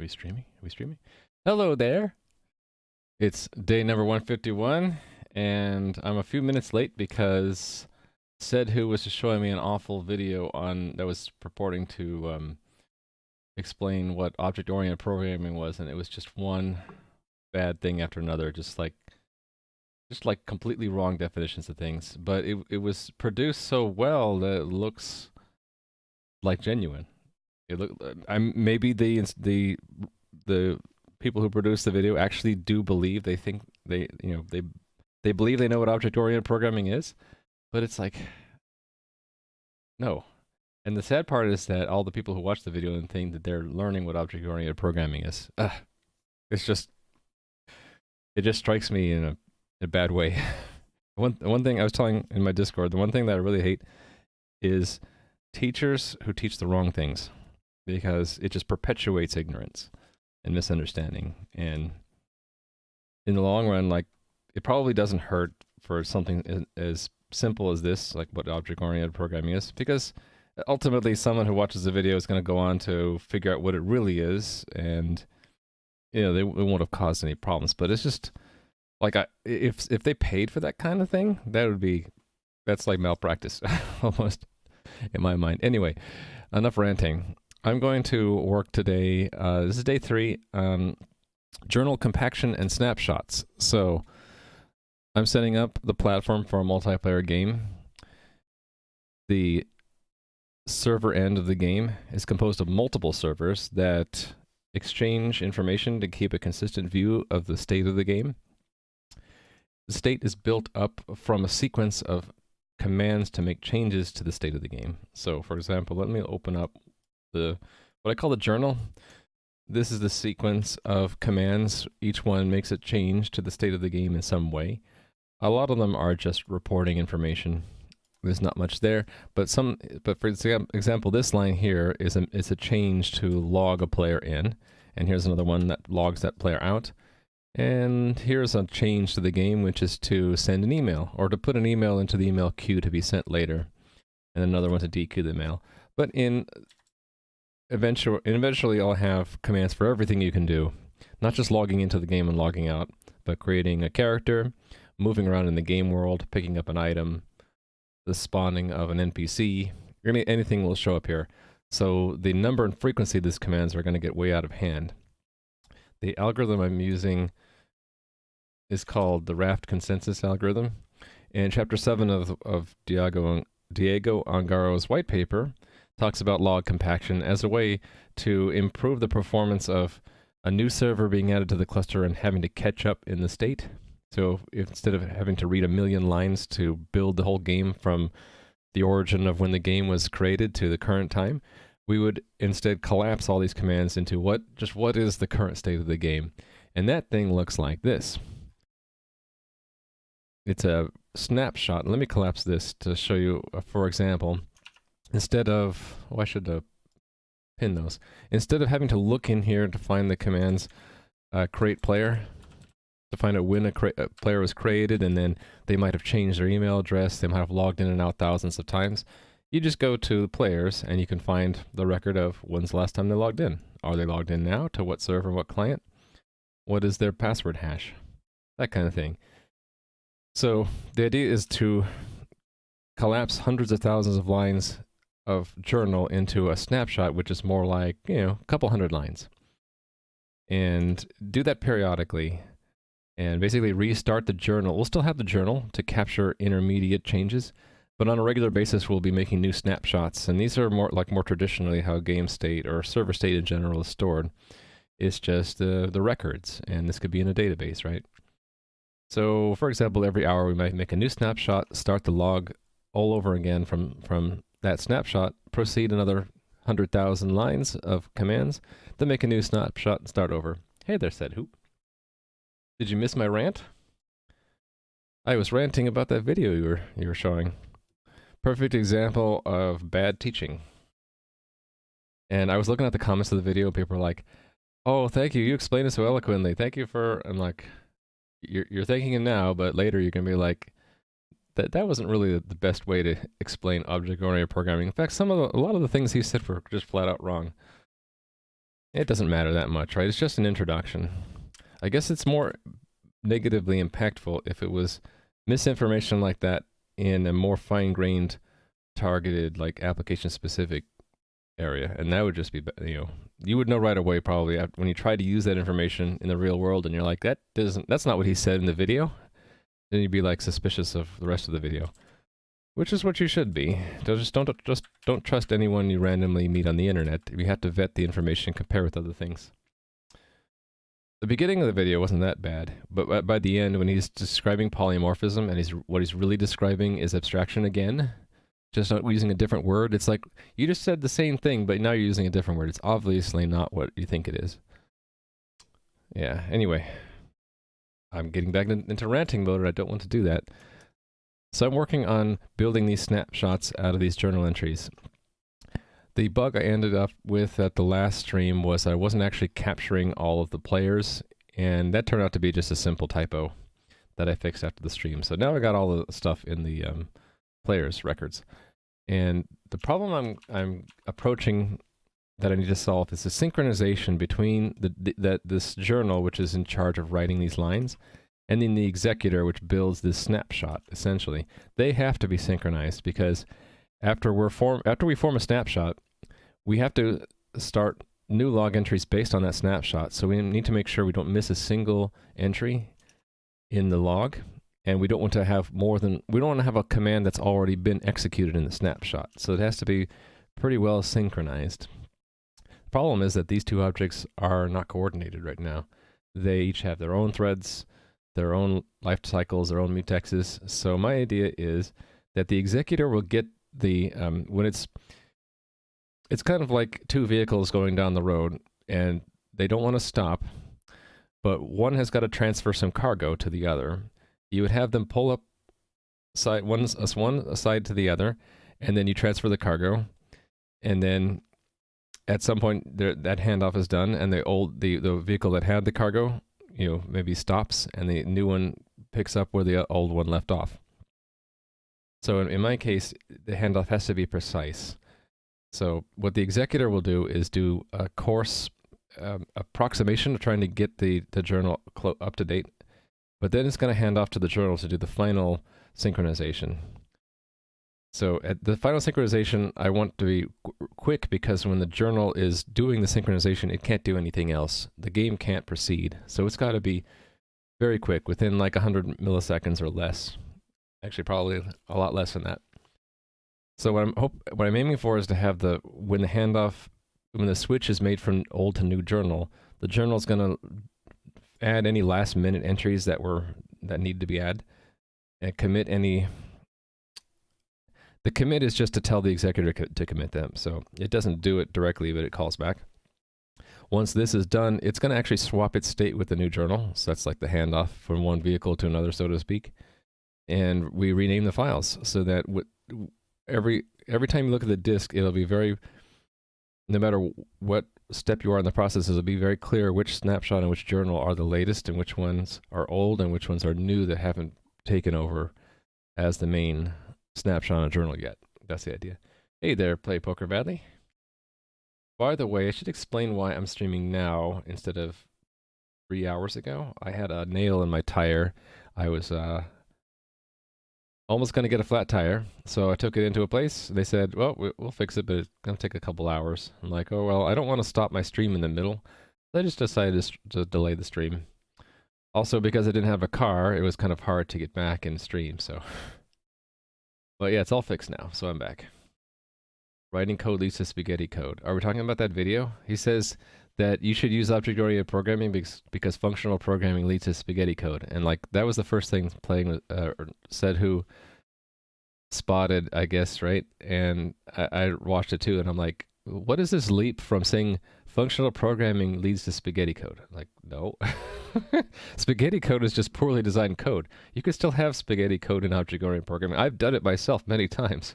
Are we streaming? Are we streaming? Hello there. It's day number 151, and I'm a few minutes late because said who was just showing me an awful video on that was purporting to explain what object-oriented programming was, and it was just one bad thing after another, just like completely wrong definitions of things. But it was produced so well that it looks like genuine. It look I'm maybe the people who produce the video actually do believe they think they believe they know what object-oriented programming is, but it's like no. And the sad part is that all the people who watch the video and think that they're learning what object-oriented programming is. It's just it just strikes me in a bad way. One thing I was telling in my Discord, the one thing that I really hate is teachers who teach the wrong things, because it just perpetuates ignorance and misunderstanding. And in the long run, like, it probably doesn't hurt for something as simple as this, like what object-oriented programming is, because ultimately someone who watches the video is going to go on to figure out what it really is, and they won't have caused any problems. But it's just like, if they paid for that kind of thing, that's like malpractice almost in my mind. Anyway, enough ranting. I'm going to work today. This is day 3 on journal compaction and snapshots. So I'm setting up the platform for a multiplayer game. The server end of the game is composed of multiple servers that exchange information to keep a consistent view of the state of the game. The state is built up from a sequence of commands to make changes to the state of the game. So, for example, let me open up what I call the journal. This is the sequence of commands. Each one makes a change to the state of the game in some way. A lot of them are just reporting information. There's not much there, but for example, this line here is a change to log a player in, and here's another one that logs that player out. And here's a change to the game, which is to send an email, or to put an email into the email queue to be sent later, and another one to dequeue the mail. But eventually I'll have commands for everything you can do, not just logging into the game and logging out, but creating a character, moving around in the game world, picking up an item, the spawning of an NPC. Anything will show up here. So the number and frequency of these commands are going to get way out of hand. The algorithm I'm using is called the Raft consensus algorithm. And chapter 7 of Diego Angaro's white paper talks about log compaction as a way to improve the performance of a new server being added to the cluster and having to catch up in the state. So instead of having to read 1,000,000 lines to build the whole game from the origin of when the game was created to the current time, we would instead collapse all these commands into what is the current state of the game. And that thing looks like this. It's a snapshot. Let me collapse this to show you, for example. Instead of, I should pin those. Instead of having to look in here to find the commands, create player, to find out when a player was created, and then they might have changed their email address, they might have logged in and out thousands of times. You just go to the players and you can find the record of when's the last time they logged in. Are they logged in now? To what server, what client? What is their password hash? That kind of thing. So the idea is to collapse hundreds of thousands of lines of journal into a snapshot, which is more like, a couple hundred lines. And do that periodically. And basically restart the journal. We'll still have the journal to capture intermediate changes, but on a regular basis, we'll be making new snapshots. And these are more traditionally how game state or server state in general is stored. It's just the records, and this could be in a database, right? So, for example, every hour we might make a new snapshot, start the log all over again from that snapshot, proceed another 100,000 lines of commands, then make a new snapshot and start over. Hey there, said who? Did you miss my rant? I was ranting about that video you were showing. Perfect example of bad teaching. And I was looking at the comments of the video, people were like, "Oh, thank you, you explained it so eloquently. Thank you for..." I'm like, you're thanking it now, but later you're gonna be like, that wasn't really the best way to explain object-oriented programming. In fact, a lot of the things he said were just flat out wrong. It doesn't matter that much, right? It's just an introduction. I guess it's more negatively impactful if it was misinformation like that in a more fine-grained, targeted, like application-specific area, and that would just be, you would know right away probably when you try to use that information in the real world, and you're like, that's not what he said in the video. Then you'd be like suspicious of the rest of the video, which is what you should be. Don't trust anyone you randomly meet on the internet. You have to vet the information, compare with other things. The beginning of the video wasn't that bad, but by the end, when he's describing polymorphism and what he's really describing is abstraction again, just not using a different word, it's like, you just said the same thing, but now you're using a different word. It's obviously not what you think it is. Yeah, anyway. I'm getting back into ranting mode, and I don't want to do that. So I'm working on building these snapshots out of these journal entries. The bug I ended up with at the last stream was I wasn't actually capturing all of the players, and that turned out to be just a simple typo that I fixed after the stream. So now I got all the stuff in the players' records. And the problem I'm approaching that I need to solve is the synchronization between this journal, which is in charge of writing these lines, and then the executor, which builds this snapshot, essentially. They have to be synchronized because after we form a snapshot, we have to start new log entries based on that snapshot. So we need to make sure we don't miss a single entry in the log, and we don't want to have we don't want to have a command that's already been executed in the snapshot. So it has to be pretty well synchronized. The problem is that these two objects are not coordinated right now. They each have their own threads, their own life cycles, their own mutexes. So my idea is that the executor will get the, when it's kind of like two vehicles going down the road, and they don't want to stop, but one has got to transfer some cargo to the other. You would have them pull up one side to the other, and then you transfer the cargo, and then at some point that handoff is done, and the vehicle that had the cargo, maybe stops, and the new one picks up where the old one left off. So in my case, the handoff has to be precise. So what the executor will do is do a coarse approximation of trying to get the journal up to date, but then it's going to hand off to the journal to do the final synchronization. So at the final synchronization, I want to be quick because when the journal is doing the synchronization, it can't do anything else. The game can't proceed. So it's got to be very quick, within like 100 milliseconds or less. Actually, probably a lot less than that. So what I'm aiming for is to have when the switch is made from old to new journal, the journal's going to add any last minute entries that need to be added, and commit any. The commit is just to tell the executor to commit them, so it doesn't do it directly, but it calls back. Once this is done, it's going to actually swap its state with the new journal, so that's like the handoff from one vehicle to another, so to speak. And we rename the files so that every time you look at the disk, it'll be no matter what step you are in the process, it'll be very clear which snapshot and which journal are the latest and which ones are old and which ones are new that haven't taken over as the main snapshot on journal yet. That's the idea. Hey there, Play Poker Badly. By the way, I should explain why I'm streaming now instead of 3 hours ago. I had a nail in my tire. I was almost going to get a flat tire, so I took it into a place. They said, well, we'll fix it, but it's going to take a couple hours. I'm like, oh, well, I don't want to stop my stream in the middle. So I just decided to delay the stream. Also, because I didn't have a car, it was kind of hard to get back and stream, so... But yeah, it's all fixed now, so I'm back. Writing code leads to spaghetti code. Are we talking about that video? He says that you should use object-oriented programming because functional programming leads to spaghetti code. And like, that was the first thing playing with, said who spotted, I guess, right? And I watched it too, and I'm like, what is this leap from saying functional programming leads to spaghetti code? Like, no. Spaghetti code is just poorly designed code. You can still have spaghetti code in object-oriented programming. I've done it myself many times.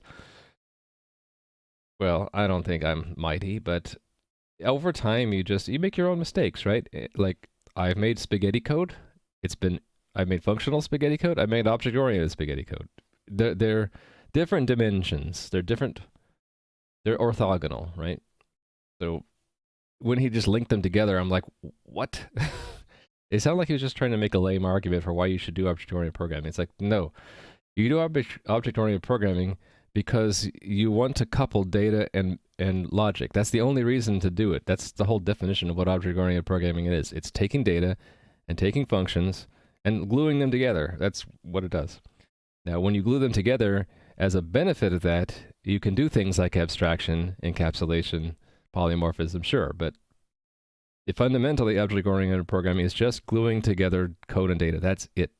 Well, I don't think I'm mighty, but over time you make your own mistakes, right? Like, I've made spaghetti code. I've made functional spaghetti code. I made object-oriented spaghetti code. They're different dimensions. They're orthogonal, right? So when he just linked them together, I'm like, what? It sounded like he was just trying to make a lame argument for why you should do object-oriented programming. It's like, no, you do object-oriented programming because you want to couple data and logic. That's the only reason to do it. That's the whole definition of what object-oriented programming is. It's taking data and taking functions and gluing them together. That's what it does. Now, when you glue them together, as a benefit of that, you can do things like abstraction, encapsulation, polymorphism, sure, but fundamentally, object-oriented programming is just gluing together code and data. That's it.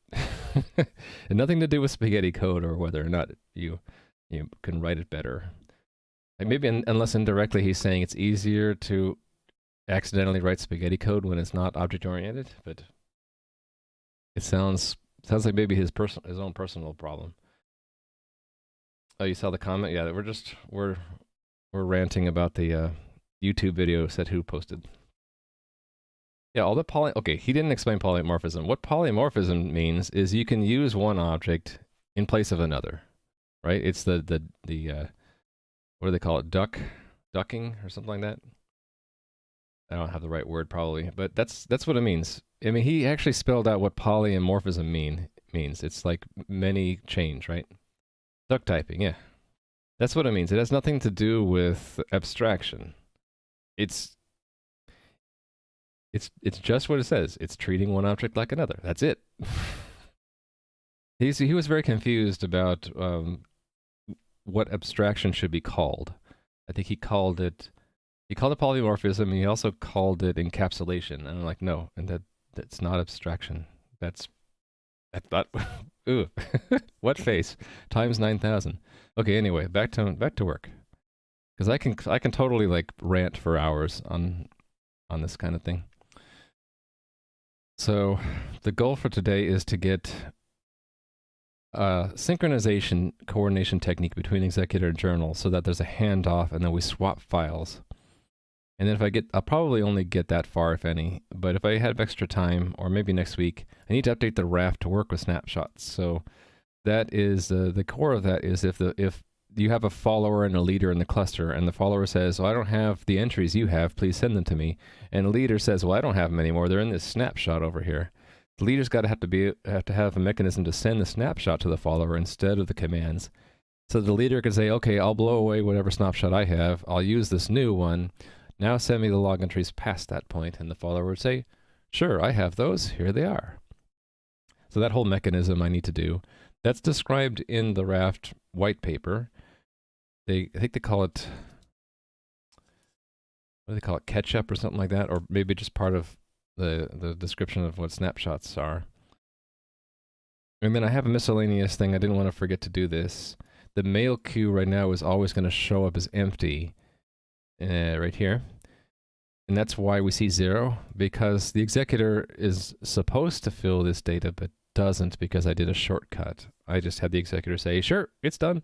And nothing to do with spaghetti code or whether or not you can write it better. Like maybe unless indirectly he's saying it's easier to accidentally write spaghetti code when it's not object-oriented, but it sounds like maybe his own personal problem. Oh, you saw the comment? Yeah, we're ranting about the YouTube video said who posted. Yeah, all the okay, he didn't explain polymorphism. What polymorphism means is you can use one object in place of another, right? It's the what do they call it? Ducking or something like that. I don't have the right word probably, but that's what it means. I mean, he actually spelled out what polymorphism means. It's like many change, right? Duck typing, yeah. That's what it means. It has nothing to do with abstraction. It's just what it says. It's treating one object like another. That's it. He was very confused about what abstraction should be called. I think he called it polymorphism, and he also called it encapsulation. And I'm like, no, and that's not abstraction. I thought, ooh, what face? Times 9,000. Okay, anyway, back to work. Because I can totally like rant for hours on this kind of thing. So the goal for today is to get a synchronization coordination technique between executor and journal so that there's a handoff and then we swap files. And then I'll probably only get that far, if any. But if I have extra time, or maybe next week, I need to update the raft to work with snapshots. So that is the core of that is if you have a follower and a leader in the cluster, and the follower says, well, I don't have the entries you have, please send them to me. And the leader says, well, I don't have them anymore, they're in this snapshot over here. The leader's got to have a mechanism to send the snapshot to the follower instead of the commands. So the leader can say, okay, I'll blow away whatever snapshot I have, I'll use this new one, now send me the log entries past that point, and the follower would say, sure, I have those, here they are. So that whole mechanism I need to do. That's described in the Raft white paper. I think they call it, what do they call it, catch-up or something like that, or maybe just part of the description of what snapshots are. And then I have a miscellaneous thing. I didn't want to forget to do this. The mail queue right now is always going to show up as empty right here. And that's why we see 0, because the executor is supposed to fill this data, but doesn't because I did a shortcut. I just had the executor say, sure, it's done.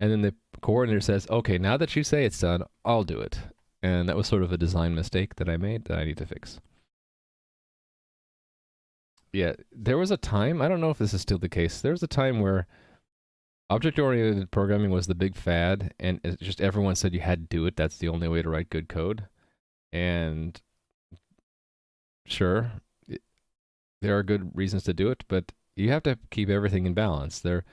And then the coordinator says, okay, now that you say it's done, I'll do it. And that was sort of a design mistake that I made that I need to fix. Yeah, there was a time, I don't know if this is still the case, there was a time where object-oriented programming was the big fad, and just everyone said you had to do it. That's the only way to write good code. And sure, there are good reasons to do it, but you have to keep everything in balance. That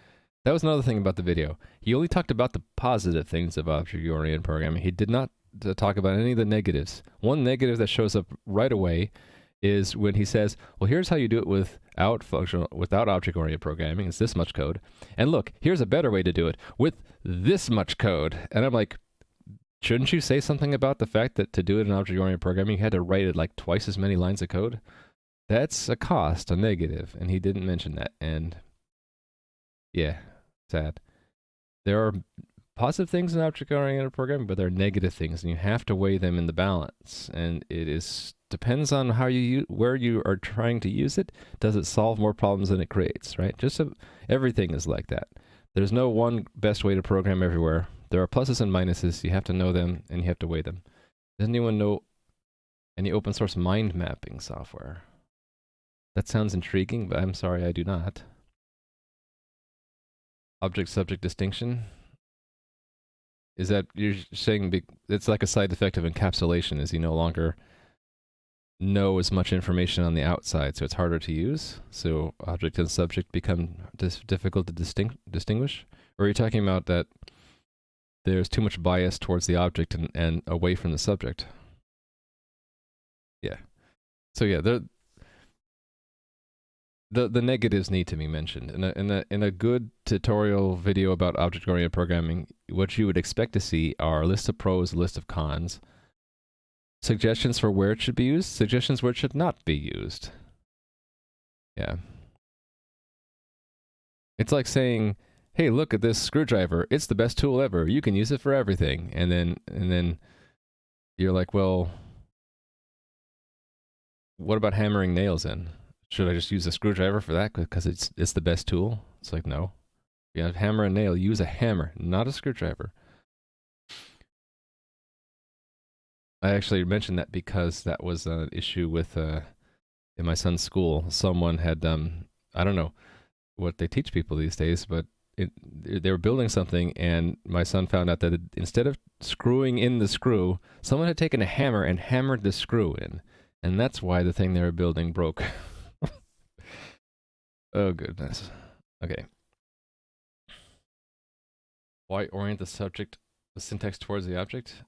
was another thing about the video. He only talked about the positive things of object-oriented programming. He did not talk about any of the negatives. One negative that shows up right away is when he says, well, here's how you do it without object-oriented programming. It's this much code. And look, here's a better way to do it with this much code. And I'm like, shouldn't you say something about the fact that to do it in object-oriented programming, you had to write it like twice as many lines of code? That's a cost, a negative, and he didn't mention that. And yeah, sad. There are positive things in object-oriented programming, but there are negative things, and you have to weigh them in the balance. And it depends on how where you are trying to use it. Does it solve more problems than it creates, right? Everything is like that. There's no one best way to program everywhere. There are pluses and minuses. You have to know them, and you have to weigh them. Does anyone know any open source mind mapping software? That sounds intriguing, but I'm sorry, I do not. Object-subject distinction. Is that you're saying it's like a side effect of encapsulation? Is you no longer know as much information on the outside, so it's harder to use. So object and subject become difficult to distinguish. Or are you talking about that there's too much bias towards the object and away from the subject? Yeah. So yeah, the negatives need to be mentioned. In a good tutorial video about object-oriented programming, what you would expect to see are a list of pros, a list of cons, suggestions for where it should be used, suggestions where it should not be used. Yeah. It's like saying, hey, look at this screwdriver. It's the best tool ever. You can use it for everything. And then you're like, well, what about hammering nails in? Should I just use a screwdriver for that because it's the best tool? It's like, no. You have hammer and nail, use a hammer, not a screwdriver. I actually mentioned that because that was an issue with in my son's school. Someone had I don't know what they teach people these days, but they were building something, and my son found out that instead of screwing in the screw, someone had taken a hammer and hammered the screw in, and that's why the thing they were building broke. Oh goodness. Okay. Why orient the subject, the syntax towards the object?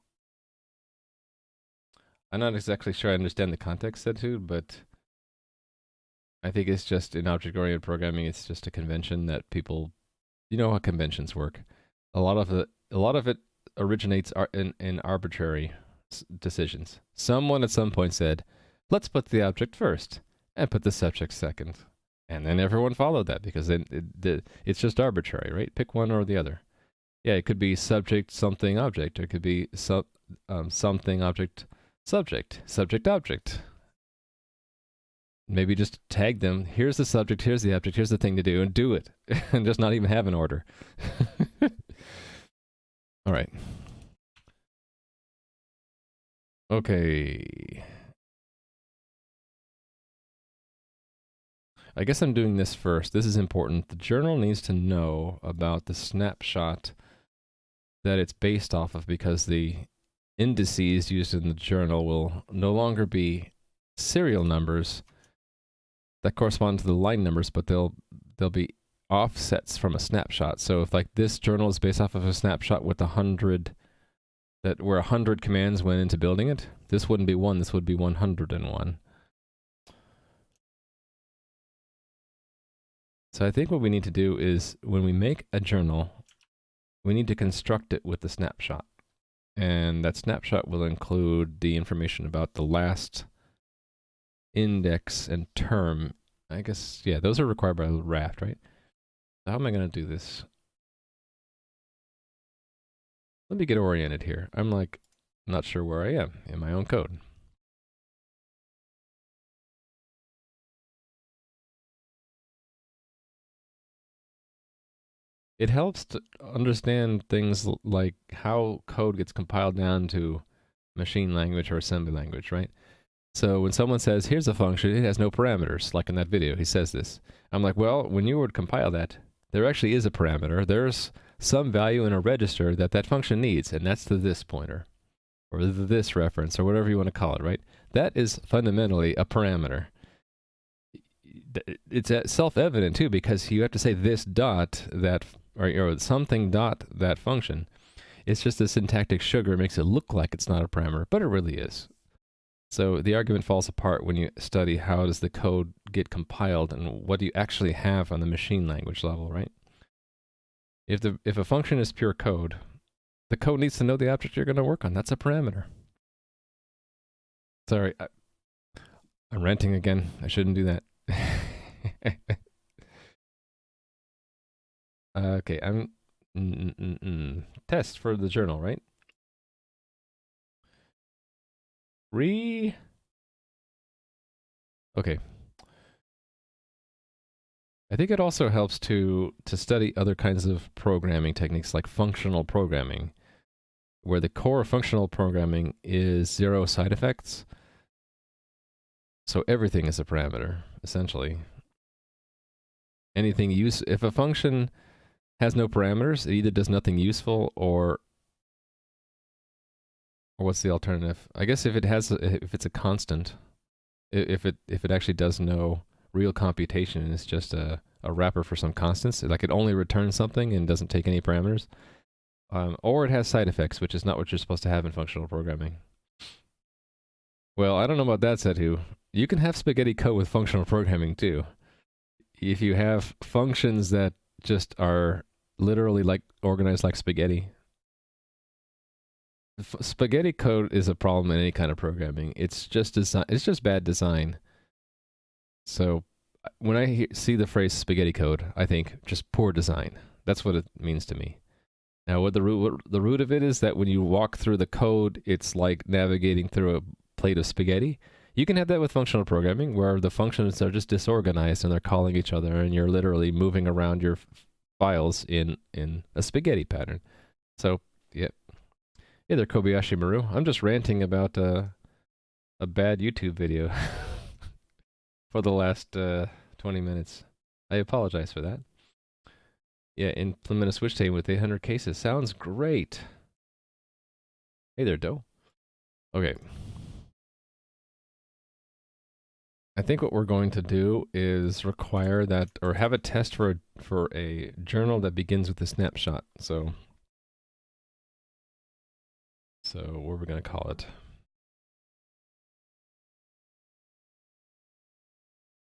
I'm not exactly sure I understand the context, Sedhu, but I think it's just in object-oriented programming, it's just a convention that people, you know how conventions work. A lot of it originates in arbitrary decisions. Someone at some point said, let's put the object first and put the subject second. And then everyone followed that because it's just arbitrary, right? Pick one or the other. Yeah, it could be subject, something, object. Or it could be something, object, subject, subject, object. Maybe just tag them. Here's the subject, here's the object, here's the thing to do, and do it. And just not even have an order. All right. Okay. I guess I'm doing this first. This is important. The journal needs to know about the snapshot that it's based off of, because the indices used in the journal will no longer be serial numbers that correspond to the line numbers, but they'll be offsets from a snapshot. So if like this journal is based off of a snapshot with 100, where 100 commands went into building it, this wouldn't be 1, this would be 101. So I think what we need to do is, when we make a journal, we need to construct it with the snapshot. And that snapshot will include the information about the last index and term. I guess, yeah, those are required by Raft, right? So how am I going to do this? Let me get oriented here. I'm like, not sure where I am in my own code. It helps to understand things like how code gets compiled down to machine language or assembly language, right? So when someone says, here's a function, it has no parameters, like in that video, he says this. I'm like, well, when you would compile that, there actually is a parameter. There's some value in a register that function needs, and that's the this pointer, or the this reference, or whatever you want to call it, right? That is fundamentally a parameter. It's self-evident, too, because you have to say this dot that, or something dot that function. It's just the syntactic sugar makes it look like it's not a parameter, but it really is. So the argument falls apart when you study how does the code get compiled and what do you actually have on the machine language level, right? If a function is pure code, the code needs to know the object you're going to work on. That's a parameter. Sorry, I'm ranting again. I shouldn't do that. Okay, test for the journal, right? Okay. I think it also helps to study other kinds of programming techniques like functional programming, where the core of functional programming is zero side effects. So everything is a parameter, essentially. If a function has no parameters, it either does nothing useful or Or what's the alternative? I guess if it's a constant, if it actually does no real computation and it's just a wrapper for some constants, like it only returns something and doesn't take any parameters, or it has side effects, which is not what you're supposed to have in functional programming. Well, I don't know about that, Sethu. You can have spaghetti code with functional programming too. If you have functions that just are literally like organized like spaghetti. Spaghetti code is a problem in any kind of programming. It's just design. It's just bad design. So when I see the phrase spaghetti code, I think just poor design. That's what it means to me. Now, what the root of it is that when you walk through the code, it's like navigating through a plate of spaghetti. You can have that with functional programming, where the functions are just disorganized and they're calling each other, and you're literally moving around your files in a spaghetti pattern. So, yeah. Hey there, Kobayashi Maru. I'm just ranting about a bad YouTube video for the last 20 minutes. I apologize for that. Yeah, implement a switch chain with 800 cases. Sounds great. Hey there, Doe. Okay. I think what we're going to do is require that, or have a test for a journal that begins with a snapshot. So what are we going to call it?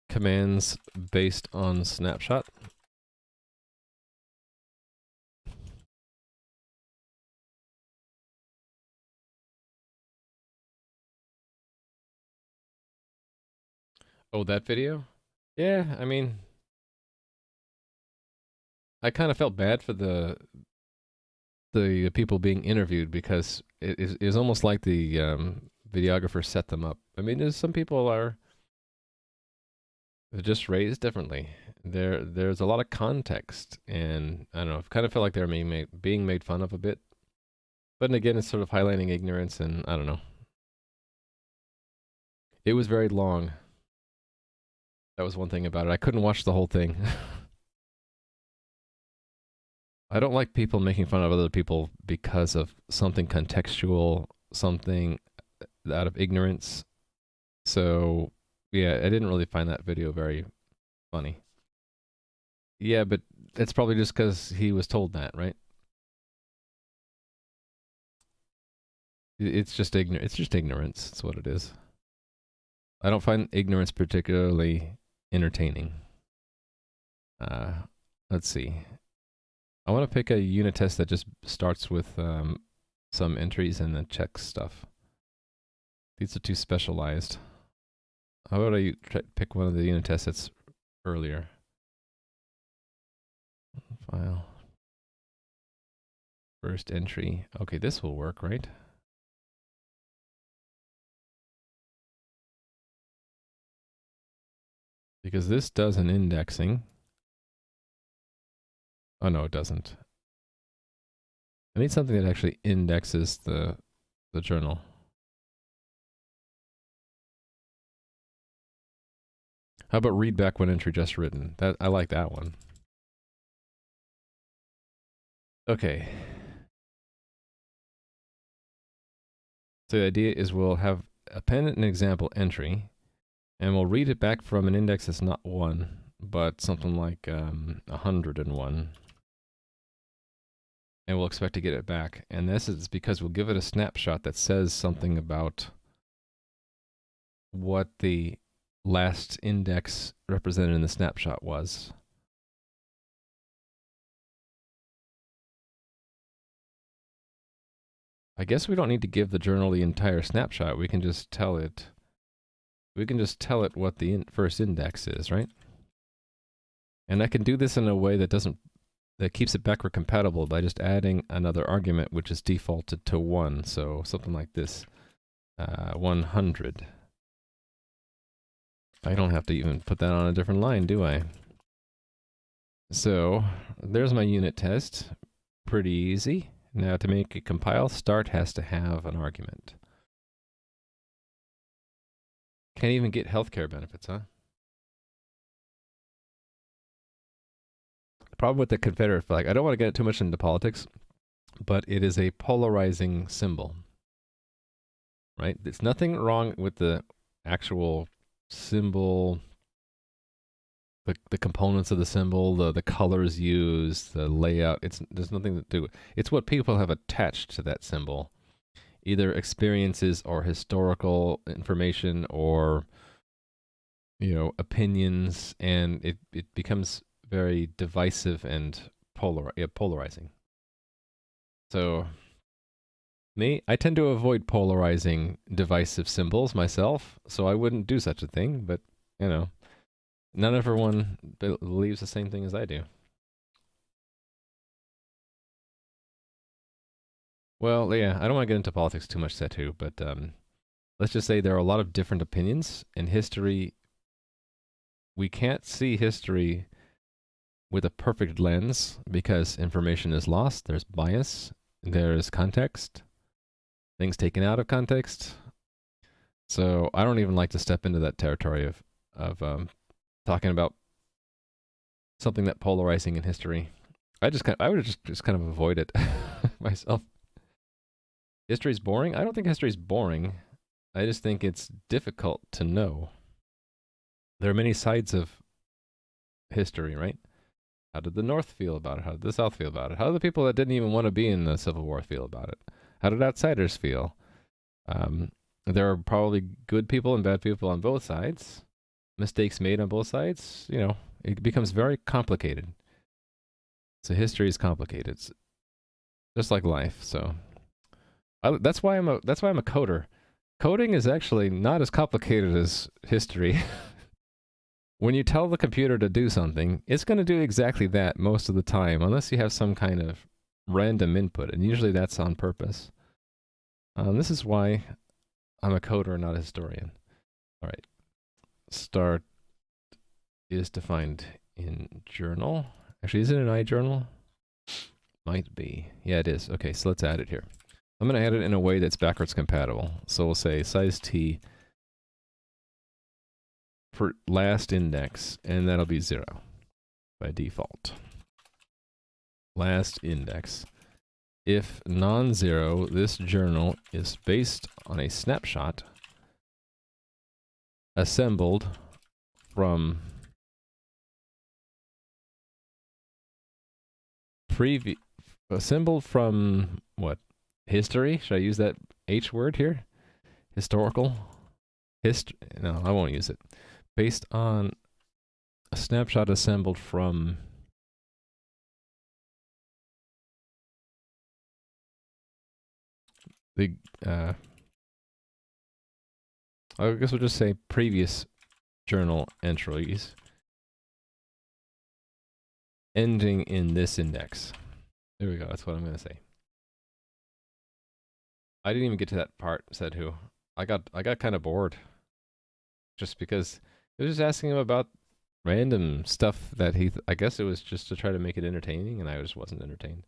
Commands based on snapshot. Oh, that video? Yeah, I mean, I kind of felt bad for the people being interviewed because it is almost like the videographer set them up. I mean, there's some people are just raised differently. There's a lot of context, and I don't know. I kind of felt like they're being made fun of a bit. But again, it's sort of highlighting ignorance, and I don't know. It was very long. That was one thing about it. I couldn't watch the whole thing. I don't like people making fun of other people because of something contextual, something out of ignorance. So, yeah, I didn't really find that video very funny. Yeah, but it's probably just because he was told that, right? It's just ignorance. It's just ignorance. That's what it is. I don't find ignorance particularly entertaining. Let's see. I want to pick a unit test that just starts with some entries and then checks stuff. These are too specialized. How about I pick one of the unit tests that's earlier? File. First entry. Okay, this will work, right? Because this does an indexing. Oh no, it doesn't. I need something that actually indexes the journal. How about read back one entry just written? That I like that one. Okay. So the idea is we'll have append an example entry, and we'll read it back from an index that's not 1, but something like 101. And we'll expect to get it back. And this is because we'll give it a snapshot that says something about what the last index represented in the snapshot was. I guess we don't need to give the journal the entire snapshot. We can just tell it. We can just tell it what the first index is, right? And I can do this in a way that keeps it backward compatible by just adding another argument, which is defaulted to 1. So something like this, 100. I don't have to even put that on a different line, do I? So there's my unit test. Pretty easy. Now to make it compile, start has to have an argument. Can't even get healthcare benefits, huh? The problem with the Confederate flag, I don't want to get too much into politics, but it is a polarizing symbol. right? There's nothing wrong with the actual symbol, the components of the symbol, the colors used, the layout. There's nothing to do. It's what people have attached to that symbol, either experiences or historical information or opinions, and it becomes very divisive and polarizing. So me, I tend to avoid polarizing divisive symbols myself, so I wouldn't do such a thing, but not everyone believes the same thing as I do. Well, yeah, I don't want to get into politics too much, Setu, but let's just say there are a lot of different opinions in history. We can't see history with a perfect lens because information is lost. There's bias. There's context. Things taken out of context. So I don't even like to step into that territory of talking about something that polarizing in history. I would just kind of avoid it myself. History's boring? I don't think history's boring. I just think it's difficult to know. There are many sides of history, right? How did the North feel about it? How did the South feel about it? How did the people that didn't even want to be in the Civil War feel about it? How did outsiders feel? There are probably good people and bad people on both sides. Mistakes made on both sides. It becomes very complicated. So history is complicated. It's just like life. So that's why I'm a coder. Coding is actually not as complicated as history. When you tell the computer to do something, it's going to do exactly that most of the time, unless you have some kind of random input, and usually that's on purpose. This is why I'm a coder, not a historian. All right. Start is defined in journal. Actually, is it an iJournal? Might be. Yeah, it is. Okay, so let's add it here. I'm going to add it in a way that's backwards compatible. So we'll say size t for last index, and that'll be 0 by default. Last index. If non-zero, this journal is based on a snapshot assembled from what? History? Should I use that H word here? Historical? No, I won't use it. Based on a snapshot assembled from the I guess we'll just say previous journal entries ending in this index. There we go. That's what I'm going to say. I didn't even get to that part, said who. I got kind of bored. Just because it was just asking him about random stuff that I guess it was just to try to make it entertaining, and I just wasn't entertained.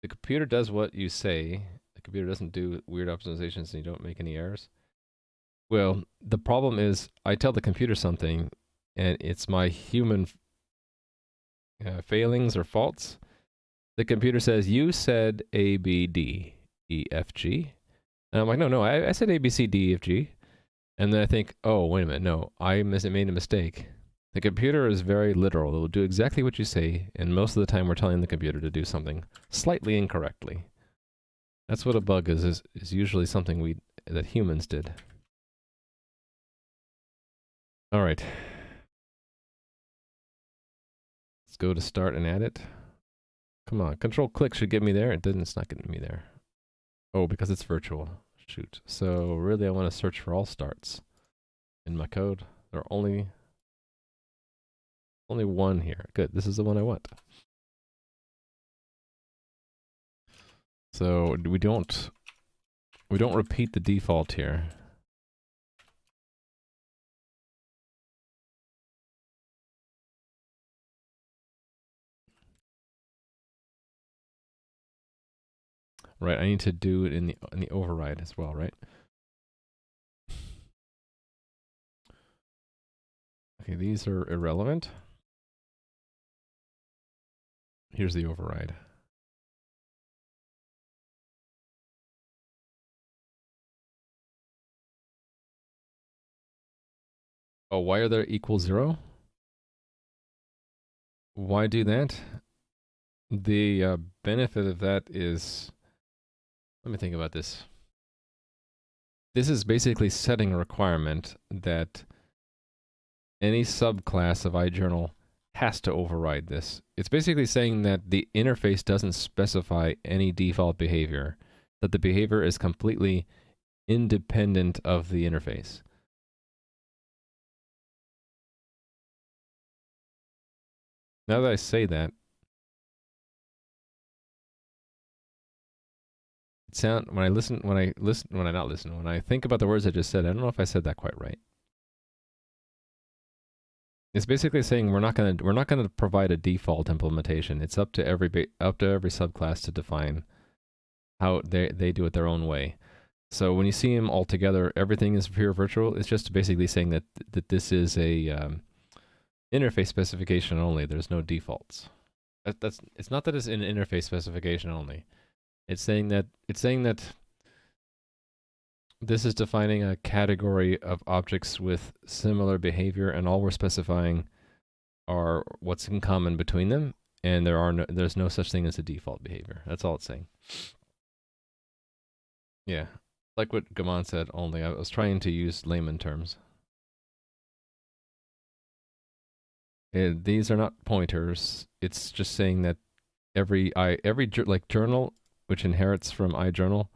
The computer does what you say. The computer doesn't do weird optimizations and you don't make any errors. Well, the problem is I tell the computer something and it's my human failings or faults. The computer says, you said A, B, D, E, F, G. And I'm like, no, I said A, B, C, D, E, F, G. And then I think, oh, wait a minute, no, I made a mistake. The computer is very literal. It will do exactly what you say, and most of the time we're telling the computer to do something slightly incorrectly. That's what a bug is usually something that humans did. All right. Let's go to start and add it. Come on, control click should get me there. It didn't, it's not getting me there. Oh, because it's virtual. Shoot. So really I want to search for all starts in my code. There are only one here. Good, this is the one I want. So we don't repeat the default here. Right, I need to do it in the override as well, right? Okay, these are irrelevant. Here's the override. Oh, why are there equal 0? Why do that? The benefit of that is, let me think about this. This is basically setting a requirement that any subclass of iJournal has to override this. It's basically saying that the interface doesn't specify any default behavior, that the behavior is completely independent of the interface. Now that I say that, when I think about the words I just said, I don't know if I said that quite right. It's basically saying we're not gonna provide a default implementation. It's up to every subclass to define how they do it their own way. So when you see them all together, everything is pure virtual. It's just basically saying that this is a interface specification only. There's no defaults. It's not that it's an interface specification only. It's saying that this is defining a category of objects with similar behavior, and all we're specifying are what's in common between them, and there's no such thing as a default behavior. That's all it's saying. Yeah, like what Gaman said, only I was trying to use layman terms. These are not pointers. It's just saying that every journal which inherits from iJournal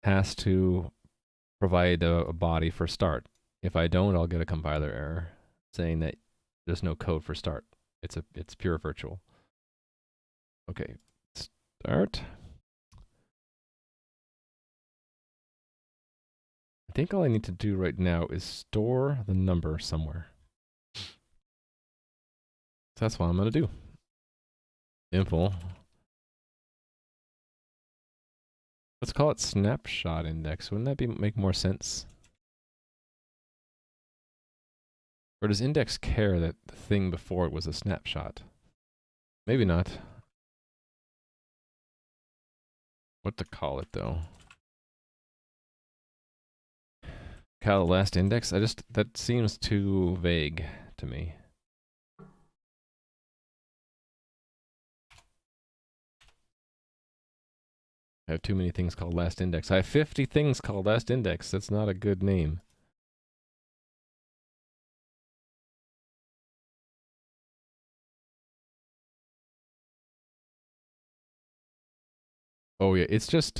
has to provide a body for start. If I don't, I'll get a compiler error saying that there's no code for start. It's pure virtual. Okay, start. I think all I need to do right now is store the number somewhere. So that's what I'm gonna do. Simple. Let's call it snapshot index. Wouldn't that make more sense? Or does index care that the thing before it was a snapshot? Maybe not. What to call it though? Call the last index? That seems too vague to me. I have too many things called last index. I have 50 things called last index. That's not a good name. Oh yeah, it's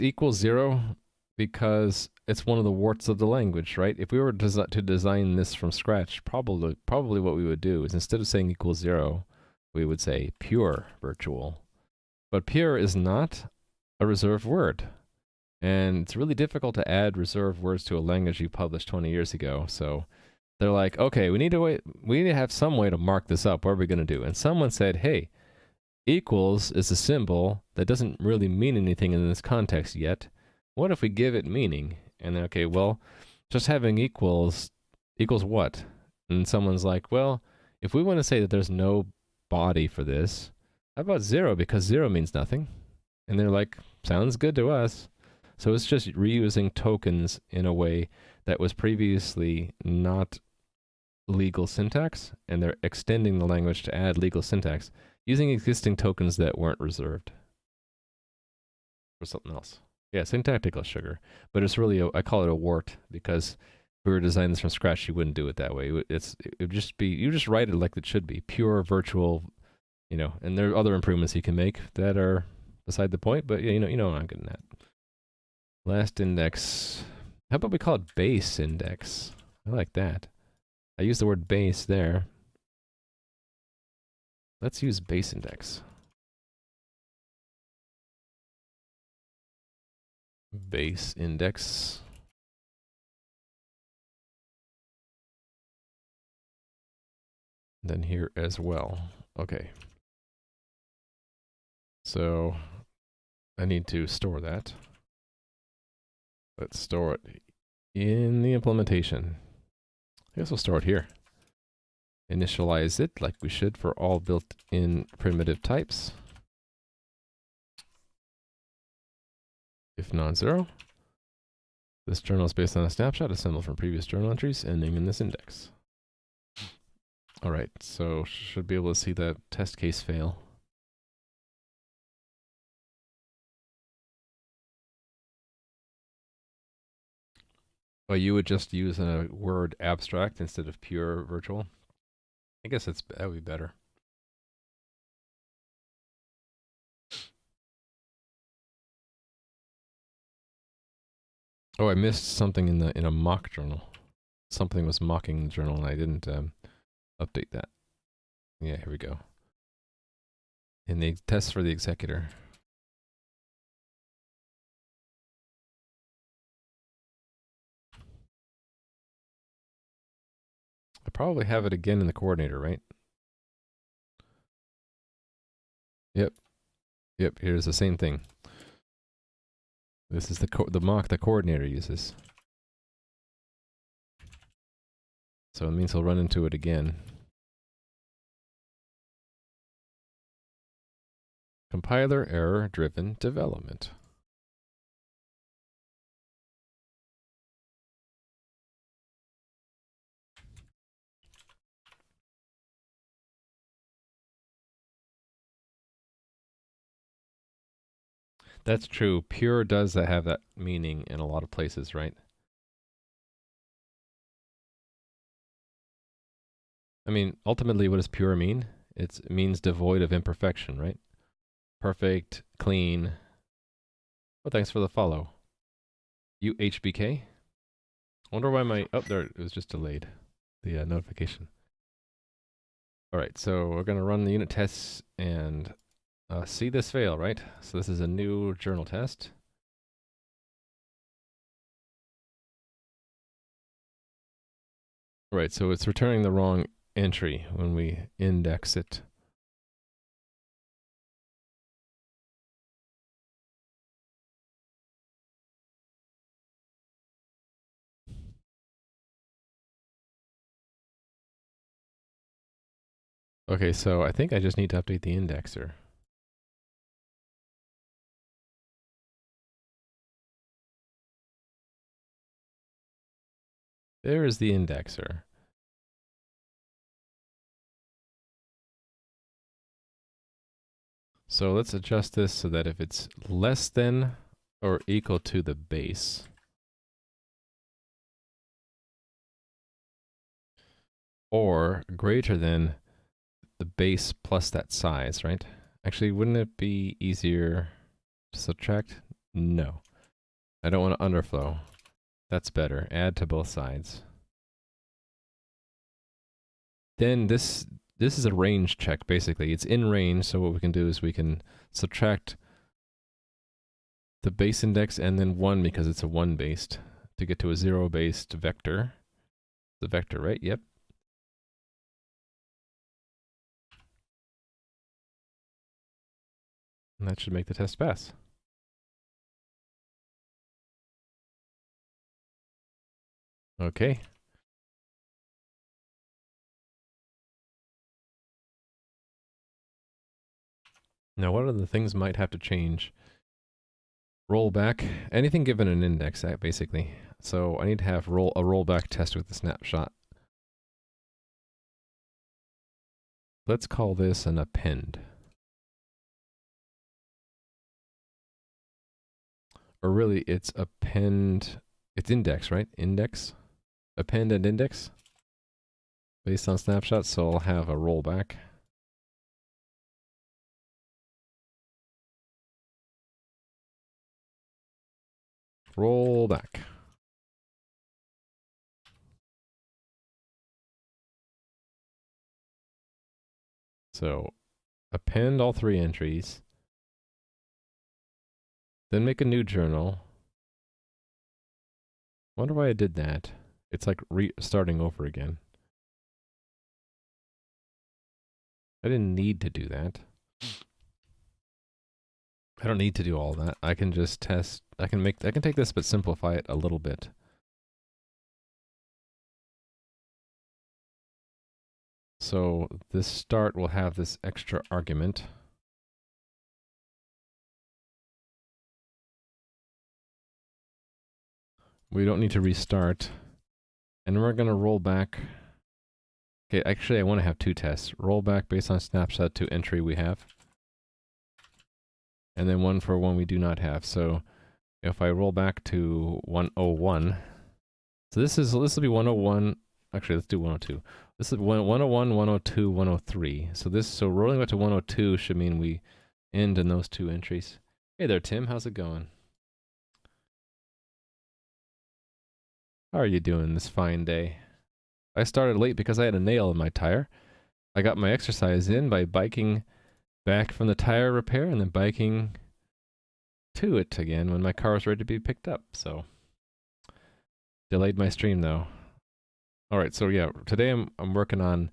equals 0 because it's one of the warts of the language, right? If we were to design this from scratch, probably what we would do is instead of saying equals 0, we would say pure virtual. But pure is not a reserved word. And it's really difficult to add reserved words to a language you published 20 years ago. So they're like, okay, we need to have some way to mark this up. What are we going to do? And someone said, hey, equals is a symbol that doesn't really mean anything in this context yet. What if we give it meaning? And then, okay, well, just having equals what? And someone's like, well, if we want to say that there's no body for this, how about 0? Because 0 means nothing. And they're like, sounds good to us. So it's just reusing tokens in a way that was previously not legal syntax, and they're extending the language to add legal syntax using existing tokens that weren't reserved for something else. Yeah, syntactical sugar, but it's really I call it a wart because if we were designing this from scratch, you wouldn't do it that way. It would just be, you just write it like it should be, pure virtual, and there are other improvements you can make that are beside the point, but yeah, you know what I'm getting at. Last index. How about we call it base index? I like that. I used the word base there. Let's use base index. Base index. Then here as well. Okay. So I need to store that. Let's store it in the implementation. I guess we'll store it here. Initialize it like we should for all built-in primitive types. If non-zero. This journal is based on a snapshot assembled from previous journal entries ending in this index. All right, so should be able to see that test case fail. Well, you would just use a word abstract instead of pure virtual. I guess that would be better. Oh, I missed something in a mock journal. Something was mocking the journal, and I didn't update that. Yeah, here we go. In the test for the executor. I probably have it again in the coordinator, right? Yep. Yep, here's the same thing. This is the mock the coordinator uses. So it means he'll run into it again. Compiler error driven development. That's true. Pure does have that meaning in a lot of places, right? I mean, ultimately, what does pure mean? It means devoid of imperfection, right? Perfect, clean. Oh, thanks for the follow. UHBK? I wonder why my... Oh, there, it was just delayed. The notification. All right, so we're going to run the unit tests and see this fail, right? So this is a new journal test. Right, so it's returning the wrong entry when we index it. Okay, so I think I just need to update the indexer. There is the indexer. So let's adjust this so that if it's less than or equal to the base, or greater than the base plus that size, right? Actually, wouldn't it be easier to subtract? No. I don't want to underflow. That's better. Add to both sides. Then this is a range check, basically. It's in range, so what we can do is we can subtract the base index and then 1 because it's a 1-based to get to a 0-based vector. The vector, right? Yep. And that should make the test pass. Okay. Now, what other things might have to change? Rollback. Anything given an index, basically. So I need to have a rollback test with the snapshot. Let's call this an append. Or really, it's append. It's index, right? Index. Append and index. Based on snapshots, so I'll have a rollback. Rollback. So append all 3 entries. Then make a new journal. Wonder why I did that. It's like starting over again. I didn't need to do that. I don't need to do all that. I can just test. I can take this but simplify it a little bit. So this start will have this extra argument. We don't need to restart. And we're going to roll back. Okay, actually I want to have two tests. Roll back based on snapshot to entry we have. And then one for one we do not have. So if I roll back to 101, so this will be 101. Actually, let's do 102. This is 101, 102, 103. So rolling back to 102 should mean we end in those two entries. Hey there, Tim. How's it going? How are you doing this fine day? I started late because I had a nail in my tire. I got my exercise in by biking back from the tire repair and then biking to it again when my car was ready to be picked up. So delayed my stream though. All right, so yeah, today I'm working on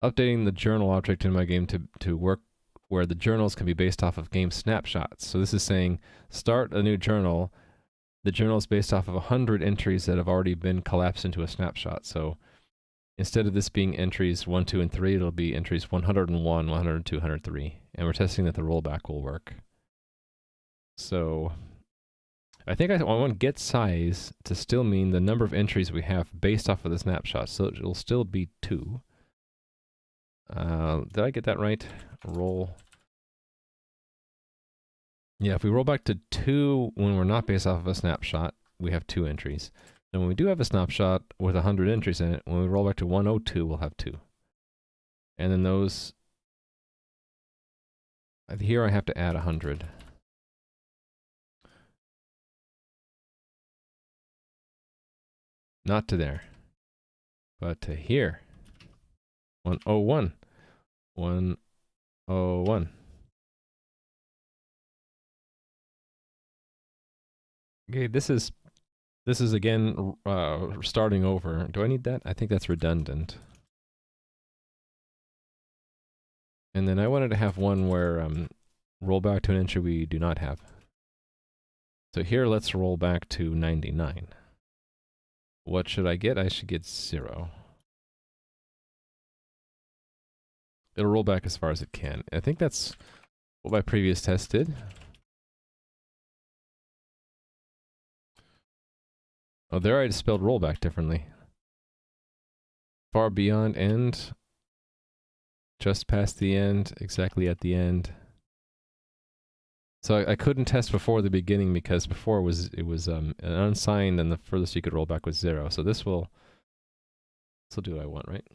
updating the journal object in my game to work where the journals can be based off of game snapshots. So this is saying start a new journal. The journal is based off of 100 entries that have already been collapsed into a snapshot. So instead of this being entries 1, 2, and 3, it'll be entries 101, 102, 103. And we're testing that the rollback will work. So I think I want get size to still mean the number of entries we have based off of the snapshot. So it'll still be 2. Did I get that right? Roll. Yeah, if we roll back to 2 when we're not based off of a snapshot, we have 2 entries. And when we do have a snapshot with 100 entries in it, when we roll back to 102, we'll have 2. And then those... Here I have to add 100. Not to there, but to here. 101. 101. Okay, this is again starting over. Do I need that? I think that's redundant. And then I wanted to have one where roll back to an entry we do not have. So here let's roll back to 99. What should I get? I should get 0. It'll roll back as far as it can. I think that's what my previous test did. Oh, there I just spelled rollback differently. Far beyond end. Just past the end. Exactly at the end. So I couldn't test before the beginning because before it was an unsigned and the furthest you could roll back was 0. So this will do what I want, right?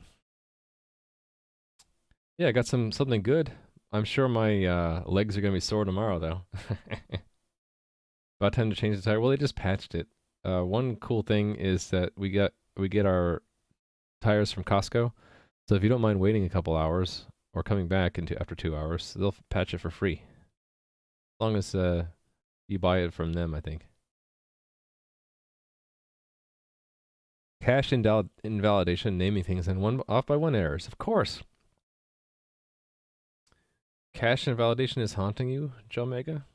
Yeah, I got something good. I'm sure my legs are gonna be sore tomorrow though. About time to change the tire. Well, they just patched it. One cool thing is that we get our tires from Costco. So if you don't mind waiting a couple hours or coming back after 2 hours, they'll patch it for free. As long as you buy it from them, I think. Cache invalidation, naming things, and off by 1 errors. Of course. Cache invalidation is haunting you, Joe Mega?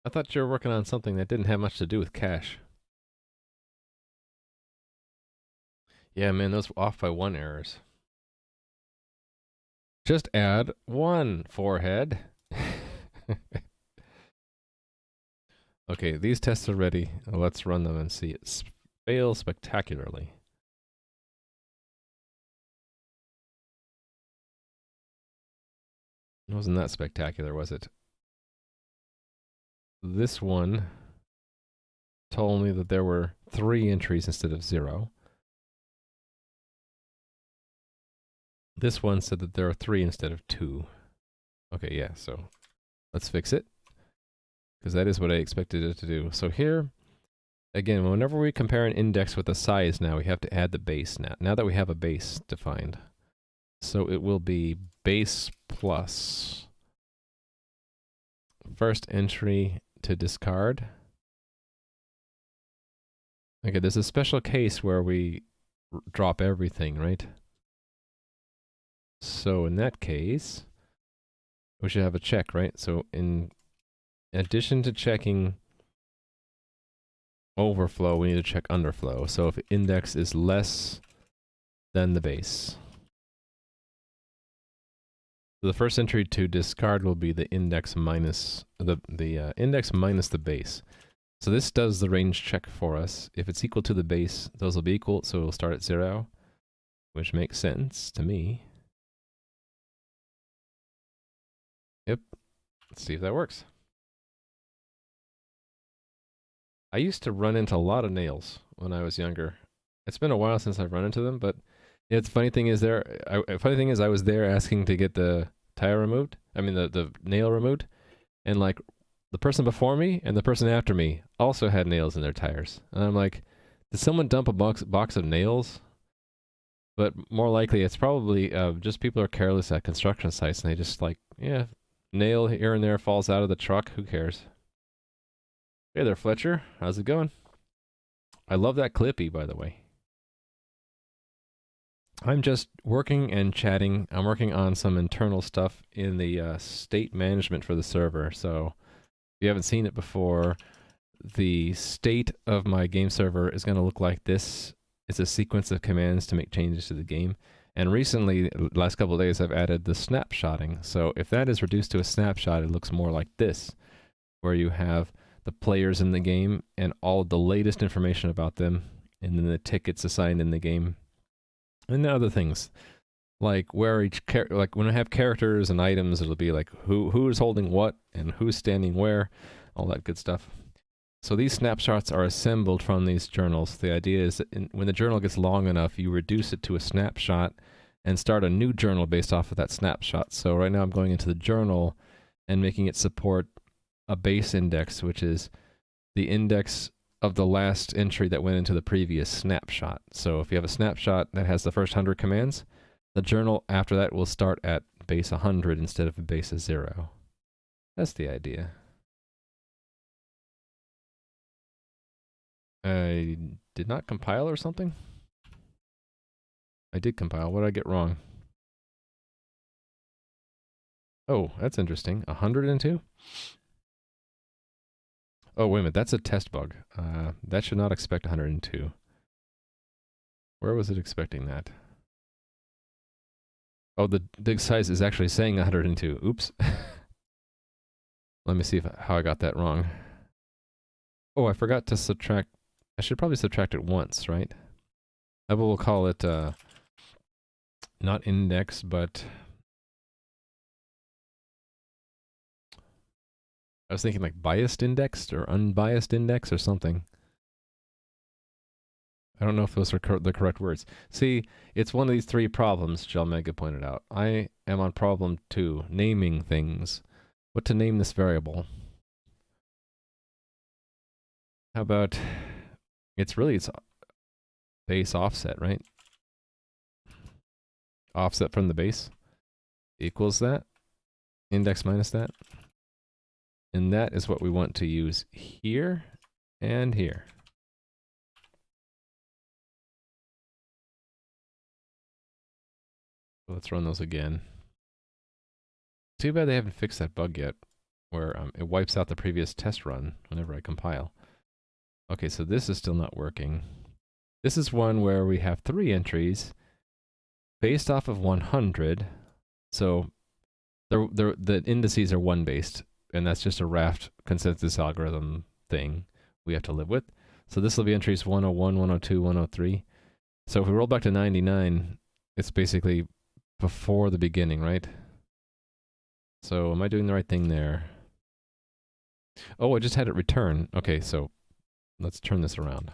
I thought you were working on something that didn't have much to do with cache. Yeah, man, those off by 1 errors. Just add 1, forehead. Okay, these tests are ready. Let's run them and see it fail spectacularly. It wasn't that spectacular, was it? This one told me that there were 3 entries instead of 0. This one said that there are 3 instead of 2. Okay, yeah, so let's fix it. Because that is what I expected it to do. So here, again, whenever we compare an index with a size now, we have to add the base now that we have a base defined. So it will be base plus first entry to discard. Okay, there's a special case where we drop everything, right? So in that case, we should have a check, right? So in addition to checking overflow, we need to check underflow. So if index is less than the base. So the first entry to discard will be the index minus the index minus the base. So this does the range check for us. If it's equal to the base, those will be equal, so it'll start at 0, which makes sense to me. Yep. Let's see if that works. I used to run into a lot of nails when I was younger. It's been a while since I've run into them, but the funny thing is I was there asking to get the tire removed. I mean the nail removed, and like the person before me and the person after me also had nails in their tires. And I'm like, did someone dump a box of nails? But more likely it's probably just people are careless at construction sites and they just like, yeah, nail here and there falls out of the truck, who cares? Hey there, Fletcher. How's it going? I love that Clippy, by the way. I'm just working and chatting. I'm working on some internal stuff in the state management for the server. So if you haven't seen it before, the state of my game server is going to look like this. It's a sequence of commands to make changes to the game. And recently, the last couple of days, I've added the snapshotting. So if that is reduced to a snapshot, it looks more like this, where you have the players in the game and all the latest information about them, and then the tickets assigned in the game, and the other things like where each like when I have characters and items, it'll be like who is holding what and who's standing where, all that good stuff. So these snapshots are assembled from these journals. The idea is that when the journal gets long enough, you reduce it to a snapshot and start a new journal based off of that snapshot. So right now I'm going into the journal and making it support a base index, which is the index of the last entry that went into the previous snapshot. So if you have a snapshot that has the first 100 commands, the journal after that will start at base 100 instead of base 0. That's the idea. I did not compile or something? I did compile. What did I get wrong? Oh, that's interesting. 102? Oh, wait a minute. That's a test bug. That should not expect 102. Where was it expecting that? Oh, the dig size is actually saying 102. Oops. Let me see how I got that wrong. Oh, I forgot to subtract. I should probably subtract it once, right? We'll call it not index, but I was thinking like biased indexed or unbiased index or something. I don't know if those are the correct words. See, it's one of these three problems Gel Mega pointed out. I am on problem 2, naming things. What to name this variable? How about, it's base offset, right? Offset from the base equals that. Index minus that. And that is what we want to use here and here. Let's run those again. Too bad they haven't fixed that bug yet, where it wipes out the previous test run whenever I compile. Okay, so this is still not working. This is one where we have 3 entries based off of 100. So the indices are 1 based. And that's just a raft consensus algorithm thing we have to live with. So this will be entries 101, 102, 103. So if we roll back to 99, it's basically before the beginning, right? So am I doing the right thing there? Oh, I just had it return. Okay, so let's turn this around.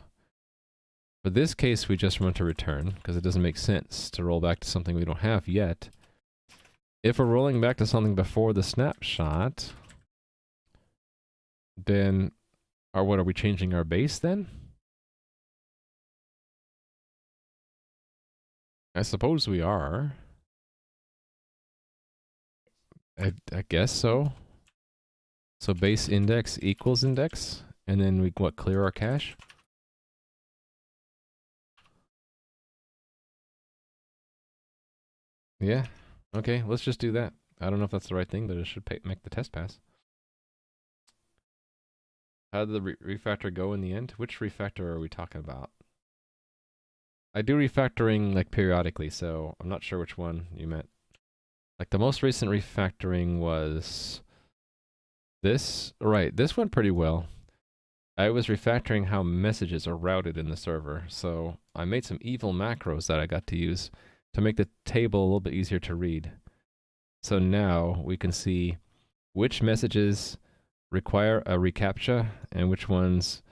For this case, we just want to return, because it doesn't make sense to roll back to something we don't have yet. If we're rolling back to something before the snapshot, then what are we changing our base then? I suppose we are. I guess so. So base index equals index, and then we clear our cache? Yeah. Okay, let's just do that. I don't know if that's the right thing, but it should make the test pass. How did the refactor go in the end? Which refactor are we talking about? I do refactoring like periodically, so I'm not sure which one you meant. Like the most recent refactoring was this. Right, this went pretty well. I was refactoring how messages are routed in the server. So I made some evil macros that I got to use to make the table a little bit easier to read. So now we can see which messages require a reCAPTCHA and which ones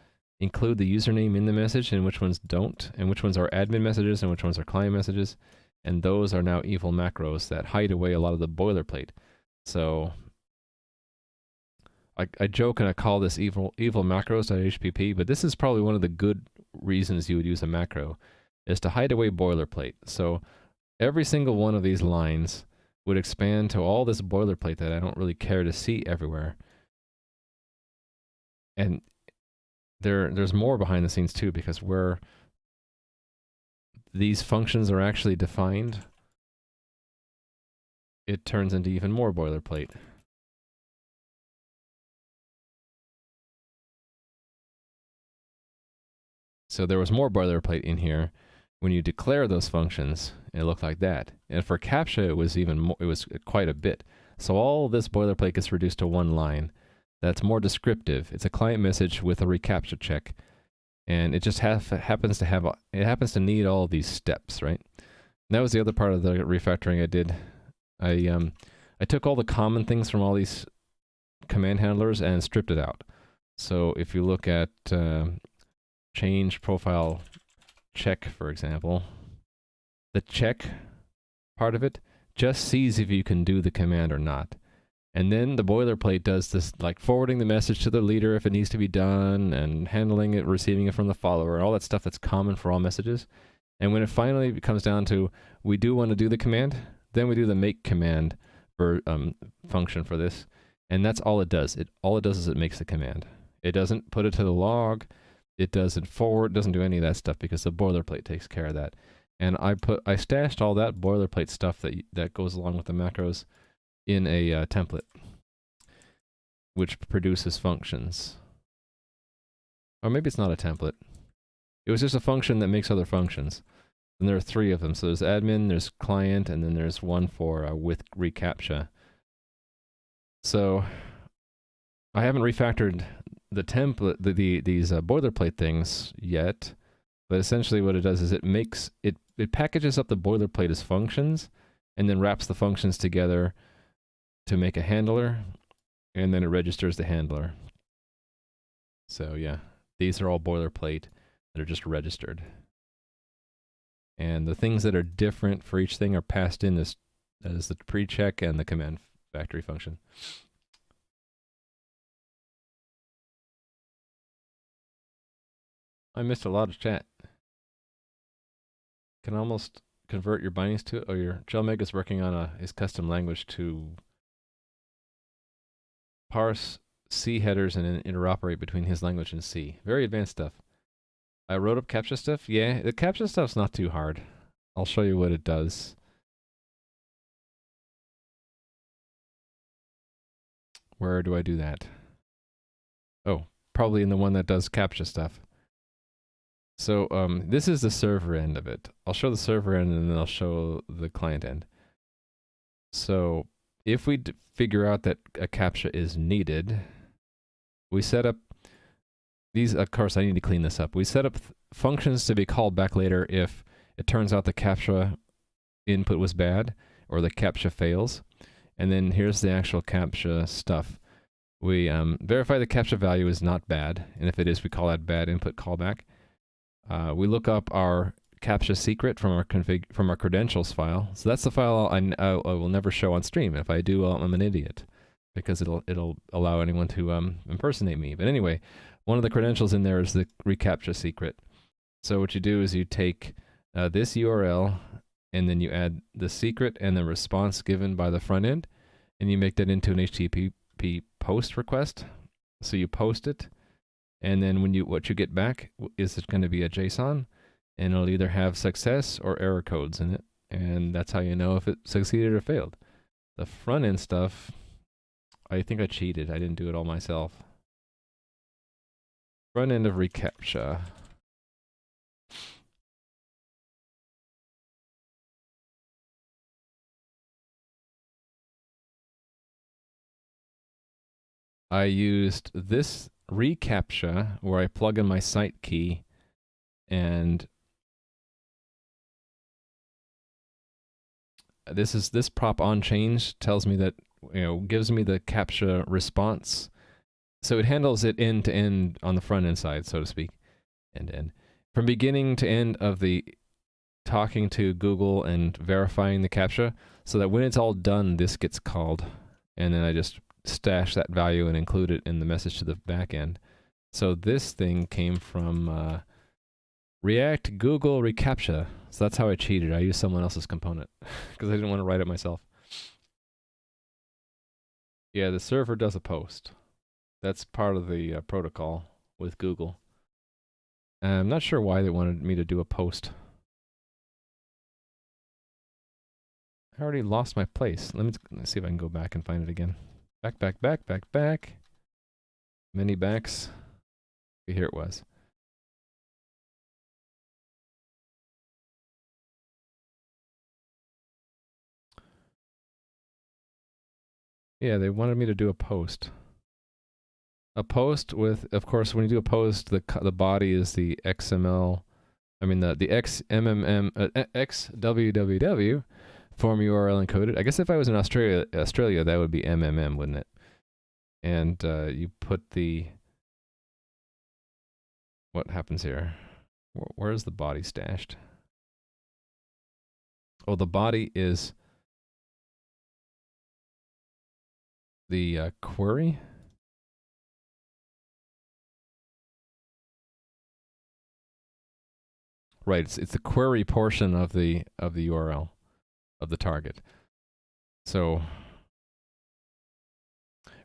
include the username in the message and which ones don't, and which ones are admin messages and which ones are client messages. And those are now evil macros that hide away a lot of the boilerplate. So I joke and I call this evil macros.hpp, but this is probably one of the good reasons you would use a macro, is to hide away boilerplate. So every single one of these lines would expand to all this boilerplate that I don't really care to see everywhere. And there's more behind the scenes too, because where these functions are actually defined, it turns into even more boilerplate. So there was more boilerplate in here. When you declare those functions, it looked like that. And for CAPTCHA, it was even more, it was quite a bit. So all this boilerplate gets reduced to one line that's more descriptive. It's a client message with a reCAPTCHA check. And it just happens to need all of these steps, right? And that was the other part of the refactoring I did. I took all the common things from all these command handlers and stripped it out. So if you look at change profile check, for example, the check part of it just sees if you can do the command or not. And then the boilerplate does this, like forwarding the message to the leader if it needs to be done, and handling it, receiving it from the follower, all that stuff that's common for all messages. And when it finally comes down to, we do want to do the command, then we do the make command for, function for this. And that's all it does. All it does is it makes the command. It doesn't put it to the log. It doesn't forward, doesn't do any of that stuff because the boilerplate takes care of that. And I stashed all that boilerplate stuff that goes along with the macros in a template, which produces functions. Or maybe it's not a template. It was just a function that makes other functions. And there are 3 of them. So there's admin, there's client, and then there's one for with reCAPTCHA. So I haven't refactored the template, these boilerplate things yet, but essentially what it does is it packages up the boilerplate as functions, and then wraps the functions together to make a handler, and then it registers the handler. So yeah, these are all boilerplate that are just registered. And the things that are different for each thing are passed in as the pre-check and the command factory function. I missed a lot of chat. Can almost convert your bindings to, or your Gelmeg is working on his custom language to parse C headers and interoperate between his language and C. Very advanced stuff. I wrote up CAPTCHA stuff. Yeah, the CAPTCHA stuff's not too hard. I'll show you what it does. Where do I do that? Oh, probably in the one that does CAPTCHA stuff. So this is the server end of it. I'll show the server end and then I'll show the client end. So if we figure out that a CAPTCHA is needed, we set up these, of course I need to clean this up. We set up functions to be called back later if it turns out the CAPTCHA input was bad or the CAPTCHA fails. And then here's the actual CAPTCHA stuff. We verify the CAPTCHA value is not bad, and if it is, we call that bad input callback. We look up our CAPTCHA secret from our credentials file. So that's the file I will never show on stream. If I do, I'm an idiot, because it'll allow anyone to impersonate me. But anyway, one of the credentials in there is the reCAPTCHA secret. So what you do is you take this URL, and then you add the secret and the response given by the front end, and you make that into an HTTP post request. So you post it, and then what you get back is going to be a JSON, and it'll either have success or error codes in it, and that's how you know if it succeeded or failed. The front end stuff, I think I cheated. I didn't do it all myself. Front end of reCAPTCHA. I used this reCAPTCHA where I plug in my site key, and this prop on change tells me that, gives me the CAPTCHA response. So it handles it end to end on the front end side, so to speak, end to end. From beginning to end of the talking to Google and verifying the CAPTCHA, so that when it's all done, this gets called, and then I just stash that value and include it in the message to the back end. So this thing came from React Google reCAPTCHA. So that's how I cheated. I used someone else's component because I didn't want to write it myself. Yeah, the server does a post. That's part of the protocol with Google. I'm not sure why they wanted me to do a post. I already lost my place. Let's see if I can go back and find it again. Back. Many backs. Okay, here it was. Yeah, they wanted me to do a post. A post with, of course, when you do a post, the body is the XML. I mean the XMMM XWWW form URL encoded. I guess if I was in Australia, that would be MMM, wouldn't it? And you put the, what happens here? Where is the body stashed? Oh, the body is the query. Right, it's the query portion of the URL of the target. So,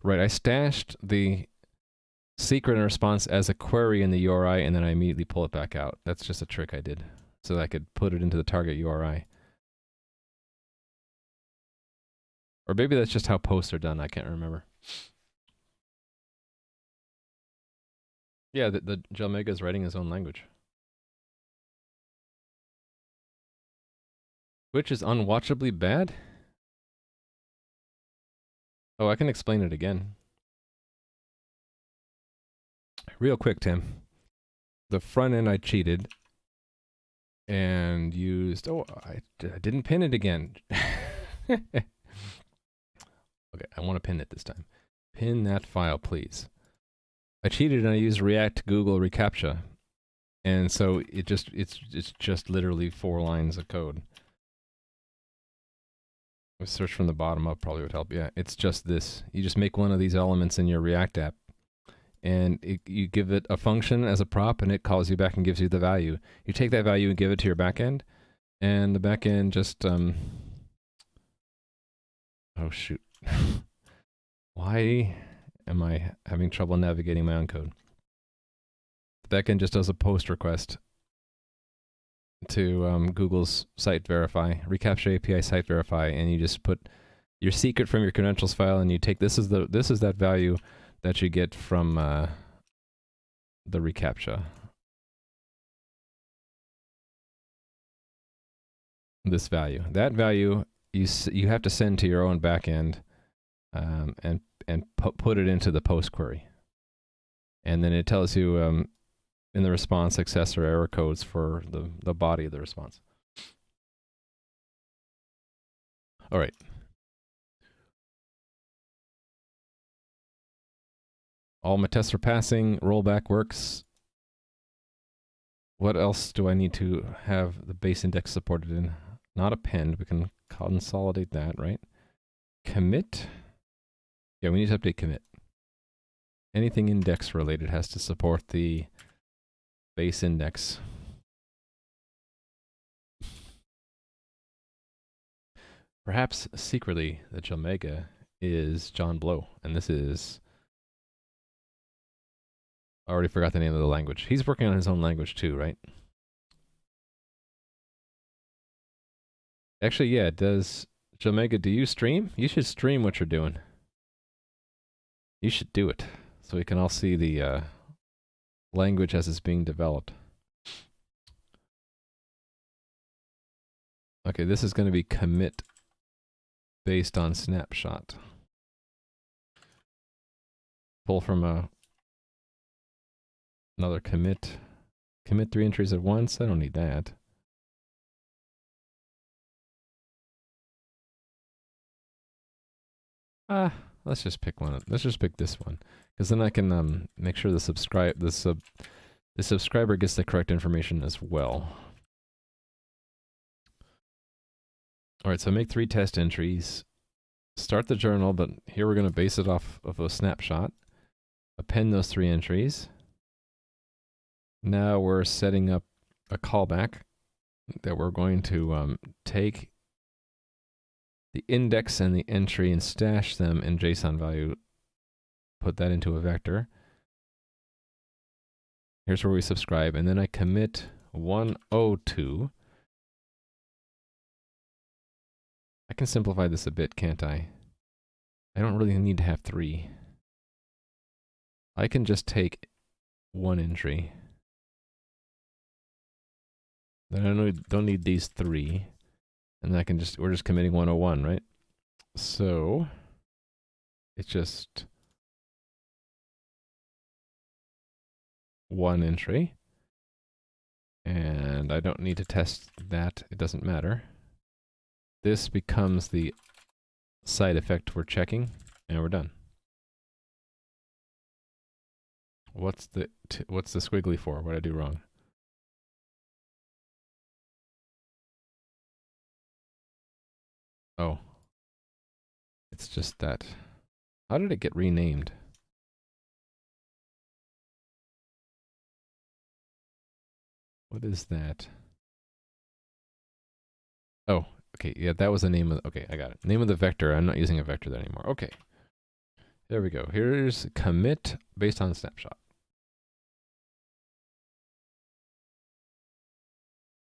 right, I stashed the secret and response as a query in the URI, and then I immediately pull it back out. That's just a trick I did, so that I could put it into the target URI. Or maybe that's just how posts are done. I can't remember. Yeah, the Jalmega is writing his own language. Which is unwatchably bad? Oh, I can explain it again. Real quick, Tim. The front end I cheated and used... Oh, I didn't pin it again. Okay, I want to pin it this time. Pin that file, please. I cheated and I used React Google reCAPTCHA. And so it's just literally 4 lines of code. A search from the bottom up probably would help. Yeah, it's just this. You just make one of these elements in your React app, and you give it a function as a prop, and it calls you back and gives you the value. You take that value and give it to your backend, and the backend just oh shoot. Why am I having trouble navigating my own code? The backend just does a post request to Google's site verify, reCAPTCHA API site verify, and you just put your secret from your credentials file, and you take this is that value that you get from the reCAPTCHA. This value, that value, you have to send to your own backend, and put it into the post query, and then it tells you in the response success or error codes for the body of the response. All right. All my tests are passing. Rollback works. What else do I need to have the base index supported in? Not append. We can consolidate that, right? Commit. Yeah, we need to update commit. Anything index related has to support the base index. Perhaps secretly the Jalmega is John Blow, and this is... I already forgot the name of the language. He's working on his own language too, right? Actually, yeah, does Jalmega, do you stream? You should stream what you're doing. You should do it, so we can all see the language as it's being developed. Okay, this is going to be commit based on snapshot. Pull from a Another commit. Commit 3 entries at once. I don't need that. Let's just pick one. Let's just pick this one, because then I can make sure the subscriber gets the correct information as well. All right, so make 3 test entries. Start the journal, but here we're going to base it off of a snapshot. Append those 3 entries. Now we're setting up a callback that we're going to take the index and the entry and stash them in JSON value. Put that into a vector. Here's where we subscribe, and then I commit 102. I can simplify this a bit, can't I? I don't really need to have 3. I can just take 1 entry. Then I don't need these 3. And I can we're just committing 101, right? So it's just 1 entry. And I don't need to test that. It doesn't matter. This becomes the side effect we're checking, and we're done. What's the squiggly for? What did I do wrong? Oh. It's just that. How did it get renamed? What is that? Oh, okay. Yeah, that was the name of... Okay, I got it. Name of the vector. I'm not using a vector there anymore. Okay. There we go. Here's commit based on snapshot.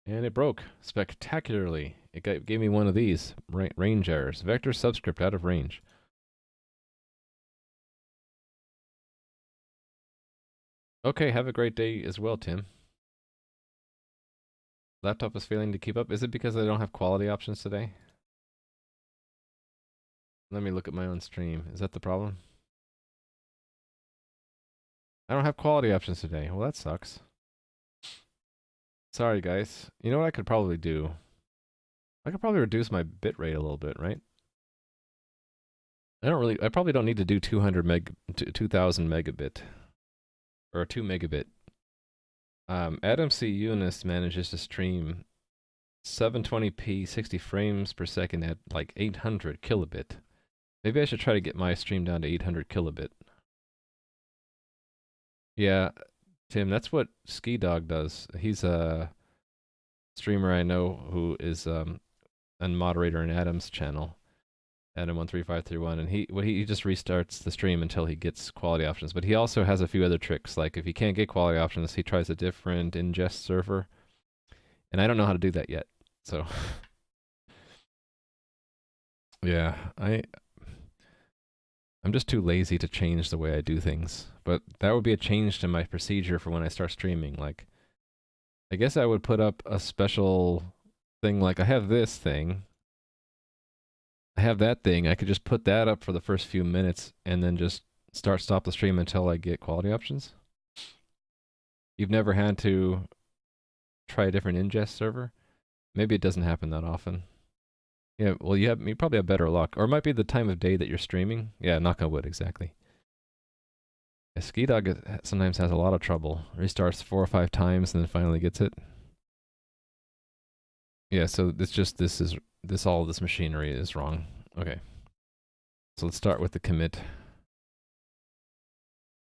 And it broke spectacularly. It gave me one of these range errors. Vector subscript out of range. Okay, have a great day as well, Tim. Laptop is failing to keep up. Is it because I don't have quality options today? Let me look at my own stream. Is that the problem? I don't have quality options today. Well, that sucks. Sorry, guys. You know what I could probably do? I could probably reduce my bitrate a little bit, right? I probably don't need to do 2000 megabit. Or 2 megabit. Adam C. Eunice manages to stream 720p 60 frames per second at like 800 kilobit. Maybe I should try to get my stream down to 800 kilobit. Yeah, Tim, that's what Ski Dog does. He's a streamer I know who is a moderator in Adam's channel, Adam13531, and he just restarts the stream until he gets quality options. But he also has a few other tricks, like if he can't get quality options, he tries a different ingest server, and I don't know how to do that yet. So yeah, I'm just too lazy to change the way I do things. But that would be a change to my procedure for when I start streaming. Like, I guess I would put up a special thing, like I have this thing. I have that thing. I could just put that up for the first few minutes and then just stop the stream until I get quality options. You've never had to try a different ingest server? Maybe it doesn't happen that often. Yeah, well, you probably have better luck. Or it might be the time of day that you're streaming. Yeah, knock on wood, exactly. Yeah, Ski Dog sometimes has a lot of trouble. Restarts 4 or 5 times and then finally gets it. Yeah, so it's just all of this machinery is wrong. Okay. So let's start with the commit.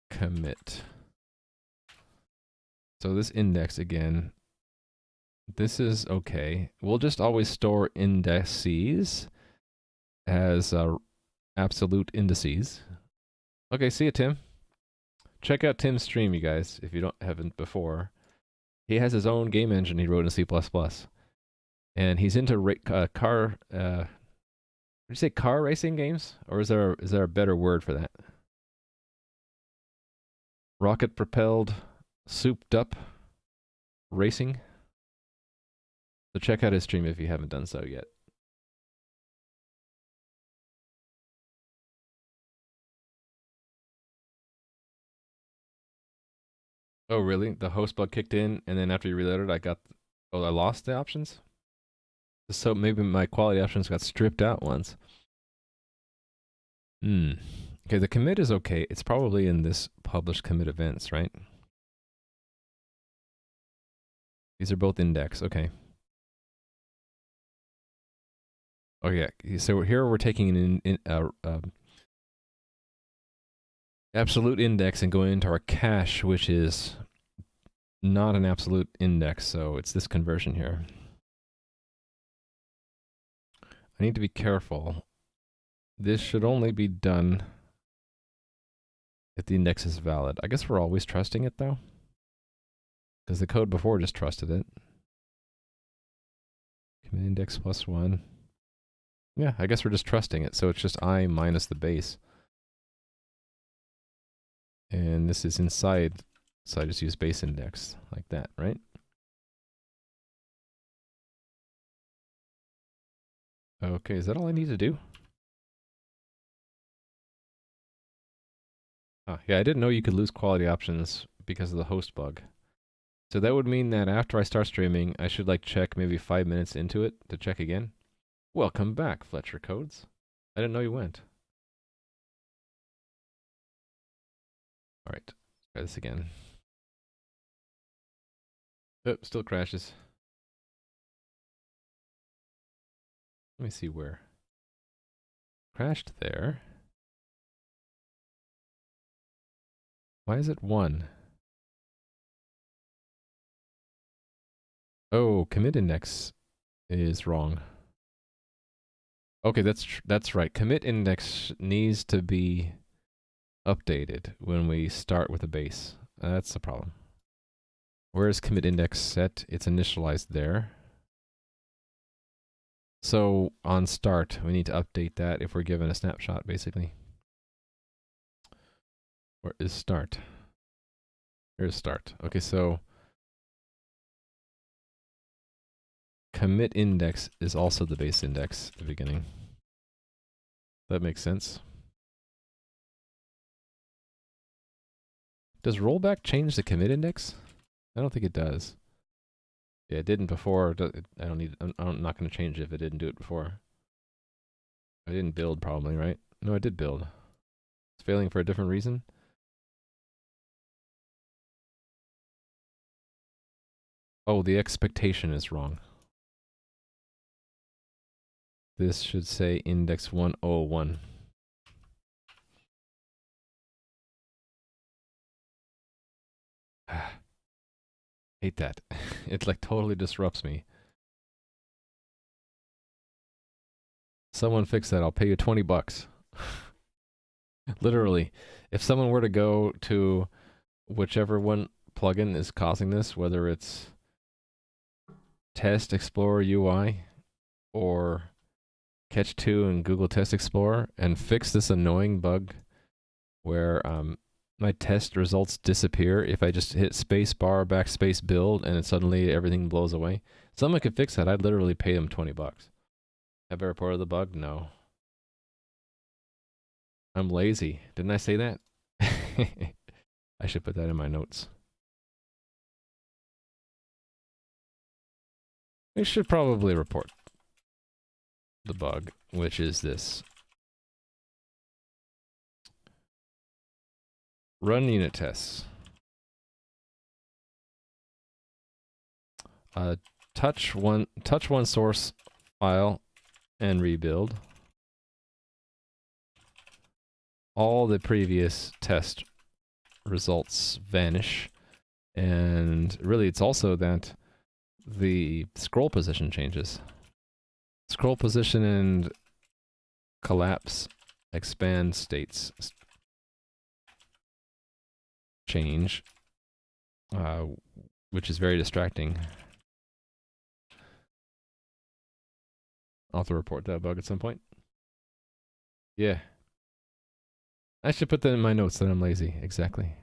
Commit. So this index again, this is okay. We'll just always store indices as absolute indices. Okay, see you, Tim. Check out Tim's stream, you guys, if you haven't before. He has his own game engine he wrote in C++. And he's into car... did you say car racing games? Or is there a better word for that? Rocket-propelled, souped-up racing? So check out his stream if you haven't done so yet. Oh, really? The host bug kicked in, and then after you reloaded, I lost the options? So maybe my quality options got stripped out once. Hmm. Okay, the commit is okay. It's probably in this publish commit events, right? These are both index. Okay. Oh yeah. So here we're taking an absolute index and going into our cache, which is not an absolute index. So it's this conversion here. I need to be careful. This should only be done if the index is valid. I guess we're always trusting it though, because the code before just trusted it. Commit index +1. Yeah, I guess we're just trusting it. So it's just I minus the base. And this is inside, so I just use base index like that, right? Okay, is that all I need to do? Yeah, I didn't know you could lose quality options because of the host bug. So that would mean that after I start streaming, I should like check maybe 5 minutes into it to check again. Welcome back, Fletcher Codes. I didn't know you went. All right, try this again. Oh, still crashes. Let me see where. Crashed there. Why is it 1? Oh, commit index is wrong. Okay, that's right. Commit index needs to be updated when we start with a base. That's the problem. Where is commit index set? It's initialized there. So on start, we need to update that if we're given a snapshot, basically. Where is start? Here's start. Okay, so commit index is also the base index at the beginning. That makes sense. Does rollback change the commit index? I don't think it does. Yeah, it didn't before. I don't need. I'm not going to change it if it didn't do it before. I didn't build probably, right? No, I did build. It's failing for a different reason. Oh, the expectation is wrong. This should say index 101. Hate that. It like totally disrupts me. Someone fix that. I'll pay you 20 bucks. Literally. If someone were to go to whichever one plugin is causing this, whether it's Test Explorer UI or Catch 2 and Google Test Explorer, and fix this annoying bug where my test results disappear if I just hit spacebar, backspace build, and then suddenly everything blows away. Someone could fix that. I'd literally pay them 20 bucks. Have I reported the bug? No. I'm lazy. Didn't I say that? I should put that in my notes. We should probably report the bug, which is this. Run unit tests. Touch one source file and rebuild. All the previous test results vanish, and really it's also that the scroll position changes. Scroll position and collapse, expand states change, which is very distracting. I'll have to report that bug at some point. Yeah. I should put that in my notes that I'm lazy. Exactly.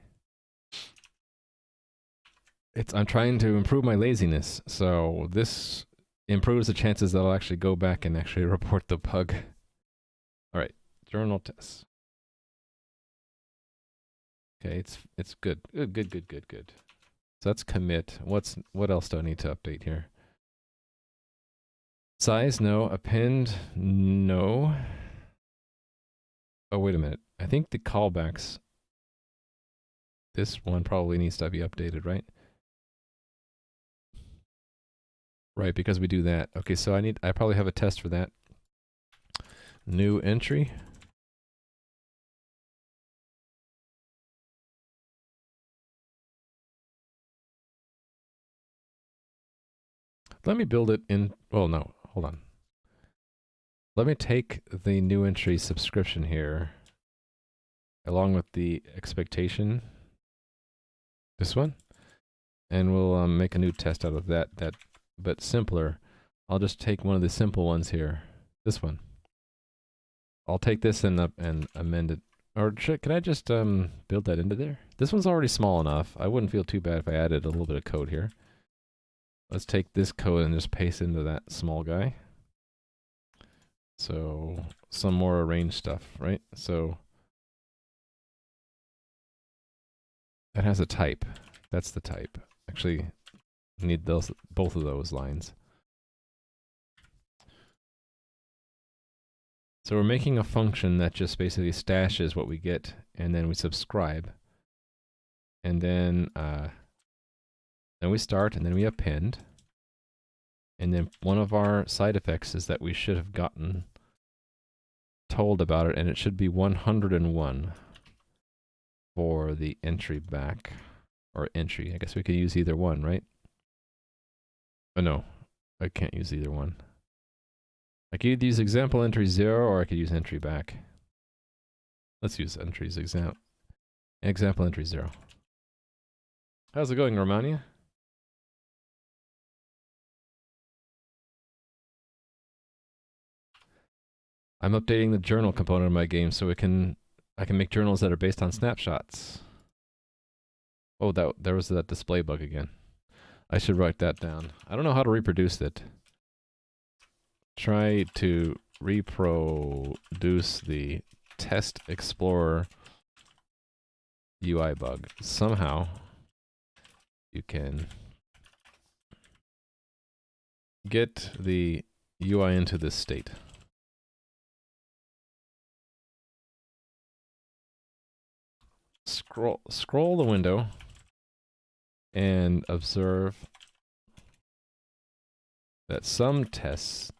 I'm trying to improve my laziness, so this improves the chances that I'll actually go back and actually report the bug. All right, journal tests. Okay, it's good. Good. So that's commit. What else do I need to update here? Size, no. Append, no. Oh, wait a minute. I think the callbacks, this one probably needs to be updated, right? Right, because we do that. Okay, so I probably have a test for that. New entry. Let me build it in, well, no, hold on. Let me take the new entry subscription here, along with the expectation, this one, and we'll make a new test out of that, but simpler. I'll just take one of the simple ones here, this one. I'll take this and amend it. Or can I just build that into there? This one's already small enough. I wouldn't feel too bad if I added a little bit of code here. Let's take this code and just paste into that small guy. So some more arranged stuff, right? So that has a type. That's the type. Actually, I need both of those lines. So we're making a function that just basically stashes what we get, and then we subscribe. And then we start, and then we append. And then one of our side effects is that we should have gotten told about it, and it should be 101 for the entry back. Or entry. I guess we could use either one, right? Oh no, I can't use either one. I could use example entry 0, or I could use entry back. Let's use entries example entry 0. How's it going, Romania? I'm updating the journal component of my game so I can make journals that are based on snapshots. Oh, there was that display bug again. I should write that down. I don't know how to reproduce it. Try to reproduce the test explorer UI bug. Somehow you can get the UI into this state. Scroll the window and observe that some tests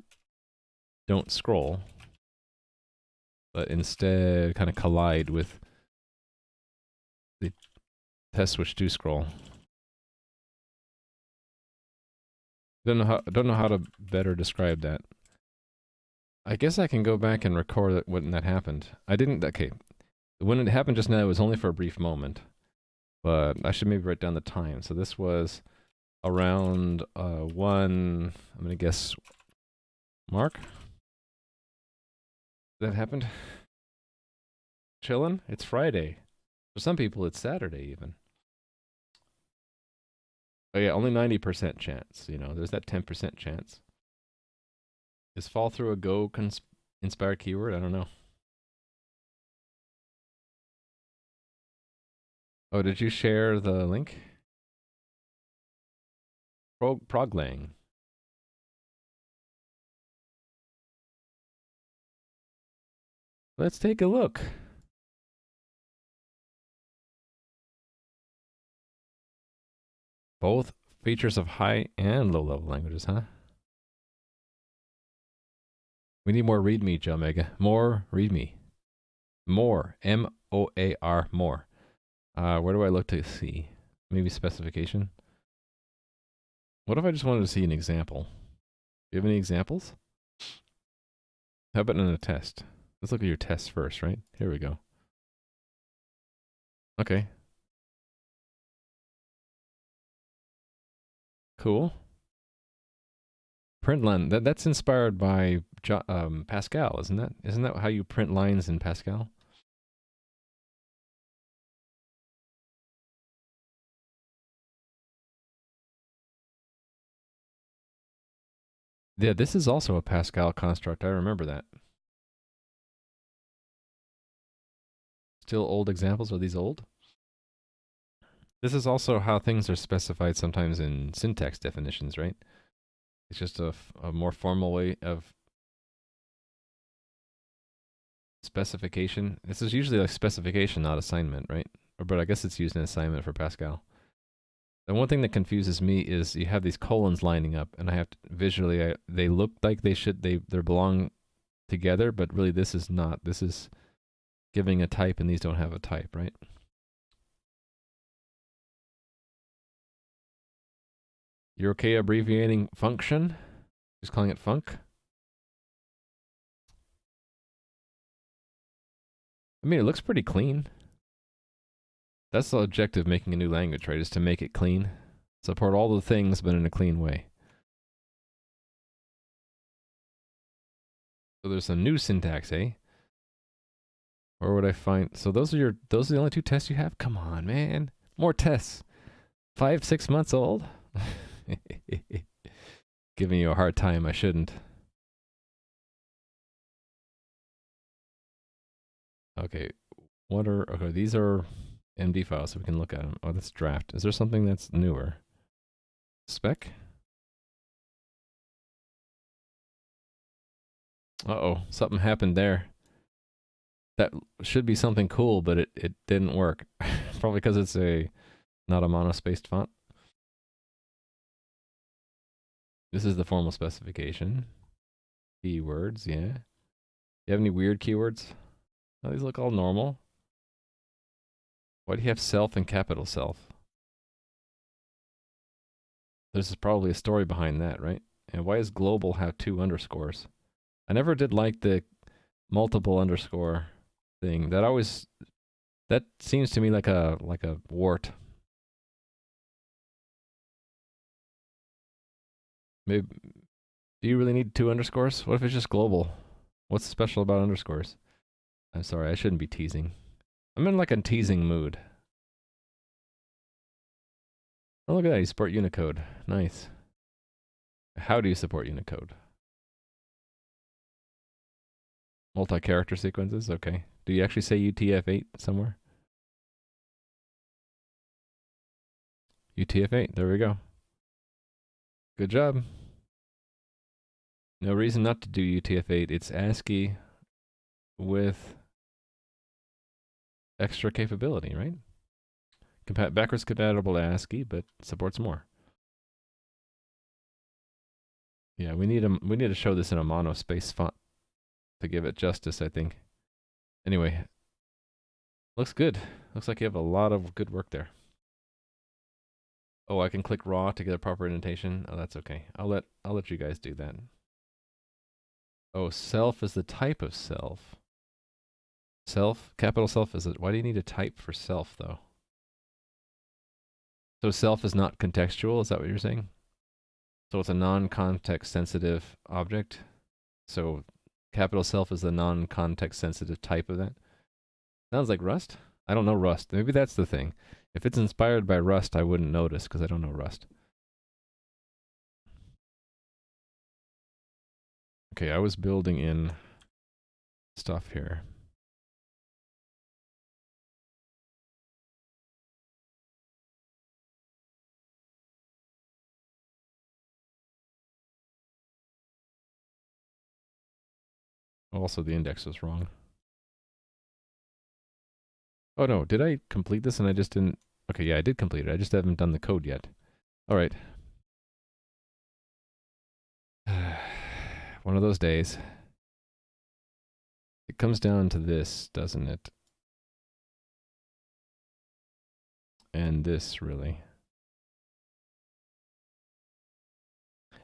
don't scroll, but instead kind of collide with the tests which do scroll. Don't know how to better describe that. I guess I can go back and record it when that happened. I didn't. Okay, when it happened just now, it was only for a brief moment, but I should maybe write down the time. So this was around 1. I'm gonna guess mark. That happened. Chillin'? It's Friday. For some people, it's Saturday even. Oh yeah, only 90% chance. You know, there's that 10% chance. Is fall through a Go inspired keyword? I don't know. Oh, did you share the link? Proglang. Let's take a look. Both features of high and low level languages, huh? We need more readme, Joe Mega. More readme. More. M-O-A-R, more. Where do I look to see? Maybe specification? What if I just wanted to see an example? Do you have any examples? How about in a test? Let's look at your tests first, right? Here we go. Okay. Cool. Print that's inspired by Pascal, isn't that? Isn't that how you print lines in Pascal? Yeah, this is also a Pascal construct. I remember that. Still old examples? Are these old? This is also how things are specified sometimes in syntax definitions, right? It's just a more formal way of specification. This is usually like specification, not assignment, right? But I guess it's used in assignment for Pascal. The one thing that confuses me is you have these colons lining up, and I have to visually, they look like they belong together, but really this is not. This is giving a type, and these don't have a type, right? You're okay abbreviating function? Just calling it func? I mean, it looks pretty clean. That's the objective of making a new language, right? Is to make it clean. Support all the things, but in a clean way. So there's a new syntax, eh? Where would I find? So those are the only 2 tests you have? Come on, man. More tests. 5, 6 months old? Giving you a hard time. I shouldn't. Okay. Okay, these are MD files, so we can look at them. Oh, that's draft. Is there something that's newer? Spec? Uh-oh, something happened there. That should be something cool, but it didn't work. Probably because it's not a monospaced font. This is the formal specification. Keywords, yeah. You have any weird keywords? Oh, these look all normal. Why do you have self and capital self? There's probably a story behind that, right? And why does global have 2 underscores? I never did like the multiple underscore thing. That seems to me like a wart. Maybe do you really need 2 underscores? What if it's just global? What's special about underscores? I'm sorry, I shouldn't be teasing. I'm in like a teasing mood. Oh, look at that, you support Unicode. Nice. How do you support Unicode? Multi-character sequences? Okay. Do you actually say UTF-8 somewhere? UTF-8, there we go. Good job. No reason not to do UTF-8. It's ASCII with extra capability, right? Backwards compatible to ASCII, but supports more. Yeah, we need to show this in a monospace font to give it justice, I think. Anyway, looks good. Looks like you have a lot of good work there. Oh, I can click raw to get a proper indentation. Oh, that's okay. I'll let you guys do that. Oh, self is the type of self. Self, capital self is it? Why do you need a type for self though? So self is not contextual, is that what you're saying? So it's a non-context sensitive object. So capital self is the non-context sensitive type of that. Sounds like Rust? I don't know Rust. Maybe that's the thing. If it's inspired by Rust, I wouldn't notice because I don't know Rust. Okay, I was building in stuff here. Also, the index was wrong. Oh no, did I complete this and I just didn't? Okay, yeah, I did complete it. I just haven't done the code yet. All right. One of those days. It comes down to this, doesn't it? And this, really.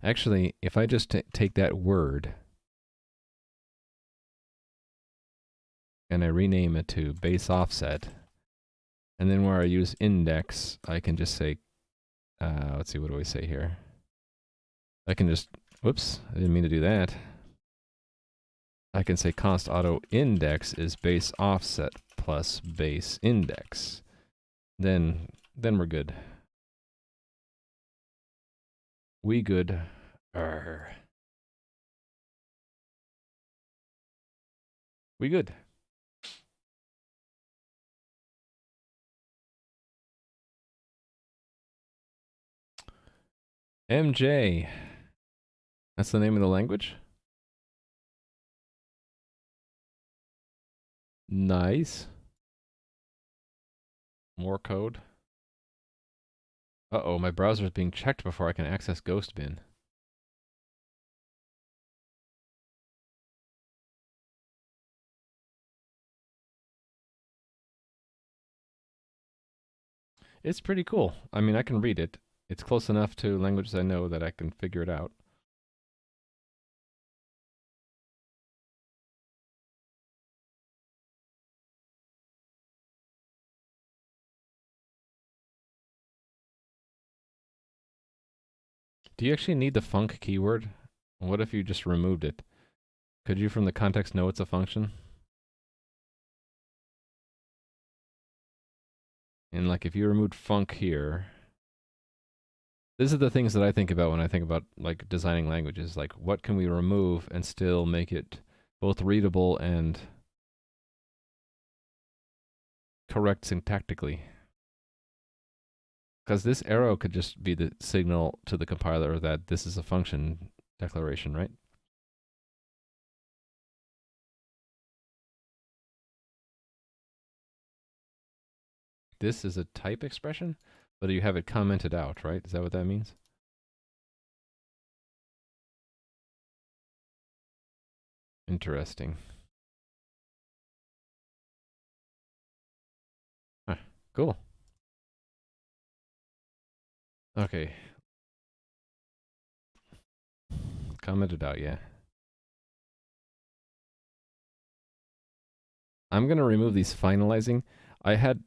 Actually, if I just take that word and I rename it to base offset, and then where I use index, I can just say, let's see, what do we say here? I can just, whoops, I didn't mean to do that. I can say const auto index is base offset plus base index. Then we're good. We good. Arr. We good. MJ. That's the name of the language? Nice. More code. Uh-oh, my browser is being checked before I can access Ghostbin. It's pretty cool. I mean, I can read it. It's close enough to languages I know that I can figure it out. Do you actually need the func keyword? What if you just removed it? Could you from the context know it's a function? And like if you removed func here, this is the things that I think about when I think about like designing languages. Like what can we remove and still make it both readable and correct syntactically? Because this arrow could just be the signal to the compiler that this is a function declaration, right? This is a type expression, but you have it commented out, right? Is that what that means? Interesting. Huh, cool. Okay. Commented out, yeah. I'm going to remove these finalizing. I had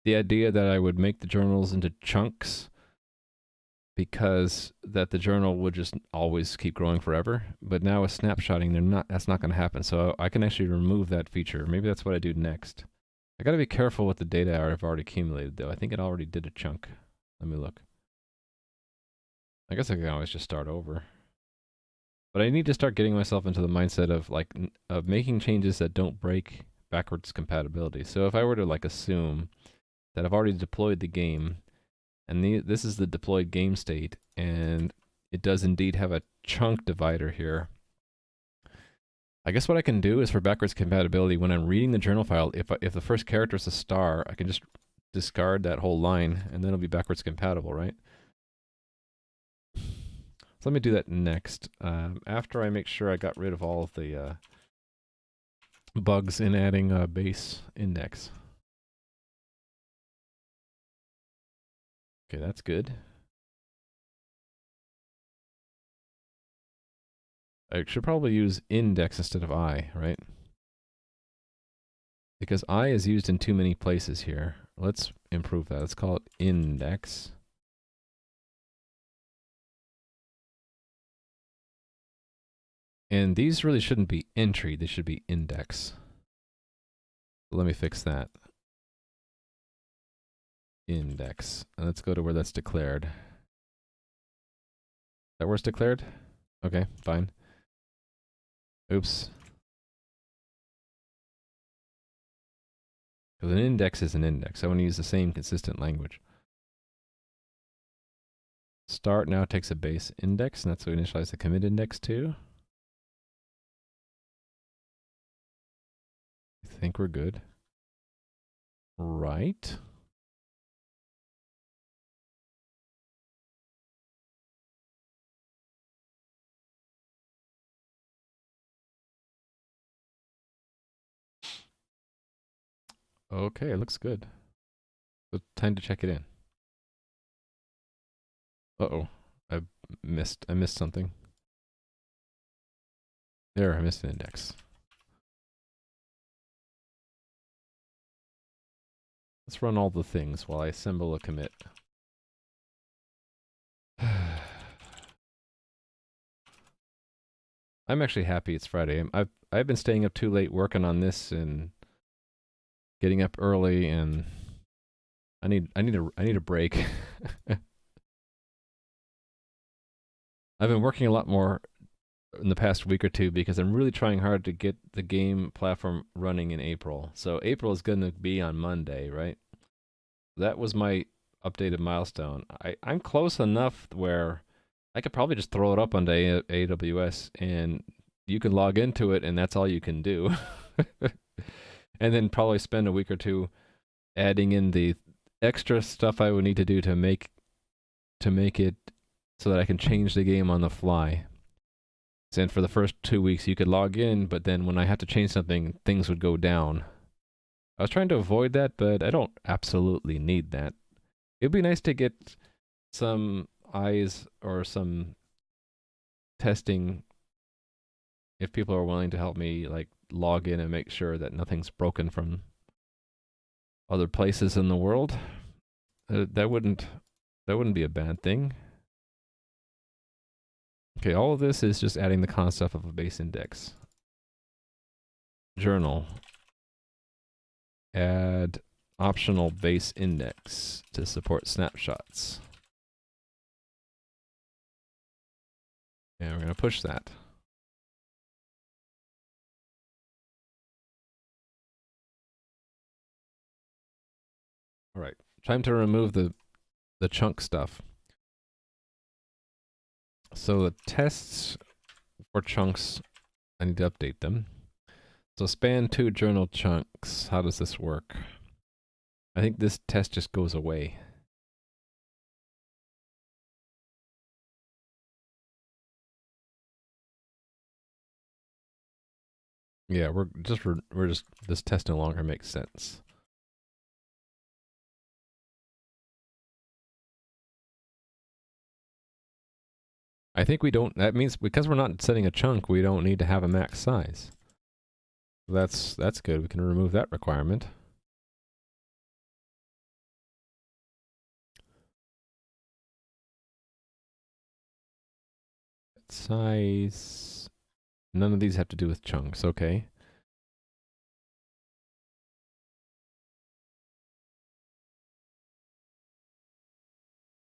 the idea that I would make the journals into chunks because that the journal would just always keep growing forever. But now with snapshotting, that's not going to happen. So I can actually remove that feature. Maybe that's what I do next. I got to be careful with the data I've already accumulated, though. I think it already did a chunk. Let me look. I guess I can always just start over. But I need to start getting myself into the mindset of like of making changes that don't break backwards compatibility. So if I were to like assume that I've already deployed the game, and this is the deployed game state, and it does indeed have a chunk divider here. I guess what I can do is for backwards compatibility, when I'm reading the journal file, if the first character is a star, I can just discard that whole line, and then it'll be backwards compatible, right? So let me do that next. After I make sure I got rid of all of the bugs in adding a base index. Okay, that's good. I should probably use index instead of I, right? Because I is used in too many places here. Let's improve that. Let's call it index. And these really shouldn't be entry, they should be index. So let me fix that. Index. And let's go to where that's declared. Is that where it's declared? Okay, fine. Oops. Because an index is an index. I want to use the same consistent language. Start now takes a base index, and that's what we initialize the commit index to. I think we're good. Right. Okay, it looks good. So time to check it in. Uh-oh. I missed something. There, I missed an index. Let's run all the things while I assemble a commit. I'm actually happy it's Friday. I've been staying up too late working on this and getting up early, and I need a break. I've been working a lot more in the past week or two because I'm really trying hard to get the game platform running in April. So April is going to be on Monday, right? That was my updated milestone. I'm close enough where I could probably just throw it up onto AWS and you can log into it and that's all you can do. And then probably spend a week or two adding in the extra stuff I would need to do to make it so that I can change the game on the fly. And for the first 2 weeks you could log in, but then when I have to change something, things would go down. I was trying to avoid that, but I don't absolutely need that. It'd be nice to get some eyes or some testing if people are willing to help me like log in and make sure that nothing's broken from other places in the world. That wouldn't be a bad thing. Okay, all of this is just adding the concept of a base index. Journal. Add optional base index to support snapshots. And we're going to push that. All right, time to remove the chunk stuff. So the tests for chunks, I need to update them. So span 2 journal chunks, how does this work? I think this test just goes away. Yeah, we're just this test no longer makes sense. I think we don't, that means because we're not setting a chunk, we don't need to have a max size. That's good. We can remove that requirement. Size. None of these have to do with chunks, okay.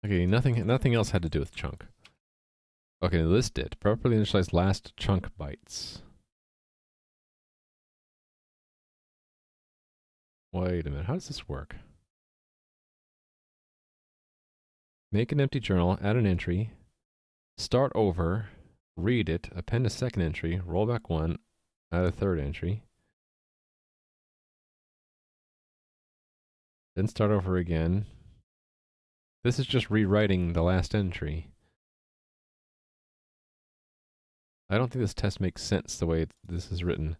Okay, nothing else had to do with chunk. Okay, this did. Properly initialize last chunk bytes. Wait a minute, how does this work? Make an empty journal, add an entry, start over, read it, append a second entry, roll back one, add a third entry. Then start over again. This is just rewriting the last entry. I don't think this test makes sense the way this is written.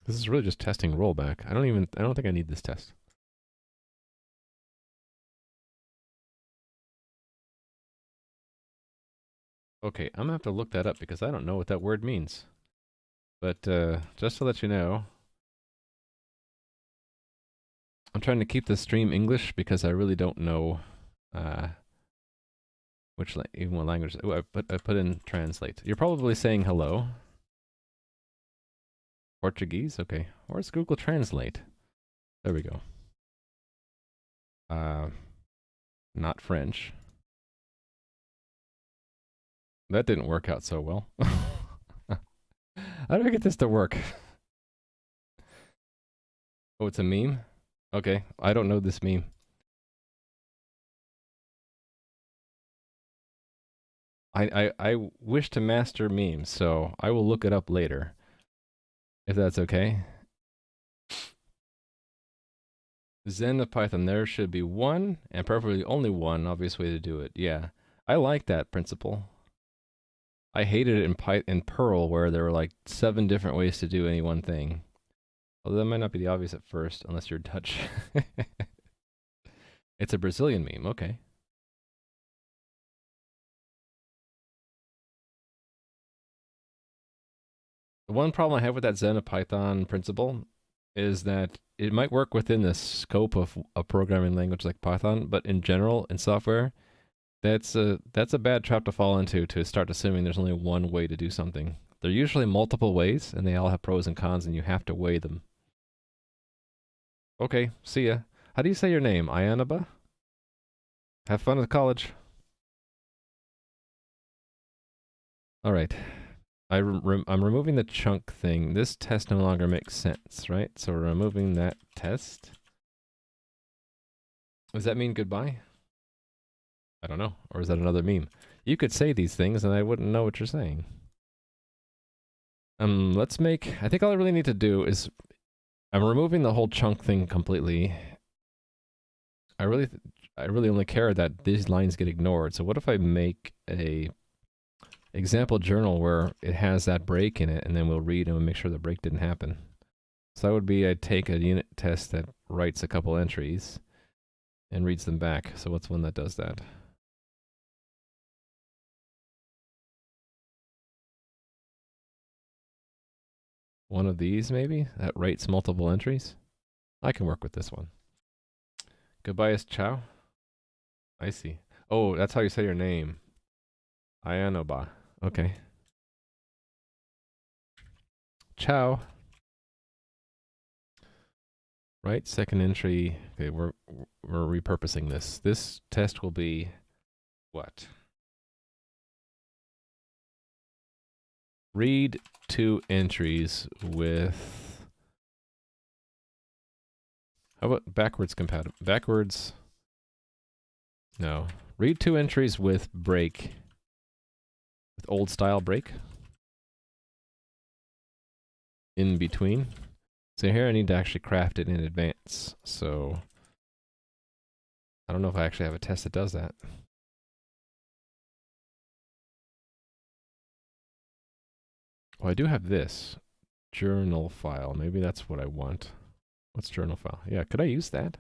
This is really just testing rollback. I don't think I need this test. Okay, I'm gonna have to look that up because I don't know what that word means. But just to let you know, I'm trying to keep the stream English because I really don't know even what language. Oh, I put in translate. You're probably saying hello. Portuguese, okay. Where's Google Translate? There we go. Not French. That didn't work out so well. How do I get this to work? Oh, it's a meme? Okay, I don't know this meme. I wish to master memes, so I will look it up later. If that's okay. Zen of Python, there should be one, and preferably only one obvious way to do it. Yeah, I like that principle. I hated it in Perl, where there were like 7 different ways to do any one thing. Although that might not be the obvious at first, unless you're Dutch. It's a Brazilian meme, okay. The one problem I have with that Zen of Python principle is that it might work within the scope of a programming language like Python, but in general, in software, that's a bad trap to fall into, to start assuming there's only one way to do something. There are usually multiple ways, and they all have pros and cons, and you have to weigh them. Okay, see ya. How do you say your name? Ayanaba? Have fun at college. All right. I'm removing the chunk thing. This test no longer makes sense, right? So we're removing that test. Does that mean goodbye? I don't know. Or is that another meme? You could say these things and I wouldn't know what you're saying. Let's make, I think all I really need to do is, I'm removing the whole chunk thing completely. I really only care that these lines get ignored. So what if I make a example journal where it has that break in it, and then we'll read and we'll make sure the break didn't happen. So that would be, I'd take a unit test that writes a couple entries and reads them back. So what's one that does that? One of these, maybe? That writes multiple entries? I can work with this one. Goodbye is ciao? I see. Oh, that's how you say your name. Ayanoba. Okay. Ciao. Right, second entry. Okay, we're repurposing this. This test will be what? Read 2 entries with, how about backwards compatible? Backwards, no. Read 2 entries with break, with old style break in between. So here I need to actually craft it in advance. So I don't know if I actually have a test that does that. Well, I do have this journal file. Maybe that's what I want. What's journal file? Yeah, could I use that?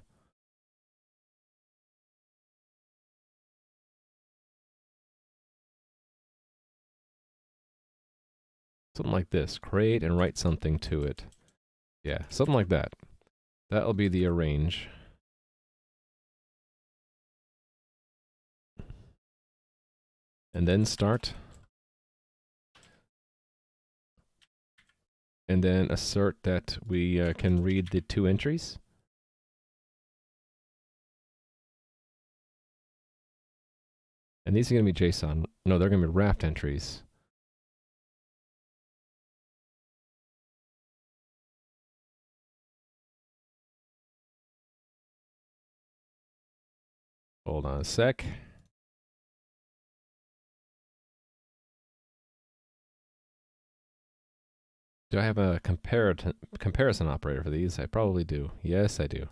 Something like this. Create and write something to it. Yeah, something like that. That'll be the arrange. And then start. And then assert that we can read the 2 entries. And these are going to be JSON. No, they're going to be wrapped entries. Hold on a sec. Do I have a comparison operator for these? I probably do. Yes, I do.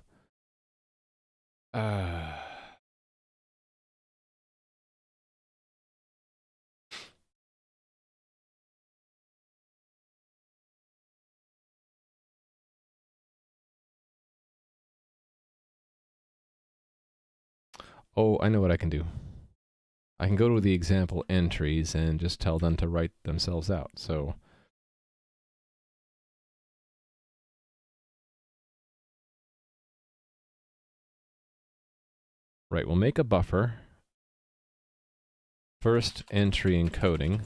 Oh, I know what I can do. I can go to the example entries and just tell them to write themselves out. So right, we'll make a buffer. First entry encoding.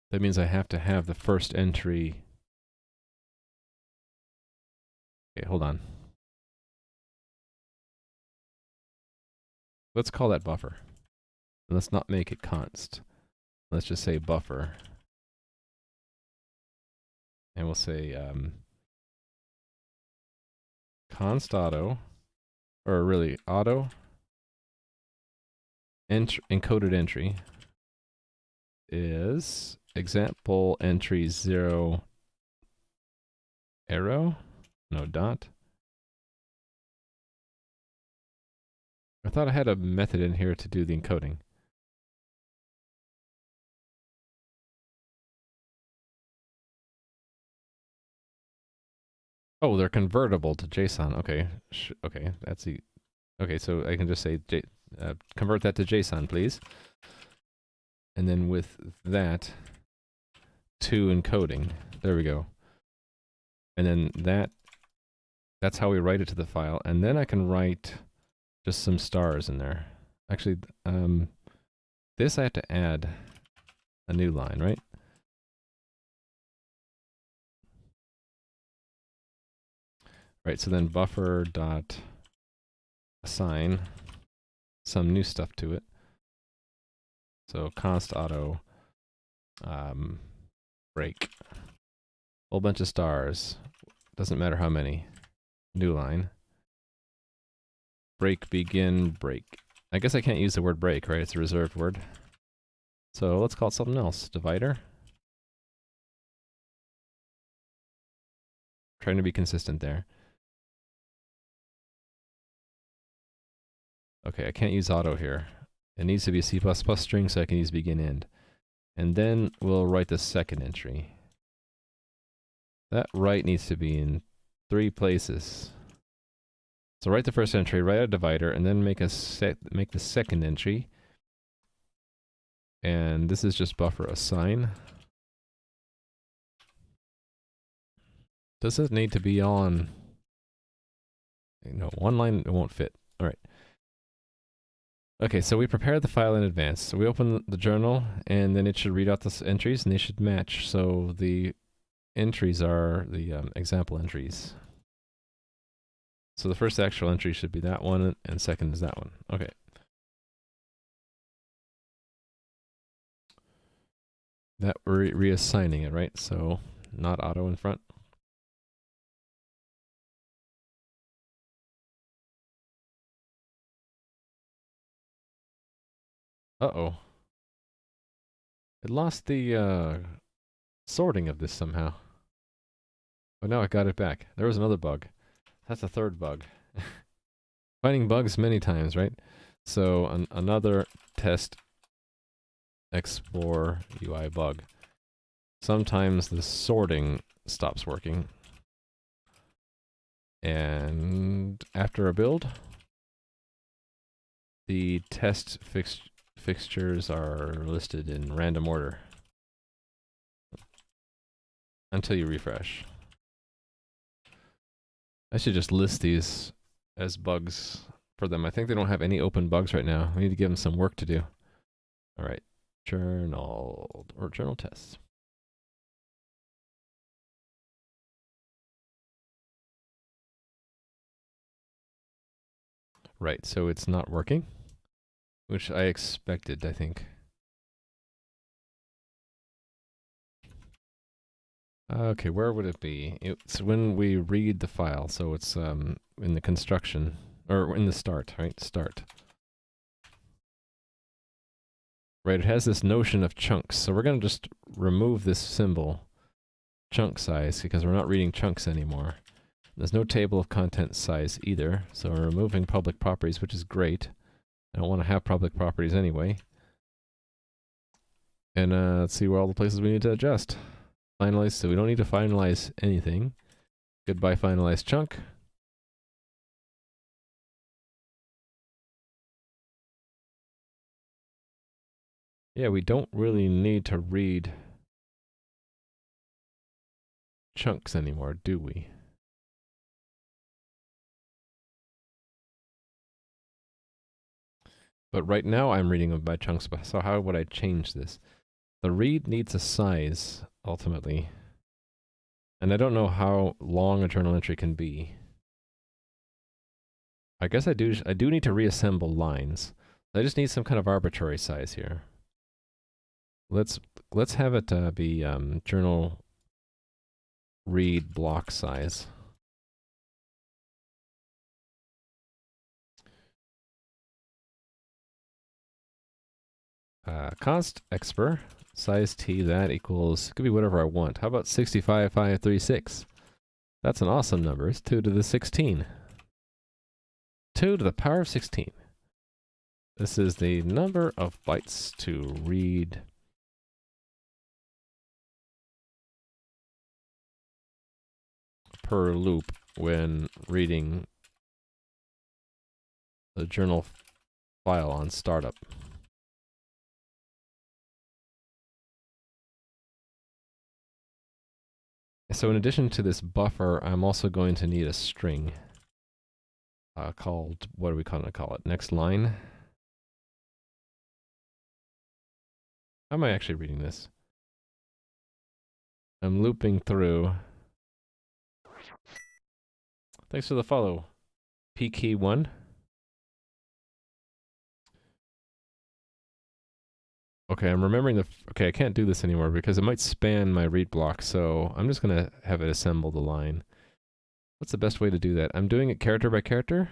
That means I have to have the first entry. Okay, hold on. Let's call that buffer. And let's not make it const. Let's just say buffer. And we'll say const auto, or really auto encoded entry is example entry 0 arrow, no dot. I thought I had a method in here to do the encoding. Oh, they're convertible to JSON. Okay, okay, that's the. Okay, so I can just say convert that to JSON, please. And then with that, to encoding. There we go. And then that's how we write it to the file. And then I can write just some stars in there. Actually, this I have to add a new line, right? Right, so then buffer dot assign some new stuff to it. So const auto break. Whole bunch of stars. Doesn't matter how many. New line. Break, begin, break. I guess I can't use the word break, right? It's a reserved word. So let's call it something else. Divider. Trying to be consistent there. Okay, I can't use auto here. It needs to be a C++ string so I can use begin end. And then we'll write the second entry. That write needs to be in 3 places. So write the first entry, write a divider, and then make the second entry. And this is just buffer assign. Does it need to be on? No, one line, it won't fit. All right. Okay, so we prepared the file in advance. So we open the journal, and then it should read out the entries, and they should match. So the entries are the example entries. So the first actual entry should be that one, and second is that one. Okay. That we're reassigning it, right? So not auto in front. Uh-oh. It lost the sorting of this somehow. But now I got it back. There was another bug. That's a third bug. Finding bugs many times, right? So another test explore UI bug. Sometimes the sorting stops working. And after a build, the test fixtures are listed in random order until you refresh. I should just list these as bugs for them. I think they don't have any open bugs right now. We need to give them some work to do. All right, journal or journal tests. Right, so it's not working, which I expected, I think. Okay, where would it be? It's when we read the file, so it's in the construction, or in the start, right? Start. Right, it has this notion of chunks, so we're going to just remove this symbol, chunk size, because we're not reading chunks anymore. There's no table of content size either, so we're removing public properties, which is great. I don't want to have public properties anyway. And let's see where all the places we need to adjust. Finalize, so we don't need to finalize anything. Goodbye finalize chunk. Yeah, we don't really need to read chunks anymore, do we? But right now I'm reading them by chunks, so how would I change this? The read needs a size, ultimately. And I don't know how long a journal entry can be. I guess I do need to reassemble lines. I just need some kind of arbitrary size here. Let's have it be journal read block size. Const expr size t, that equals, could be whatever I want. How about 65536? That's an awesome number. It's 2 to the 16. 2 to the power of 16. This is the number of bytes to read per loop when reading the journal file on startup. So in addition to this buffer, I'm also going to need a string called, what are we going to call it? Next line. How am I actually reading this? I'm looping through. Thanks for the follow. P key 1. Okay, I'm remembering okay, I can't do this anymore because it might span my read block, so I'm just gonna have it assemble the line. What's the best way to do that? I'm doing it character by character.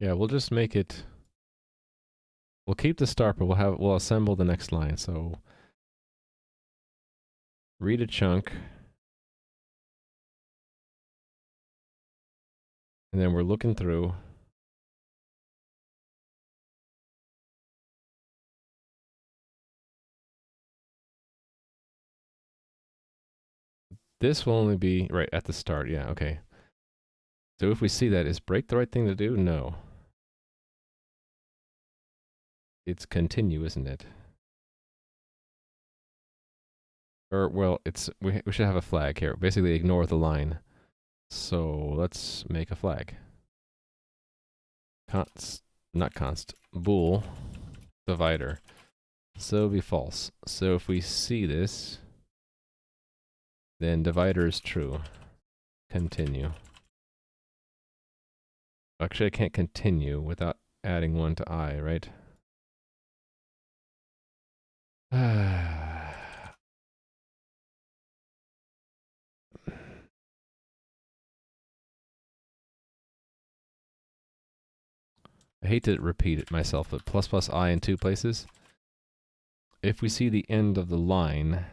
Yeah, we'll just make it. We'll keep the start, but we'll assemble the next line. So read a chunk, and then we're looking through. This will only be right at the start. Yeah, okay. So if we see that, is break the right thing to do? No. It's continue, isn't it? Or, well, we should have a flag here. Basically, ignore the line. So let's make a flag. Bool divider. So it'll be false. So if we see this, then divider is true. Continue. Actually, I can't continue without adding one to I, right? I hate to repeat it myself, but plus plus I in two places. If we see the end of the line,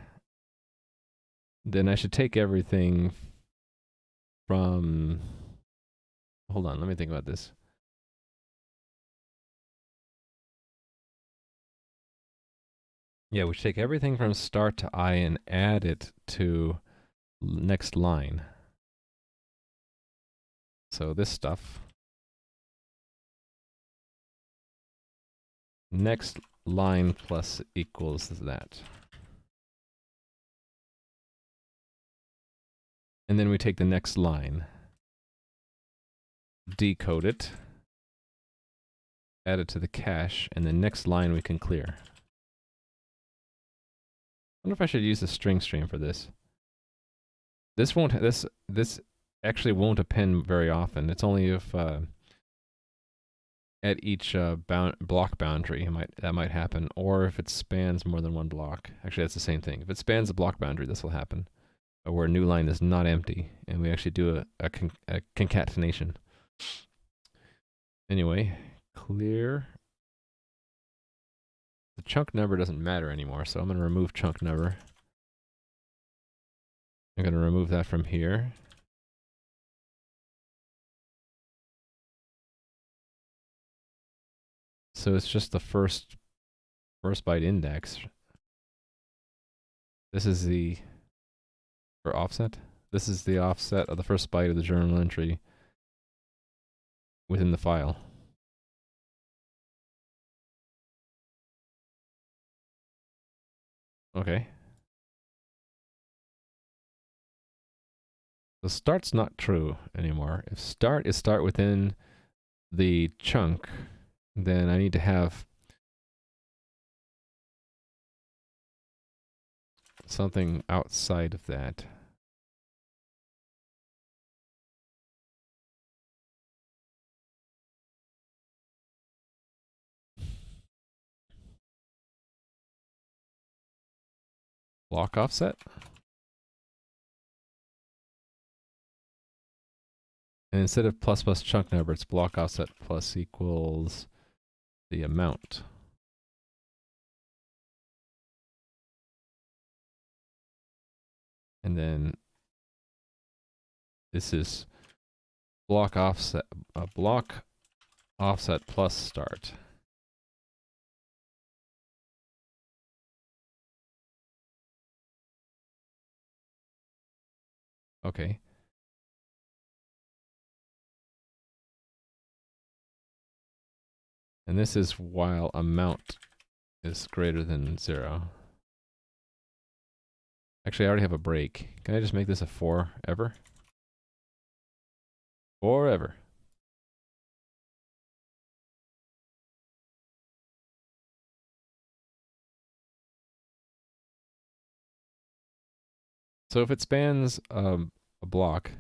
then I should take everything from... Hold on, let me think about this. Yeah, we should take everything from start to I and add it to next line. So this stuff. Next line plus equals that. And then we take the next line, decode it, add it to the cache, and the next line we can clear. I wonder if I should use the string stream for this. This won't. This actually won't append very often. It's only if at each block boundary that might happen, or if it spans more than one block. Actually, that's the same thing. If it spans the block boundary, this will happen. Where a new line is not empty, and we actually do a concatenation. Anyway, clear. The chunk number doesn't matter anymore, so I'm going to remove chunk number. I'm going to remove that from here. So it's just the first byte index. This is the for offset. This is the offset of the first byte of the journal entry within the file. Okay. The start's not true anymore. If start is start within the chunk, then I need to have something outside of that. Block offset. And instead of plus plus chunk number, it's block offset plus equals the amount. And then this is block offset plus start. Okay. And this is while amount is greater than 0. Actually, I already have a break. Can I just make this a forever? Forever. So if it spans a block,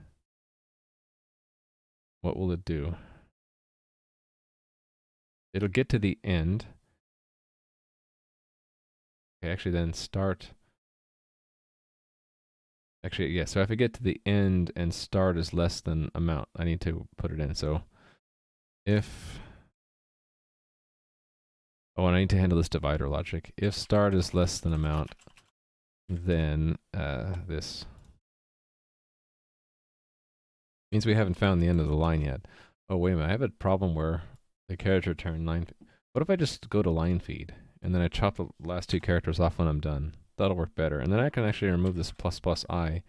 what will it do? It'll get to the end, Okay, actually then start. Actually, yeah, so if I get to the end and start is less than amount, I need to put it in. So if, oh, and I need to handle this divider logic. If start is less than amount, then this means we haven't found the end of the line yet. Oh, wait a minute, I have a problem where the character turned line. What if I just go to line feed and then I chop the last two characters off when I'm done? That'll work better. And then I can actually remove this plus plus I,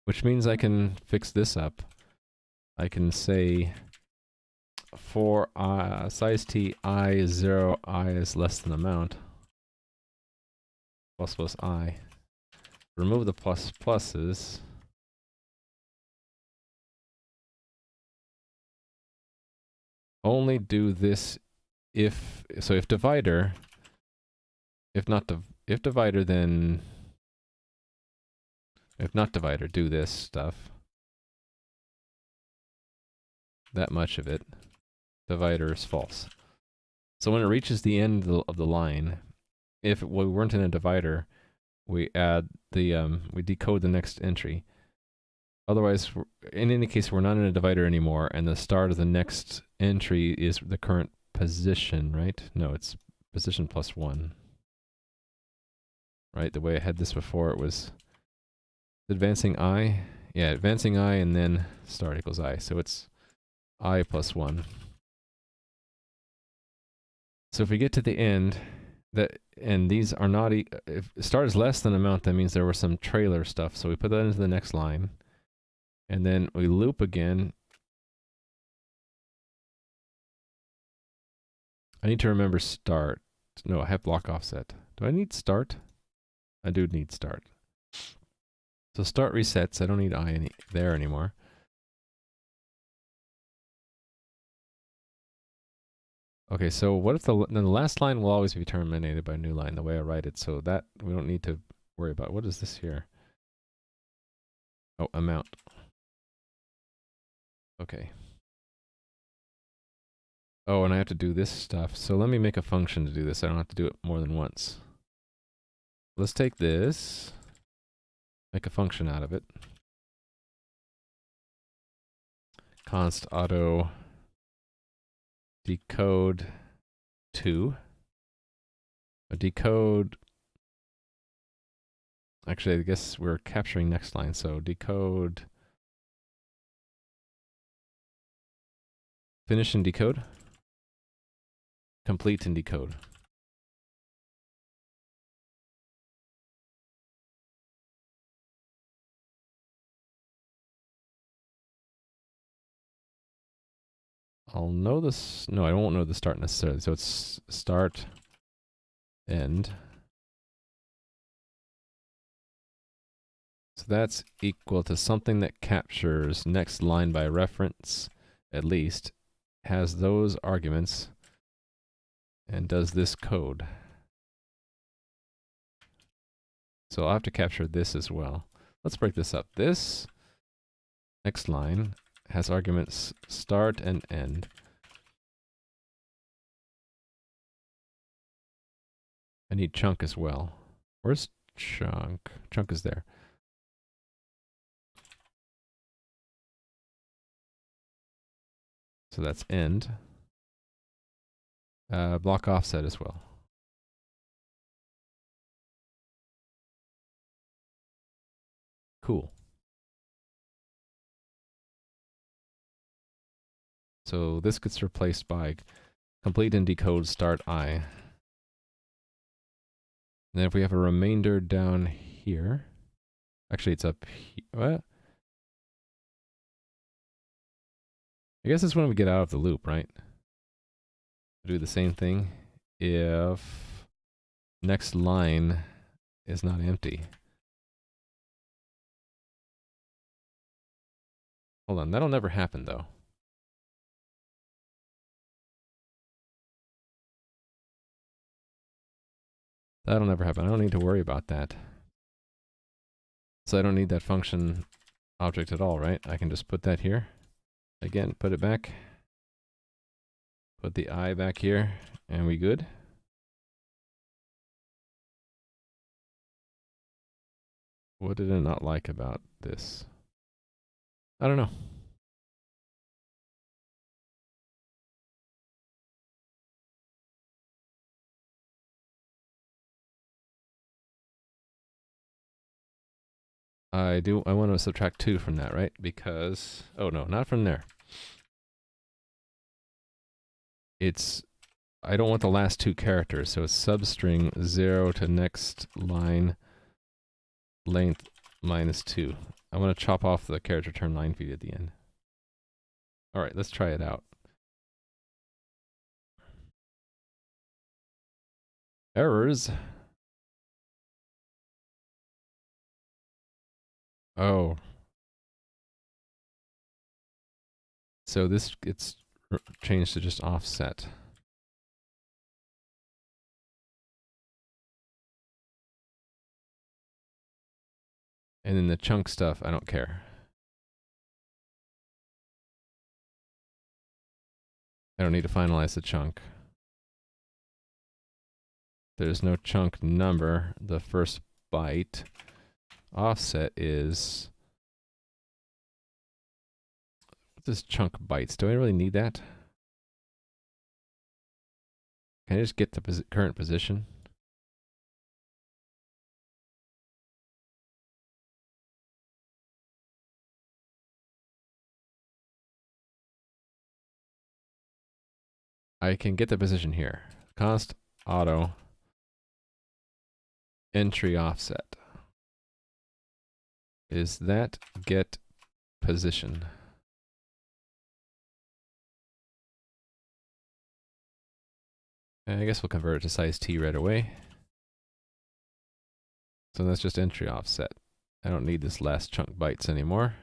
which means I can fix this up. I can say for size t I is 0, I is less than amount, plus plus I. Remove the plus pluses. Only do this if, so if divider, if divider, then, if not divider, do this stuff. That much of it. Divider is false. So when it reaches the end of the line, if we weren't in a divider, we add the, we decode the next entry. Otherwise, in any case, we're not in a divider anymore, and the start of the next entry is the current position, right? No, it's position plus 1. Right, the way I had this before, it was advancing I. Yeah, advancing I and then start equals I. So it's I plus 1. So if we get to the end, and these are not, if start is less than amount, that means there was some trailer stuff. So we put that into the next line. And then we loop again. I need to remember start. No, I have block offset. Do I need start? I do need start. So start resets. I don't need I there anymore. Okay, so what if the last line will always be terminated by a new line, the way I write it, so that we don't need to worry about. What is this here? Oh, amount. Okay. Oh, and I have to do this stuff. So let me make a function to do this. I don't have to do it more than once. Let's take this, make a function out of it. Const auto decode 2. Decode. Actually, I guess we're capturing next line. So decode. Finish and decode. Complete and decode. I'll know this. No, I won't know the start necessarily. So it's start, end. So that's equal to something that captures next line by reference, at least, has those arguments, and does this code. So I'll have to capture this as well. Let's break this up. This next line has arguments start and end. I need chunk as well. Where's chunk? Chunk is there. So that's end. Block offset as well. Cool. So this gets replaced by complete and decode start I. And then if we have a remainder down here, actually it's up here. What? I guess it's when we get out of the loop, right? Do the same thing if next line is not empty. Hold on, that'll never happen though. That'll never happen. I don't need to worry about that. So I don't need that function object at all, right? I can just put that here. Again, put it back. Put the I back here, and we good? What did I not like about this? I don't know. I want to subtract 2 from that, right? Because, oh no, not from there. I don't want the last 2 characters, so it's substring 0 to next line length minus 2. I want to chop off the character term line feed at the end. Alright, let's try it out. Errors. Oh. So this gets changed to just offset. And then the chunk stuff, I don't care. I don't need to finalize the chunk. There's no chunk number. The first byte offset is... What's this chunk bytes? Do I really need that? Can I just get the current position? I can get the position here. Const auto entry offset. Is that get position? And I guess we'll convert it to size t right away. So that's just entry offset. I don't need this last chunk bytes anymore.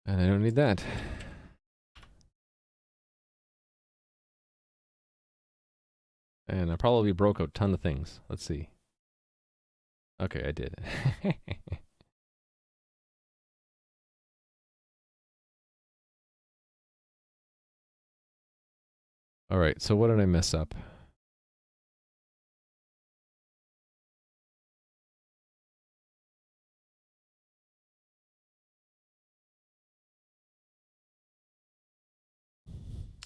And I don't need that. And I probably broke a ton of things. Let's see. Okay, I did. Alright, so what did I mess up?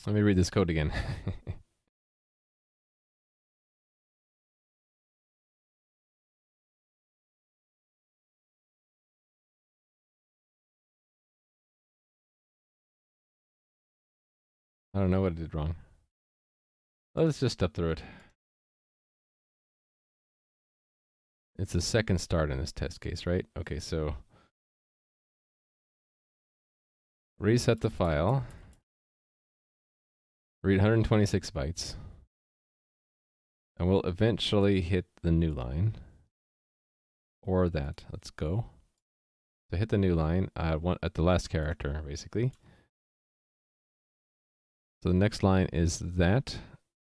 Let me read this code again. I don't know what I did wrong. Let's just step through it. It's a second start in this test case, right? Okay, so reset the file. Read 126 bytes. And we'll eventually hit the new line. Or that. Let's go. So hit the new line at the last character, basically. So the next line is that,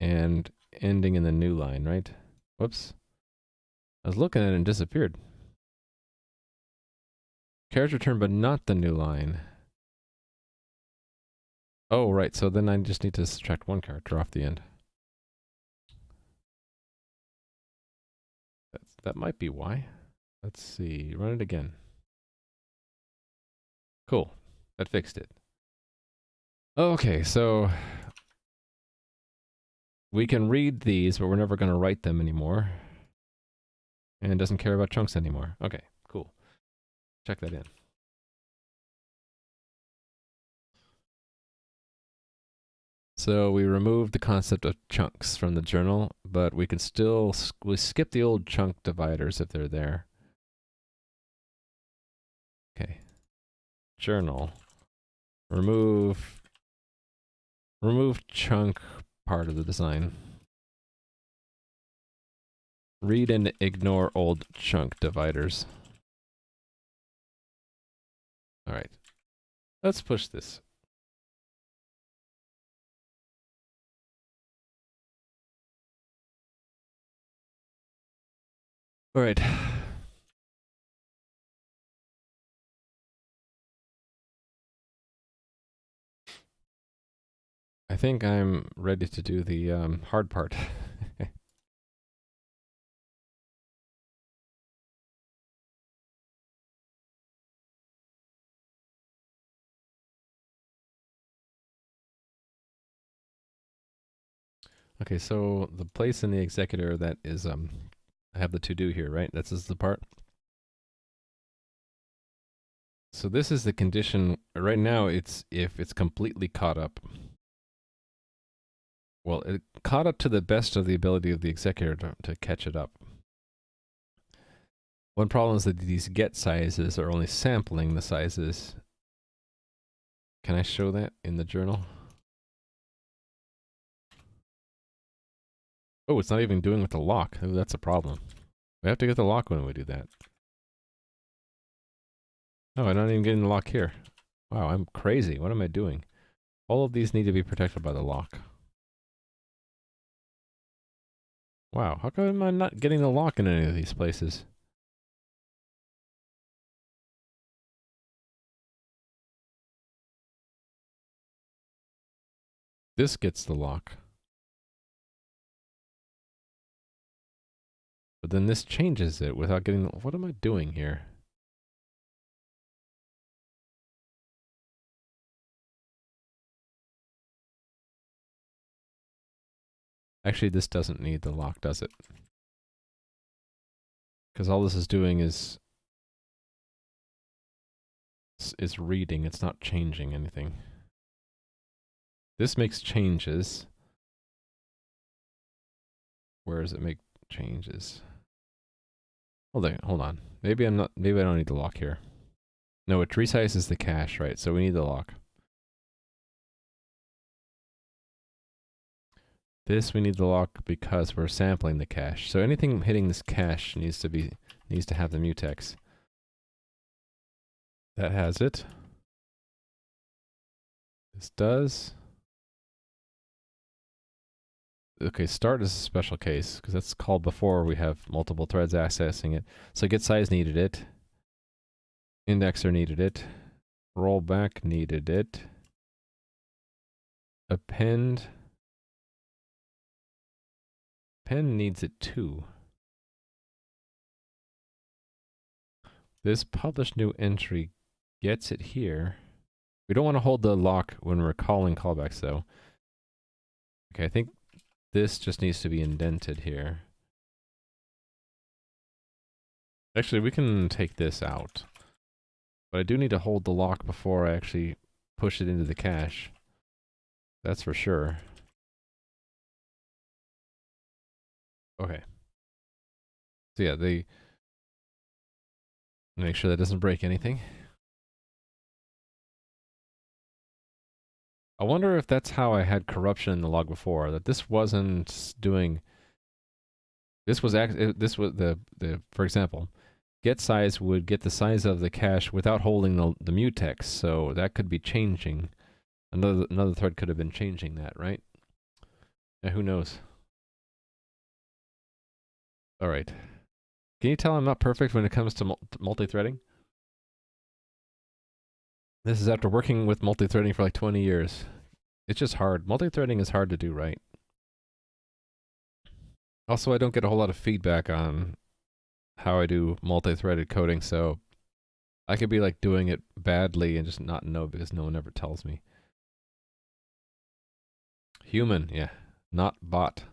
and ending in the new line, right? Whoops. I was looking at it and disappeared. Character term, but not the new line. Oh, right, so then I just need to subtract 1 character off the end. That might be why. Let's see, run it again. Cool, that fixed it. Okay, so we can read these, but we're never going to write them anymore. And it doesn't care about chunks anymore. Okay, cool. Check that in. So we removed the concept of chunks from the journal, but we can still skip the old chunk dividers if they're there. Okay. Journal. Remove chunk part of the design. Read and ignore old chunk dividers. All right. Let's push this. All right. I think I'm ready to do the hard part. Okay, so the place in the executor that is I have the to do here, right? This is the part. So this is the condition right now. It's if it's completely caught up. Well, it caught up to the best of the ability of the executor to catch it up. One problem is that these get sizes are only sampling the sizes. Can I show that in the journal? Oh, it's not even doing with the lock. Oh, that's a problem. We have to get the lock when we do that. Oh, I'm not even getting the lock here. Wow, I'm crazy. What am I doing? All of these need to be protected by the lock. Wow, how come I'm not getting the lock in any of these places? This gets the lock. But then this changes it without getting the... What am I doing here? Actually, this doesn't need the lock, does it? Because all this is doing is reading. It's not changing anything. This makes changes. Where does it make changes? Hold on. Maybe I don't need the lock here. No, it resizes the cache, right? So we need the lock. This we need the lock because we're sampling the cache. So anything hitting this cache needs to have the mutex. That has it. This does. Okay, start is a special case because that's called before we have multiple threads accessing it. So get size needed it. Indexer needed it. Rollback needed it. Append. Append needs it too. This publish new entry gets it here. We don't want to hold the lock when we're calling callbacks though. Okay, I think this just needs to be indented here. Actually, we can take this out. But I do need to hold the lock before I actually push it into the cache. That's for sure. Okay. So yeah, make sure that doesn't break anything. I wonder if that's how I had corruption in the log before, that this wasn't doing... This was the for example, get size would get the size of the cache without holding the mutex, so that could be changing. Another thread could have been changing that, right? Yeah, who knows? All right. Can you tell I'm not perfect when it comes to multi-threading? This is after working with multi-threading for like 20 years. It's just hard. Multi-threading is hard to do right. Also, I don't get a whole lot of feedback on how I do multi-threaded coding, so I could be like doing it badly and just not know because no one ever tells me. Human, yeah, not bot.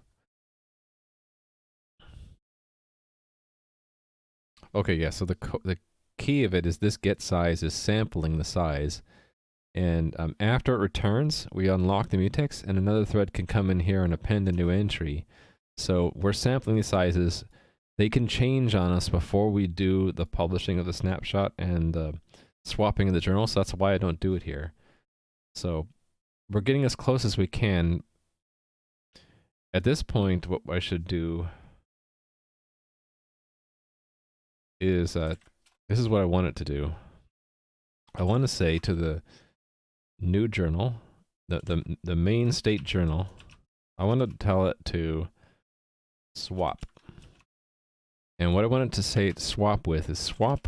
Okay, yeah, so the key of it is this get size is sampling the size, and after it returns, we unlock the mutex, and another thread can come in here and append a new entry. So we're sampling the sizes. They can change on us before we do the publishing of the snapshot and swapping of the journal, so that's why I don't do it here. So we're getting as close as we can. At this point, what I should do is, this is what I want it to do. I want to say to the new journal, the main state journal, I want to tell it to swap. And what I wanted to say swap with is swap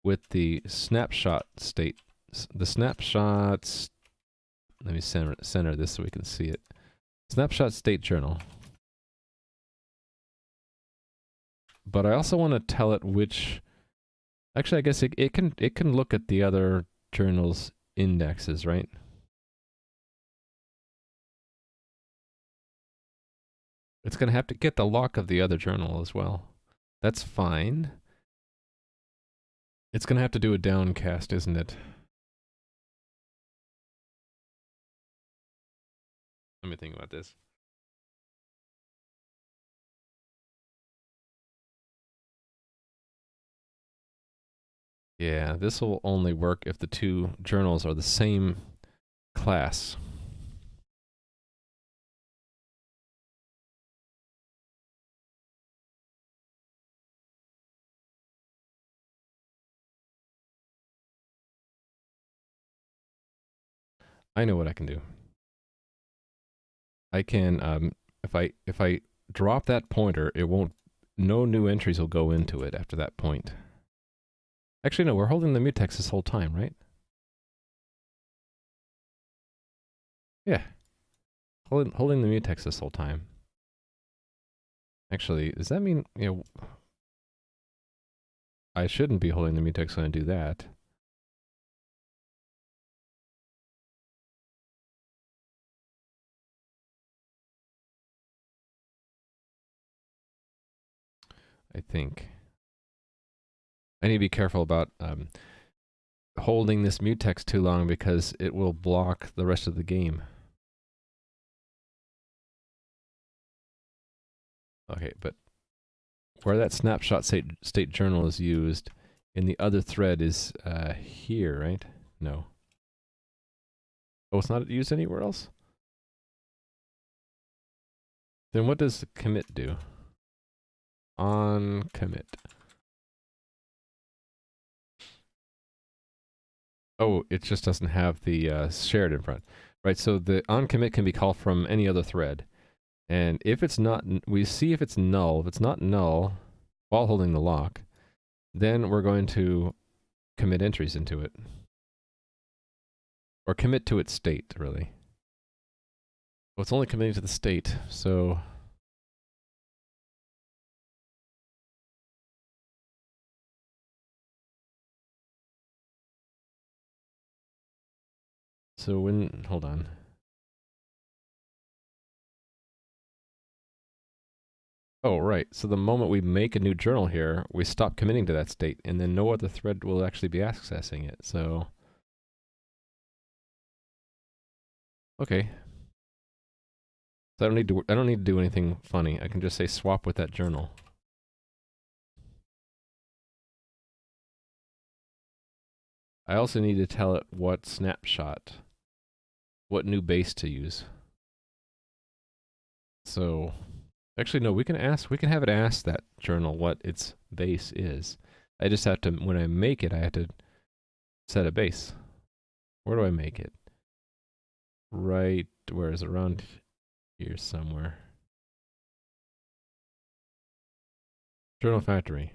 with the snapshot state. The snapshots. Let me center this so we can see it. Snapshot state journal. But I also want to tell it which. Actually, I guess it can look at the other journal's indexes, right? It's going to have to get the lock of the other journal as well. That's fine. It's going to have to do a downcast, isn't it? Let me think about this. Yeah, this will only work if the two journals are the same class. I know what I can do. I can, if I drop that pointer, it won't, no new entries will go into it after that point. Actually, no, we're holding the mutex this whole time, right? Yeah. Holding the mutex this whole time. Actually, does that mean, you know, I shouldn't be holding the mutex when I do that. I think. I need to be careful about holding this mutex too long because it will block the rest of the game. Okay, but where that snapshot state journal is used in the other thread is here, right? No. Oh, it's not used anywhere else? Then what does commit do? On commit. Oh, it just doesn't have the shared in front. Right, so the on commit can be called from any other thread. And if it's not, we see if it's null. If it's not null while holding the lock, then we're going to commit entries into it. Or commit to its state, really. Well, it's only committing to the state, so... So when, hold on. Oh, right. So the moment we make a new journal here, we stop committing to that state, and then no other thread will actually be accessing it. So, okay. So I don't need to do anything funny. I can just say swap with that journal. I also need to tell it what snapshot, what new base to use. So, actually, no, we can have it ask that journal what its base is. I just have to, when I make it, I have to set a base. Where do I make it? Right, where is it? Around here somewhere. Journal factory.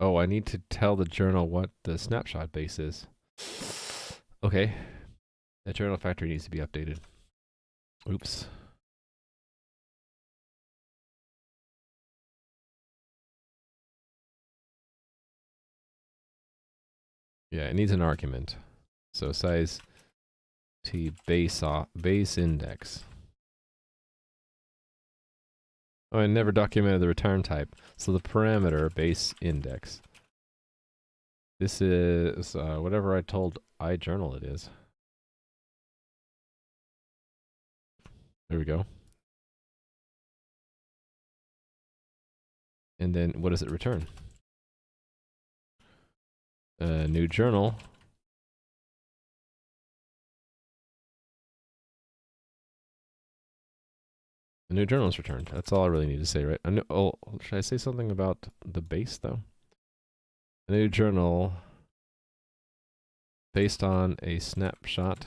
Oh, I need to tell the journal what the snapshot base is. Okay. That journal factory needs to be updated. Oops. Yeah, it needs an argument. So size t base index. Oh, I never documented the return type. So the parameter base index. This is whatever I told iJournal it is. There we go. And then what does it return? New journal. A new journal is returned. That's all I really need to say, right? Oh, should I say something about the base, though? A new journal based on a snapshot.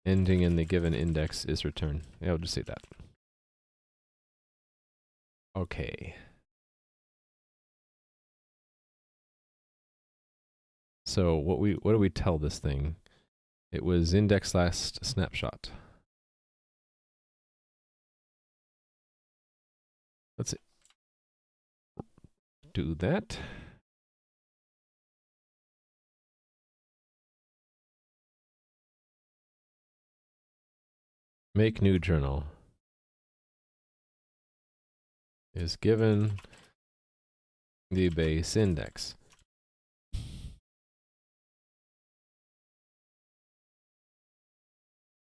ending in the given index is returned. Yeah, we'll just say that. Okay. So what do we tell this thing? It was index last snapshot. Let's do that. Make new journal is given the base index.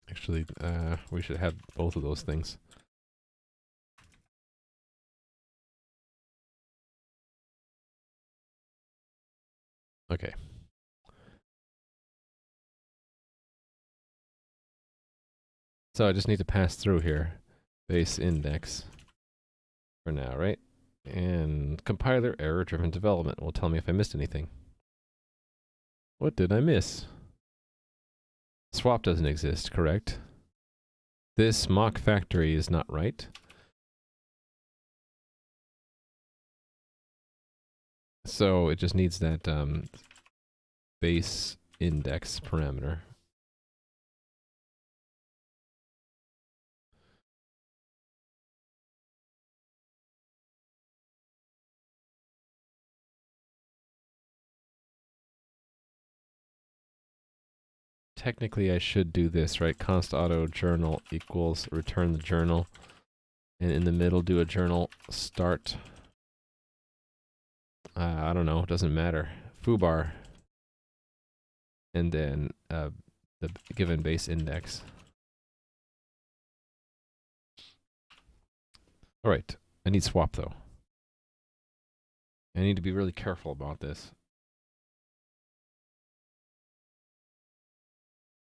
Actually, we should have both of those things. Okay. So I just need to pass through here. Base index for now, right? And compiler error-driven development will tell me if I missed anything. What did I miss? Swap doesn't exist, correct? This mock factory is not right. So it just needs that base index parameter. Technically I should do this, right? Const auto journal equals return the journal. And in the middle do a journal start. I don't know, it doesn't matter. Foobar. And then the given base index. Alright, I need swap though. I need to be really careful about this.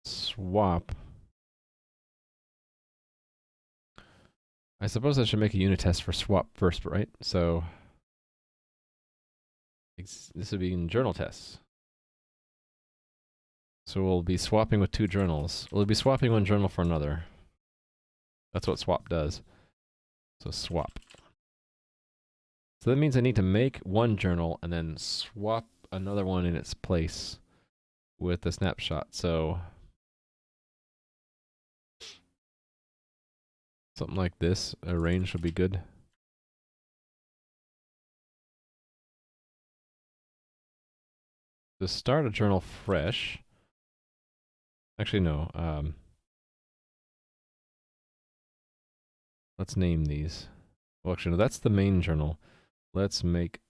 Swap. I suppose I should make a unit test for swap first, right? So this would be in journal tests. So we'll be swapping with two journals. We'll be swapping one journal for another. That's what swap does. So swap. So that means I need to make one journal and then swap another one in its place with the snapshot. So something like this, a range would be good. To start a journal fresh. Actually, no. Let's name these. Well, actually, no, that's the main journal. Let's make.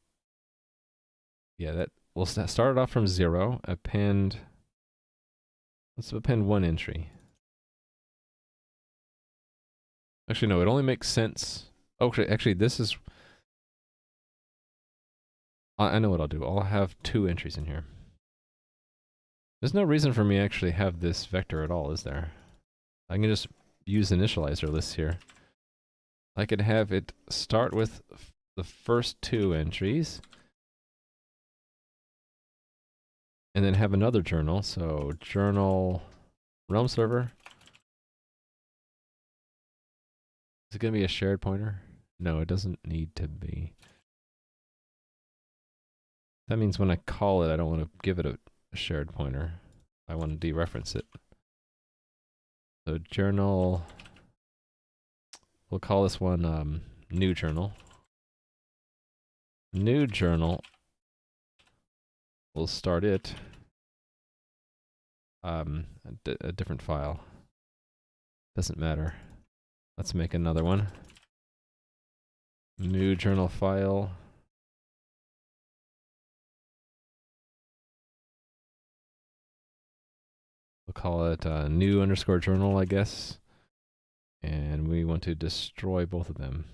Yeah, that we'll start it off from 0. Append. Let's append one entry. Actually, no, it only makes sense. Oh, actually, this is. I know what I'll do. I'll have 2 entries in here. There's no reason for me to actually have this vector at all, is there? I can just use initializer lists here. I could have it start with the first 2 entries. And then have another journal. So journal realm server. Is it going to be a shared pointer? No, it doesn't need to be. That means when I call it, I don't want to give it a shared pointer. I want to dereference it. So journal, we'll call this one new journal. New journal, we'll start it a different file. Doesn't matter. Let's make another one. New journal file. We'll call it new underscore journal, I guess. And we want to destroy both of them.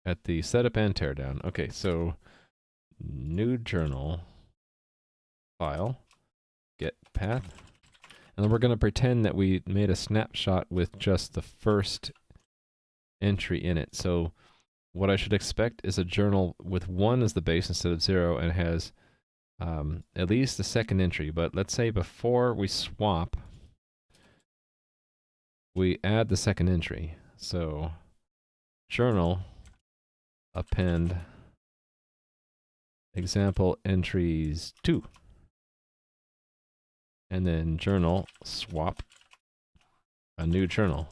At the setup and teardown. Okay, so new journal file, get path. And then we're going to pretend that we made a snapshot with just the first entry in it. So what I should expect is a journal with 1 as the base instead of 0, and has at least the second entry. But let's say before we swap, we add the second entry. So journal append example entries 2. And then journal swap a new journal.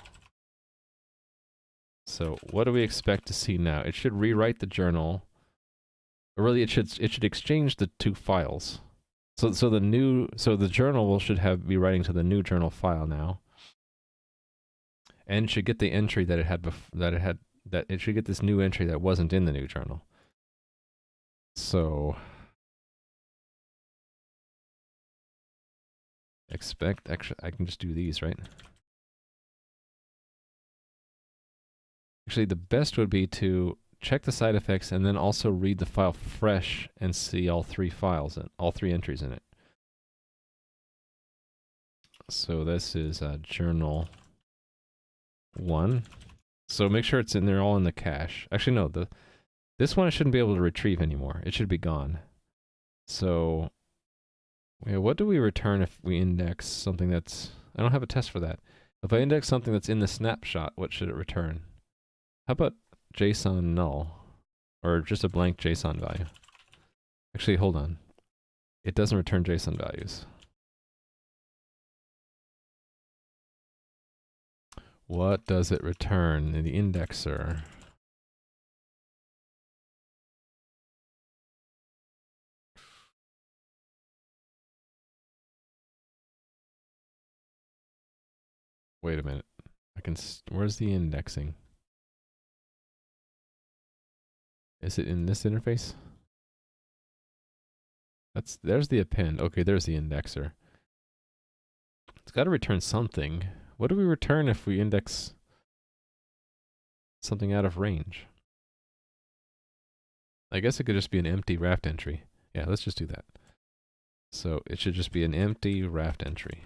So what do we expect to see now? It should rewrite the journal. Or really, it should exchange the 2 files. So the journal should be writing to the new journal file now, and it should get the entry that it had that it should get this new entry that wasn't in the new journal. So expect, actually, I can just do these, right? Actually, the best would be to check the side effects and then also read the file fresh and see all 3 files and all 3 entries in it. So this is journal 1. So make sure it's in there, all in the cache. Actually, no, this one I shouldn't be able to retrieve anymore. It should be gone. So yeah, what do we return if we index something that's... I don't have a test for that. If I index something that's in the snapshot, what should it return? How about JSON null? Or just a blank JSON value? Actually, hold on. It doesn't return JSON values. What does it return in the indexer? Wait a minute. Where's the indexing? Is it in this interface? There's the append. Okay, there's the indexer. It's got to return something. What do we return if we index something out of range? I guess it could just be an empty raft entry. Yeah, let's just do that. So it should just be an empty raft entry.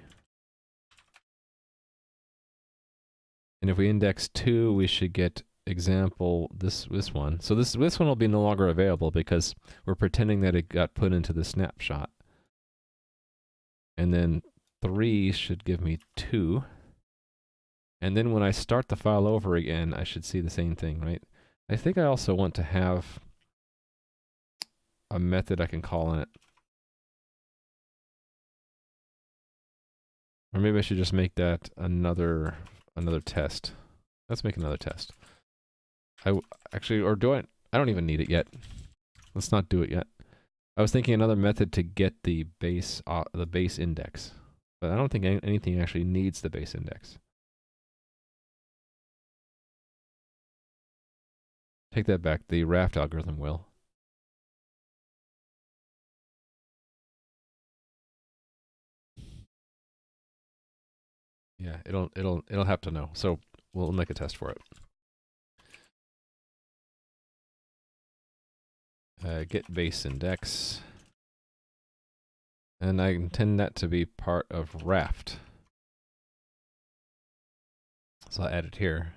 And if we index 2, we should get example this one. So this one will be no longer available because we're pretending that it got put into the snapshot. And then 3 should give me 2. And then when I start the file over again, I should see the same thing, right? I think I also want to have a method I can call on it. Or maybe I should just make that another test. Let's make another test. Actually, or do I don't even need it yet. Let's not do it yet. I was thinking another method to get the base index, but I don't think anything actually needs the base index. Take that back. The raft algorithm will. Yeah, it'll have to know. So we'll make a test for it. Get base index, and I intend that to be part of raft. So I'll add it here.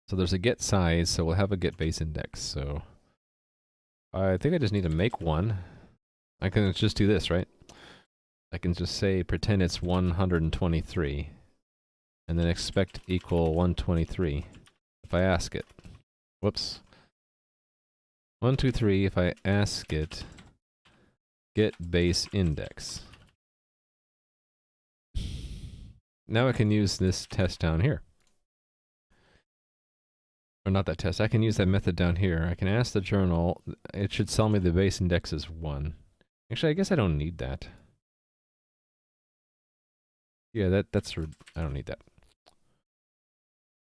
So there's a get size, so we'll have a get base index. So I think I just need to make one. I can just do this, right? I can just say pretend it's 123, and then expect equal 123 if I ask it. Whoops. 123 if I ask it get base index. Now I can use this test down here. Or not that test. I can use that method down here. I can ask the journal. It should tell me the base index is 1. Actually, I guess I don't need that. Yeah, I don't need that.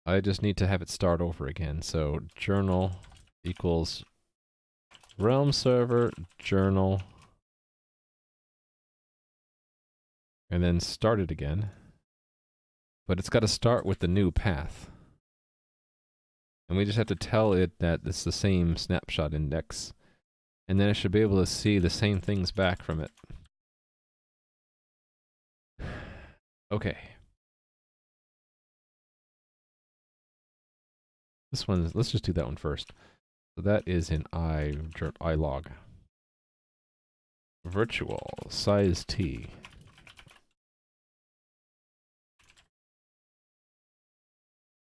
I just need to have it start over again. So journal equals realm server journal, and then start it again. But it's got to start with the new path. And we just have to tell it that it's the same snapshot index. And then it should be able to see the same things back from it. Okay. This one, let's just do that one first. So that is in ilog. Virtual size t.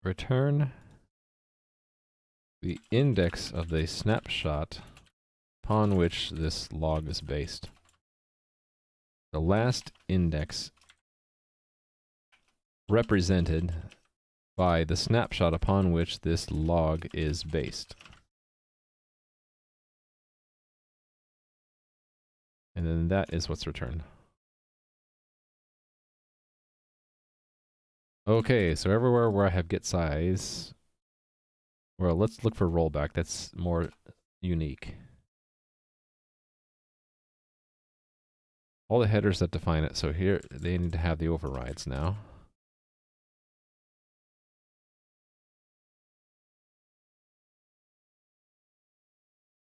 Return the index of the snapshot upon which this log is based. The last index represented by the snapshot upon which this log is based. And then that is what's returned. Okay, so everywhere where I have get size, well, let's look for rollback. That's more unique. All the headers that define it. So here, they need to have the overrides now.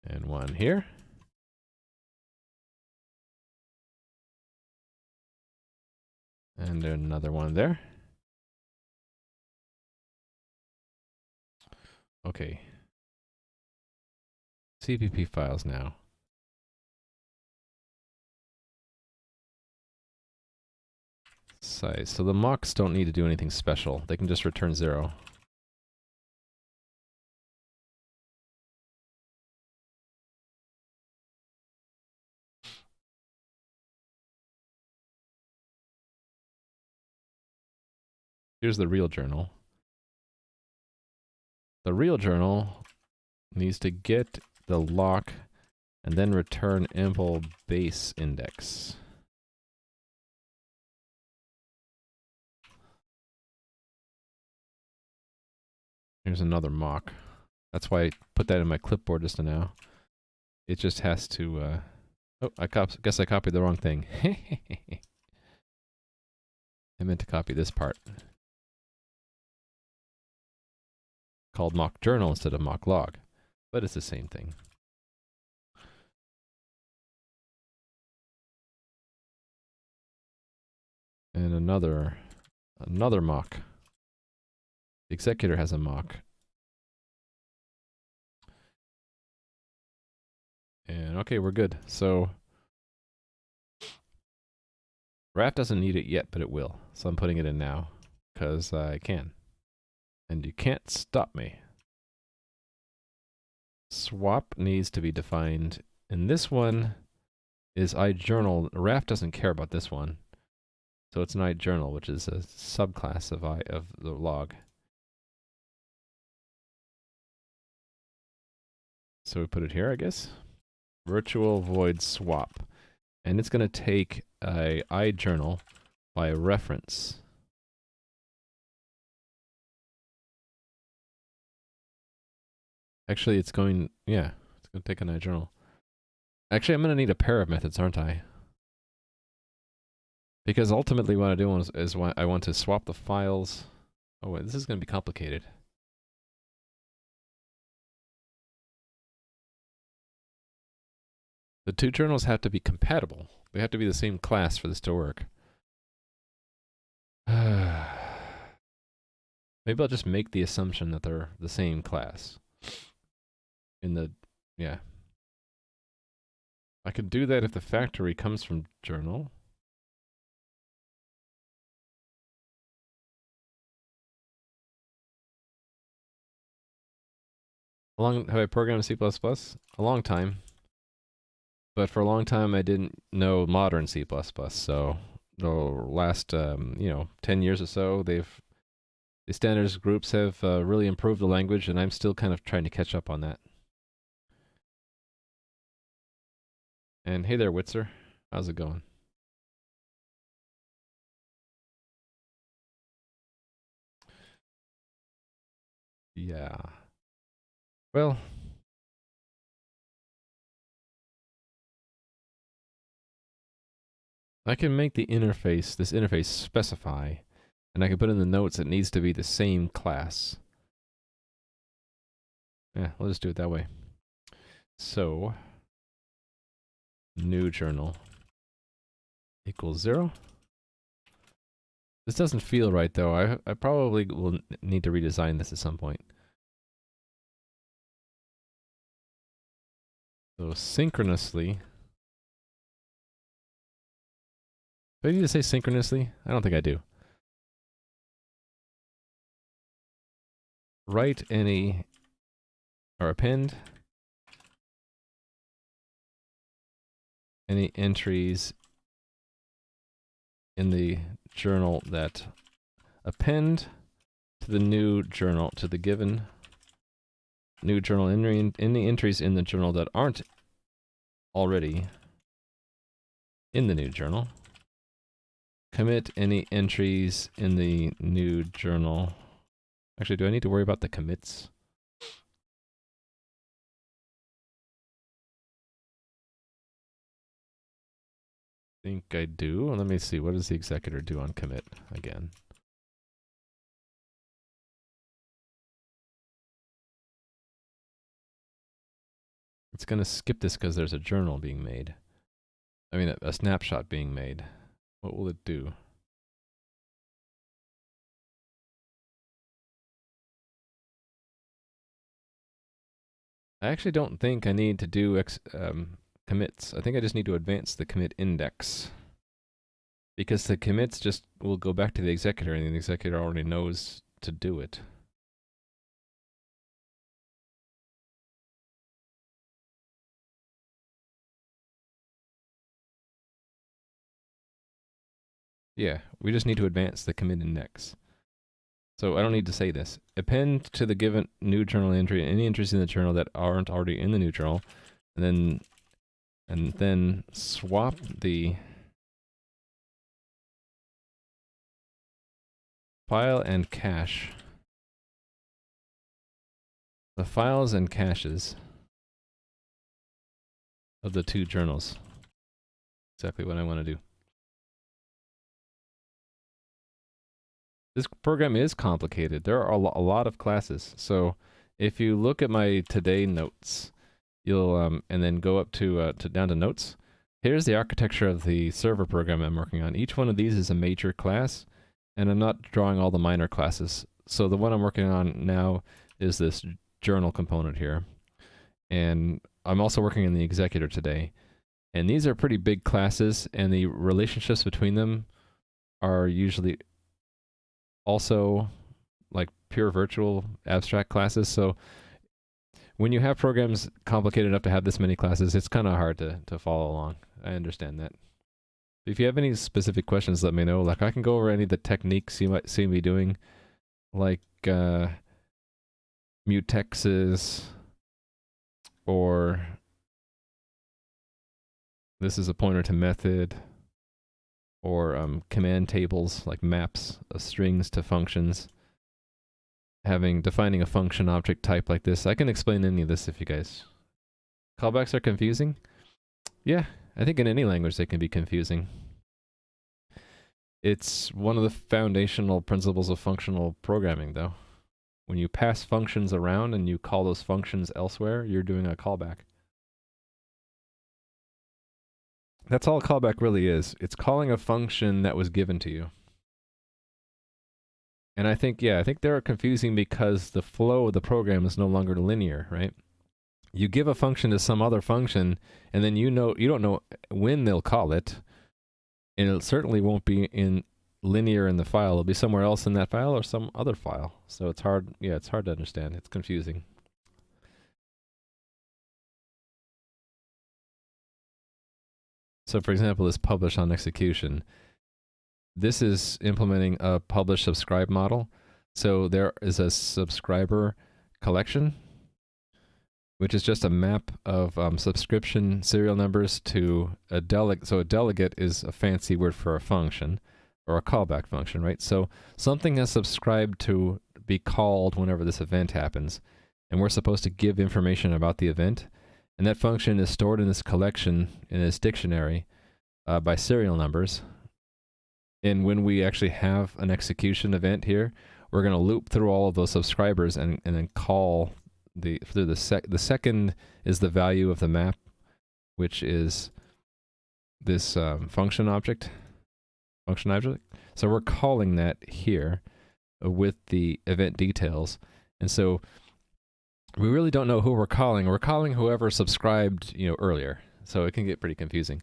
And one here. And another one there. Okay. CPP files now. Size. So the mocks don't need to do anything special. They can just return 0. Here's the real journal. The real journal needs to get the lock and then return ample base index. Here's another mock. That's why I put that in my clipboard just now. It just has to, oh, guess I copied the wrong thing. I meant to copy this part. Called mock journal instead of mock log, but it's the same thing. And another mock. The executor has a mock. And okay, we're good. So RAF doesn't need it yet, but it will. So I'm putting it in now because I can. And you can't stop me. Swap needs to be defined. And this one is iJournal. RAF doesn't care about this one. So it's an iJournal, which is a subclass of the log. So we put it here, I guess. Virtual void swap. And it's going to take a iJournal by reference. Actually, it's going, yeah, it's going to take an iJournal. Actually, I'm going to need a pair of methods, aren't I? Because ultimately what I do is I want to swap the files. Oh wait, this is going to be complicated. The two journals have to be compatible. They have to be the same class for this to work. Maybe I'll just make the assumption that they're the same class. Yeah. I could do that if the factory comes from journal. How long have I programmed C++? A long time. But for a long time, I didn't know modern C++. So the last, 10 years or so, the standards groups have really improved the language, and I'm still kind of trying to catch up on that. And hey there, Witzer. How's it going? Yeah. Well, I can make this interface specify, and I can put in the notes it needs to be the same class. Yeah, we'll just do it that way. So, new journal equals 0. This doesn't feel right though. I probably will need to redesign this at some point. So synchronously. Do I need to say synchronously? I don't think I do. Write any or append any entries in the journal that append to the new journal, to the given new journal, any entries in the journal that aren't already in the new journal. Commit any entries in the new journal. Actually, do I need to worry about the commits? I think I do. Let me see. What does the executor do on commit again? It's going to skip this because there's a journal being made. I mean, a snapshot being made. What will it do? I actually don't think I need to do commits. I think I just need to advance the commit index. Because the commits just will go back to the executor, and the executor already knows to do it. Yeah, we just need to advance the commit index. So I don't need to say this. Append to the given new journal entry any entries in the journal that aren't already in the new journal, and then swap the file and cache. The files and caches of the two journals. Exactly what I want to do. This program is complicated. There are a lot of classes. So if you look at my today notes, you'll and then go up to down to notes. Here's the architecture of the server program I'm working on. Each one of these is a major class, and I'm not drawing all the minor classes. So the one I'm working on now is this journal component here. And I'm also working on the executor today. And these are pretty big classes, and the relationships between them are usually also like pure virtual abstract classes. So when you have programs complicated enough to have this many classes, it's kind of hard to follow along. I understand that. If you have any specific questions, let me know. Like, I can go over any of the techniques you might see me doing, like mutexes, or this is a pointer to method, or command tables, like maps of strings to functions, defining a function object type like this. I can explain any of this if you guys... Callbacks are confusing? Yeah, I think in any language they can be confusing. It's one of the foundational principles of functional programming, though. When you pass functions around and you call those functions elsewhere, you're doing a callback. That's all a callback really is. It's calling a function that was given to you. And I think they're confusing because the flow of the program is no longer linear, right? You give a function to some other function, and then you don't know when they'll call it, and it certainly won't be linear in the file. It'll be somewhere else in that file or some other file. So it's hard, it's hard to understand. It's confusing. So for example, this publish on execution. This is implementing a publish subscribe model. So there is a subscriber collection, which is just a map of subscription serial numbers to a delegate. So a delegate is a fancy word for a function, or a callback function, right? So something has subscribed to be called whenever this event happens, and we're supposed to give information about the event, and that function is stored in this collection, in this dictionary, by serial numbers. And when we actually have an execution event here, we're going to loop through all of those subscribers and then call the second is the value of the map, which is this function object. So we're calling that here with the event details. And so we really don't know who we're calling. We're calling whoever subscribed, earlier. So it can get pretty confusing.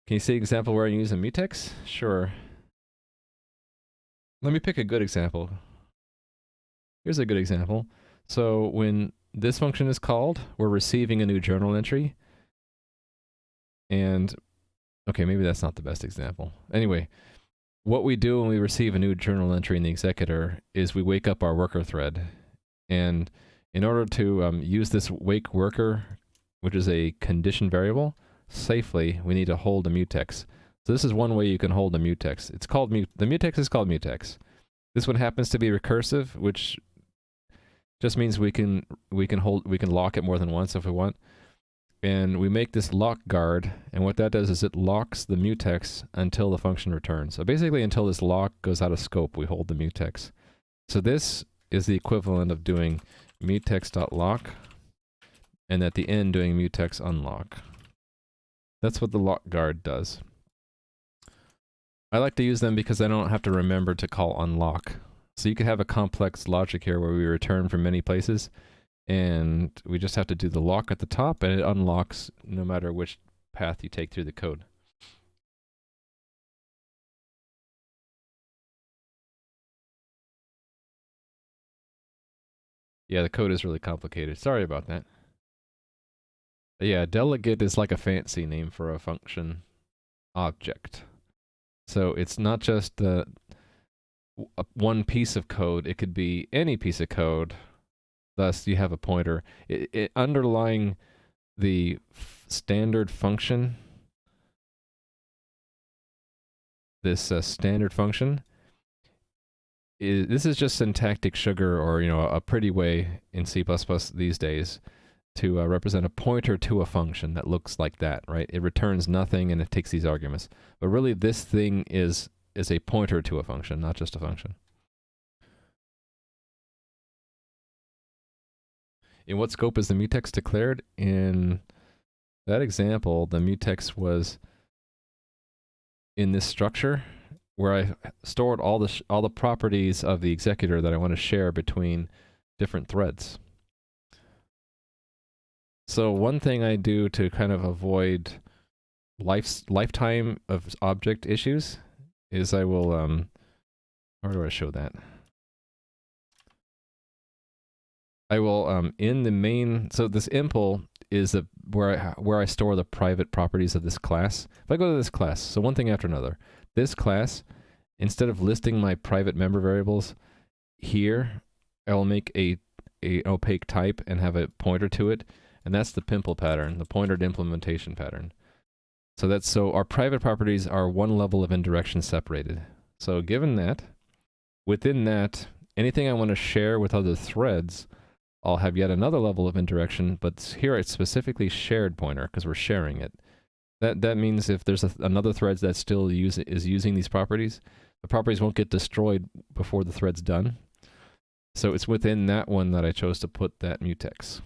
Can you see an example where I use a mutex? Sure. Let me pick a good example. Here's a good example. So when this function is called, we're receiving a new journal entry. And, okay, maybe that's not the best example. Anyway, what we do when we receive a new journal entry in the executor is we wake up our worker thread. And in order to use this wake worker, which is a condition variable, safely, we need to hold a mutex. So this is one way you can hold a mutex. It's called the mutex is called mutex. This one happens to be recursive, which just means we can lock it more than once if we want. And we make this lock guard, and what that does is it locks the mutex until the function returns. So basically until this lock goes out of scope, we hold the mutex. So this is the equivalent of doing mutex.lock, and at the end doing mutex unlock. That's what the lock guard does. I like to use them because I don't have to remember to call unlock. So you could have a complex logic here where we return from many places, and we just have to do the lock at the top, and it unlocks no matter which path you take through the code. Yeah, the code is really complicated. Sorry about that. Yeah, delegate is like a fancy name for a function object. So it's not just one piece of code, it could be any piece of code. Thus, you have a pointer. Underlying the standard function, this standard function, this is just syntactic sugar, or a pretty way in C++ these days to represent a pointer to a function that looks like that, right? It returns nothing and it takes these arguments. But really, this thing is a pointer to a function, not just a function. In what scope is the mutex declared? In that example, the mutex was in this structure where I stored all the properties of the executor that I want to share between different threads. So one thing I do to kind of avoid lifetime of object issues is I will where do I show that? I will in the main, so this impl is where I store the private properties of this class. If I go to this class, so one thing after another, this class, instead of listing my private member variables here, I will make a opaque type and have a pointer to it, and that's the pimple pattern, the pointered implementation pattern. So our private properties are one level of indirection separated. So given that, within that, anything I want to share with other threads, I'll have yet another level of indirection, but here it's specifically shared pointer because we're sharing it. That means if there's another thread that still is using these properties, the properties won't get destroyed before the thread's done. So it's within that one that I chose to put that mutex.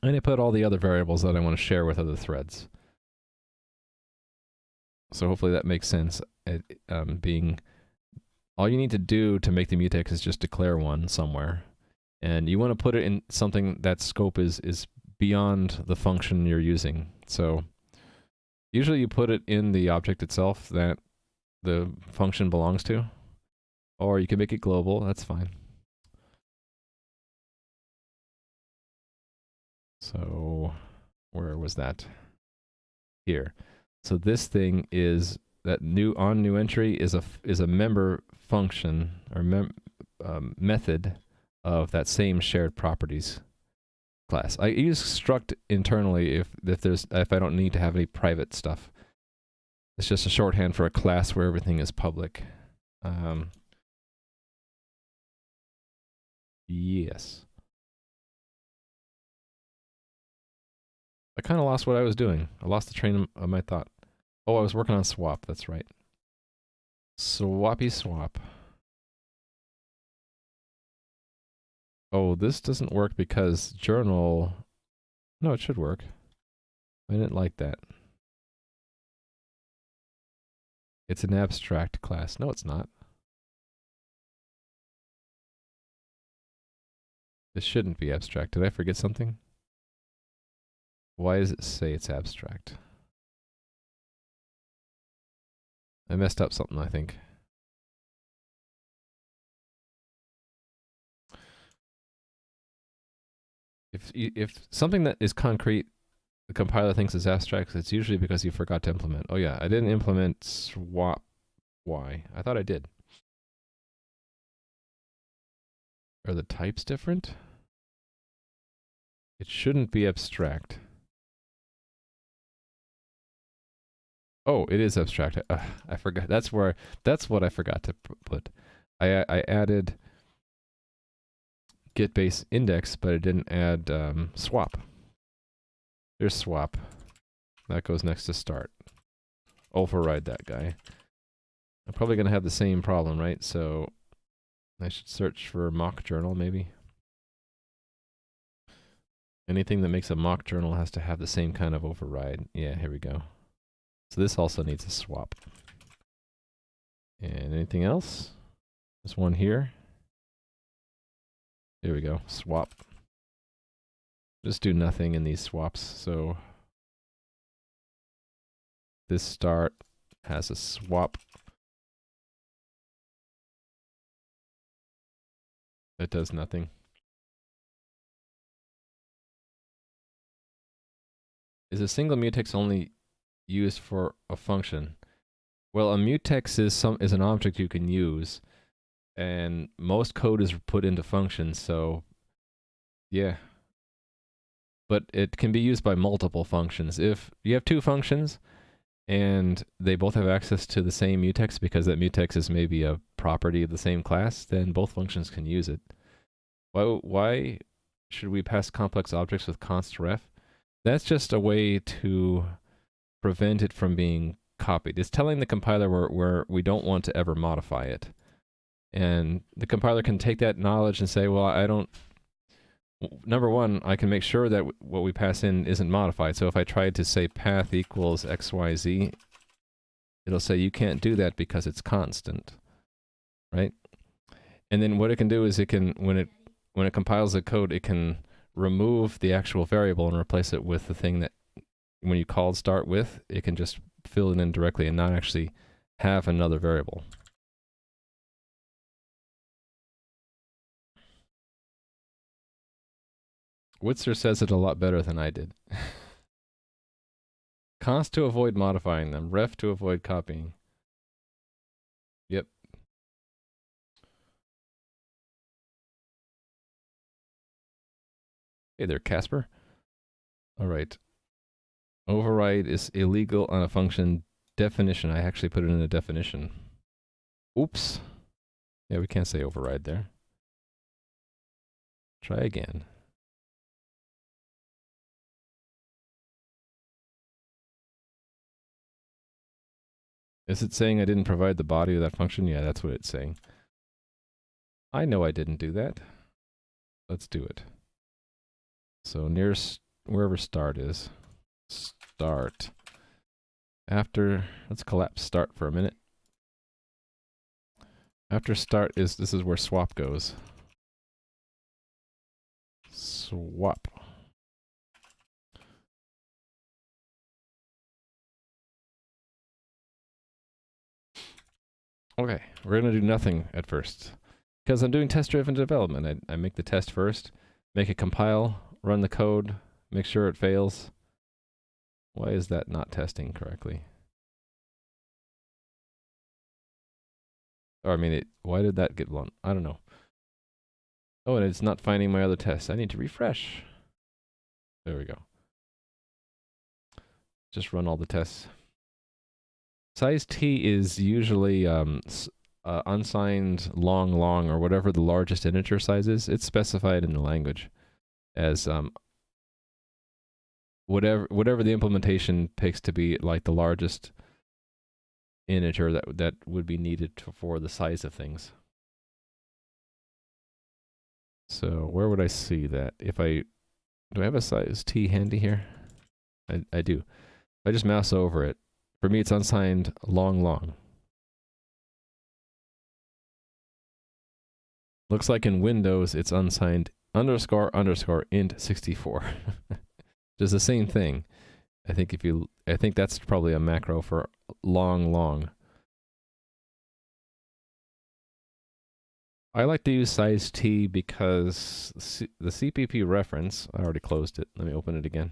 And I put all the other variables that I want to share with other threads. So hopefully that makes sense. All you need to do to make the mutex is just declare one somewhere. And you want to put it in something that scope is beyond the function you're using. So usually you put it in the object itself that the function belongs to, or you can make it global, that's fine. So where was that? Here. So this thing is that new entry is a member function or method of that same shared properties class. I use struct internally if I don't need to have any private stuff. It's just a shorthand for a class where everything is public. Yes. I kind of lost what I was doing. I lost the train of my thought. Oh, I was working on swap, that's right. Swappy swap. Oh, this doesn't work because journal... No, it should work. I didn't like that. It's an abstract class. No, it's not. This shouldn't be abstract. Did I forget something? Why does it say it's abstract? I messed up something, I think. If something that is concrete, the compiler thinks is abstract, it's usually because you forgot to implement. Oh yeah, I didn't implement swap y. I thought I did. Are the types different? It shouldn't be abstract. Oh, it is abstract. I forgot. That's what I forgot to put. I added get base index, but I didn't add swap. There's swap. That goes next to start. Override that guy. I'm probably going to have the same problem, right? So I should search for mock journal, maybe. Anything that makes a mock journal has to have the same kind of override. Yeah, here we go. So this also needs a swap. And anything else? There's one here. Here we go, swap. Just do nothing in these swaps. So this start has a swap. That does nothing. Is a single mutex only used for a function? Well, a mutex is an object you can use, and most code is put into functions, so yeah. But it can be used by multiple functions. If you have two functions and they both have access to the same mutex because that mutex is maybe a property of the same class, then both functions can use it. Why should we pass complex objects with const ref? That's just a way to prevent it from being copied. It's telling the compiler where we don't want to ever modify it. And the compiler can take that knowledge and say, well, I don't... Number one, I can make sure that what we pass in isn't modified. So if I tried to say path equals xyz, it'll say you can't do that because it's constant, right? And then what it can do is it can, when it compiles the code, it can remove the actual variable and replace it with the thing that when you called start with, it can just fill it in directly and not actually have another variable. Witzer says it a lot better than I did. Const to avoid modifying them, ref to avoid copying. Yep. Hey there, Casper. All right. Override is illegal on a function definition. I actually put it in a definition. Oops. Yeah, we can't say override there. Try again. Is it saying I didn't provide the body of that function? Yeah, that's what it's saying. I know I didn't do that. Let's do it. So nearest wherever start is. Start. After, let's collapse start for a minute. After start is, this is where swap goes. Swap. Okay, we're going to do nothing at first. Because I'm doing test-driven development. I make the test first, make it compile, run the code, make sure it fails. Why is that not testing correctly? Or I mean, why did that get blown? I don't know. Oh, and it's not finding my other tests. I need to refresh. There we go. Just run all the tests. Size t is usually unsigned long, or whatever the largest integer size is. It's specified in the language as whatever the implementation picks to be like the largest integer that would be needed for the size of things. So where would I see that? If do I have a size t handy here? I do. If I just mouse over it, for me it's unsigned long. Looks like in Windows it's unsigned underscore underscore int 64. Which is the same thing. I think that's probably a macro for long. I like to use size t because the CPP reference, I already closed it. Let me open it again.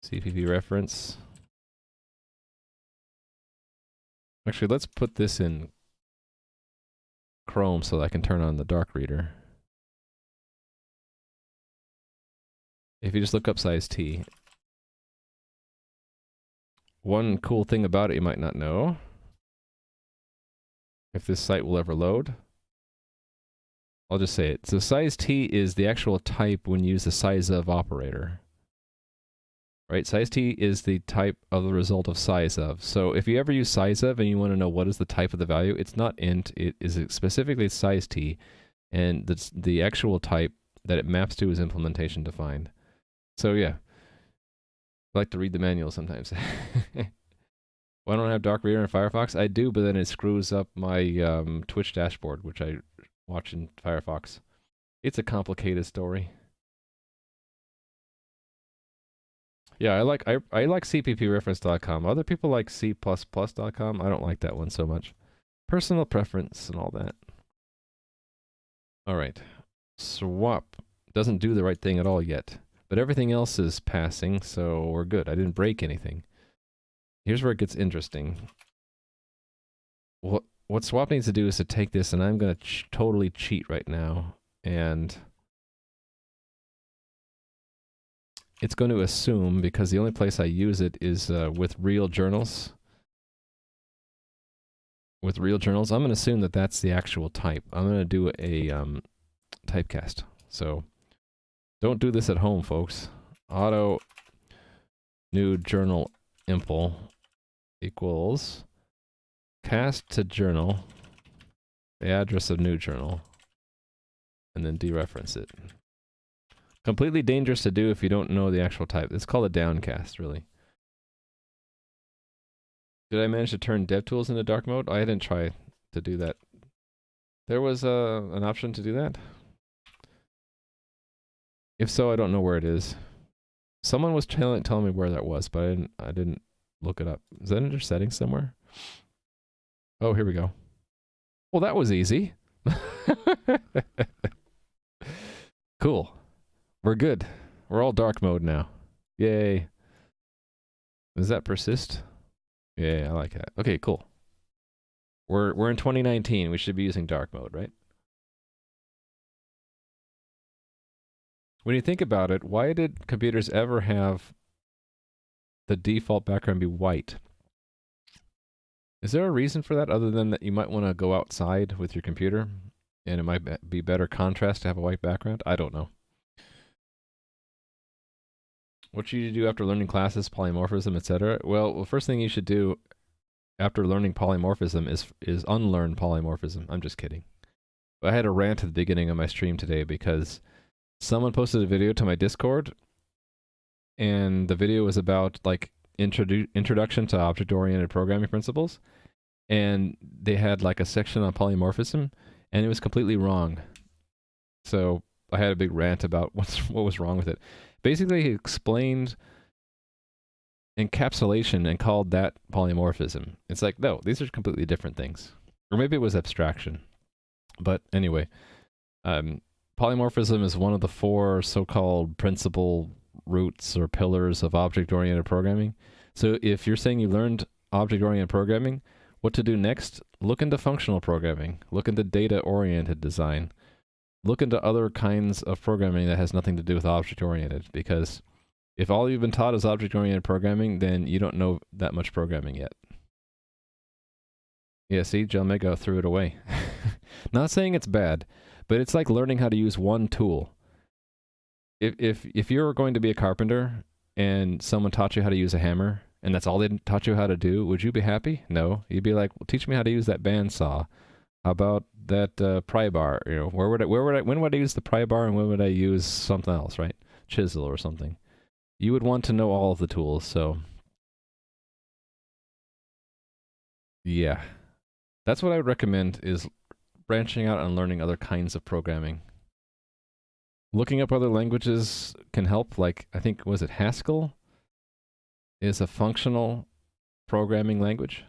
CPP reference. Actually, let's put this in Chrome so that I can turn on the dark reader. If you just look up size t, one cool thing about it you might not know, if this site will ever load, I'll just say it. So size t is the actual type when you use the size of operator. Right? Size t is the type of the result of size of. So if you ever use size of and you want to know what is the type of the value, it's not int, it is specifically size t, and the actual type that it maps to is implementation defined. So yeah, I like to read the manual sometimes. Why don't I have dark reader in Firefox? I do, but then it screws up my Twitch dashboard, which I watch in Firefox. It's a complicated story. Yeah, I like cppreference.com. Other people like c++.com. I don't like that one so much. Personal preference and all that. All right. Swap doesn't do the right thing at all yet, but everything else is passing, so we're good. I didn't break anything. Here's where it gets interesting. What swap needs to do is to take this, and I'm going to totally cheat right now, and it's going to assume, because the only place I use it is with real journals. With real journals, I'm going to assume that that's the actual type. I'm going to do a typecast. So don't do this at home, folks. Auto new journal impl equals cast to journal, the address of new journal, and then dereference it. Completely dangerous to do if you don't know the actual type. It's called a downcast, really. Did I manage to turn DevTools into dark mode? I didn't try to do that. There was an option to do that? If so, I don't know where it is. Someone was telling me where that was, but I didn't look it up. Is that under settings somewhere? Oh, here we go. Well, that was easy. Cool. We're good. We're all dark mode now. Yay. Does that persist? Yeah, I like that. Okay, cool. We're in 2019. We should be using dark mode, right? When you think about it, why did computers ever have the default background be white? Is there a reason for that other than that you might want to go outside with your computer and it might be better contrast to have a white background? I don't know. What should you do after learning classes, polymorphism, etc.? Well, the first thing you should do after learning polymorphism is unlearn polymorphism. I'm just kidding. I had a rant at the beginning of my stream today because someone posted a video to my Discord, and the video was about like introduction to object-oriented programming principles, and they had like a section on polymorphism, and it was completely wrong. So I had a big rant about what was wrong with it. Basically, he explained encapsulation and called that polymorphism. It's like, no, these are completely different things. Or maybe it was abstraction. But anyway, polymorphism is one of the 4 so-called principal roots or pillars of object-oriented programming. So if you're saying you learned object-oriented programming, what to do next? Look into functional programming. Look into data-oriented design. Look into other kinds of programming that has nothing to do with object-oriented, because if all you've been taught is object-oriented programming, then you don't know that much programming yet. Yeah, see, John Mega threw it away. Not saying it's bad, but it's like learning how to use one tool. If you're going to be a carpenter and someone taught you how to use a hammer, and that's all they taught you how to do, would you be happy? No. You'd be like, well, teach me how to use that bandsaw. How about that pry bar? You know, when would I use the pry bar, and when would I use something else, right? Chisel or something. You would want to know all of the tools, so yeah. That's what I would recommend, is branching out and learning other kinds of programming. Looking up other languages can help, like, I think, was it Haskell? Is a functional programming language.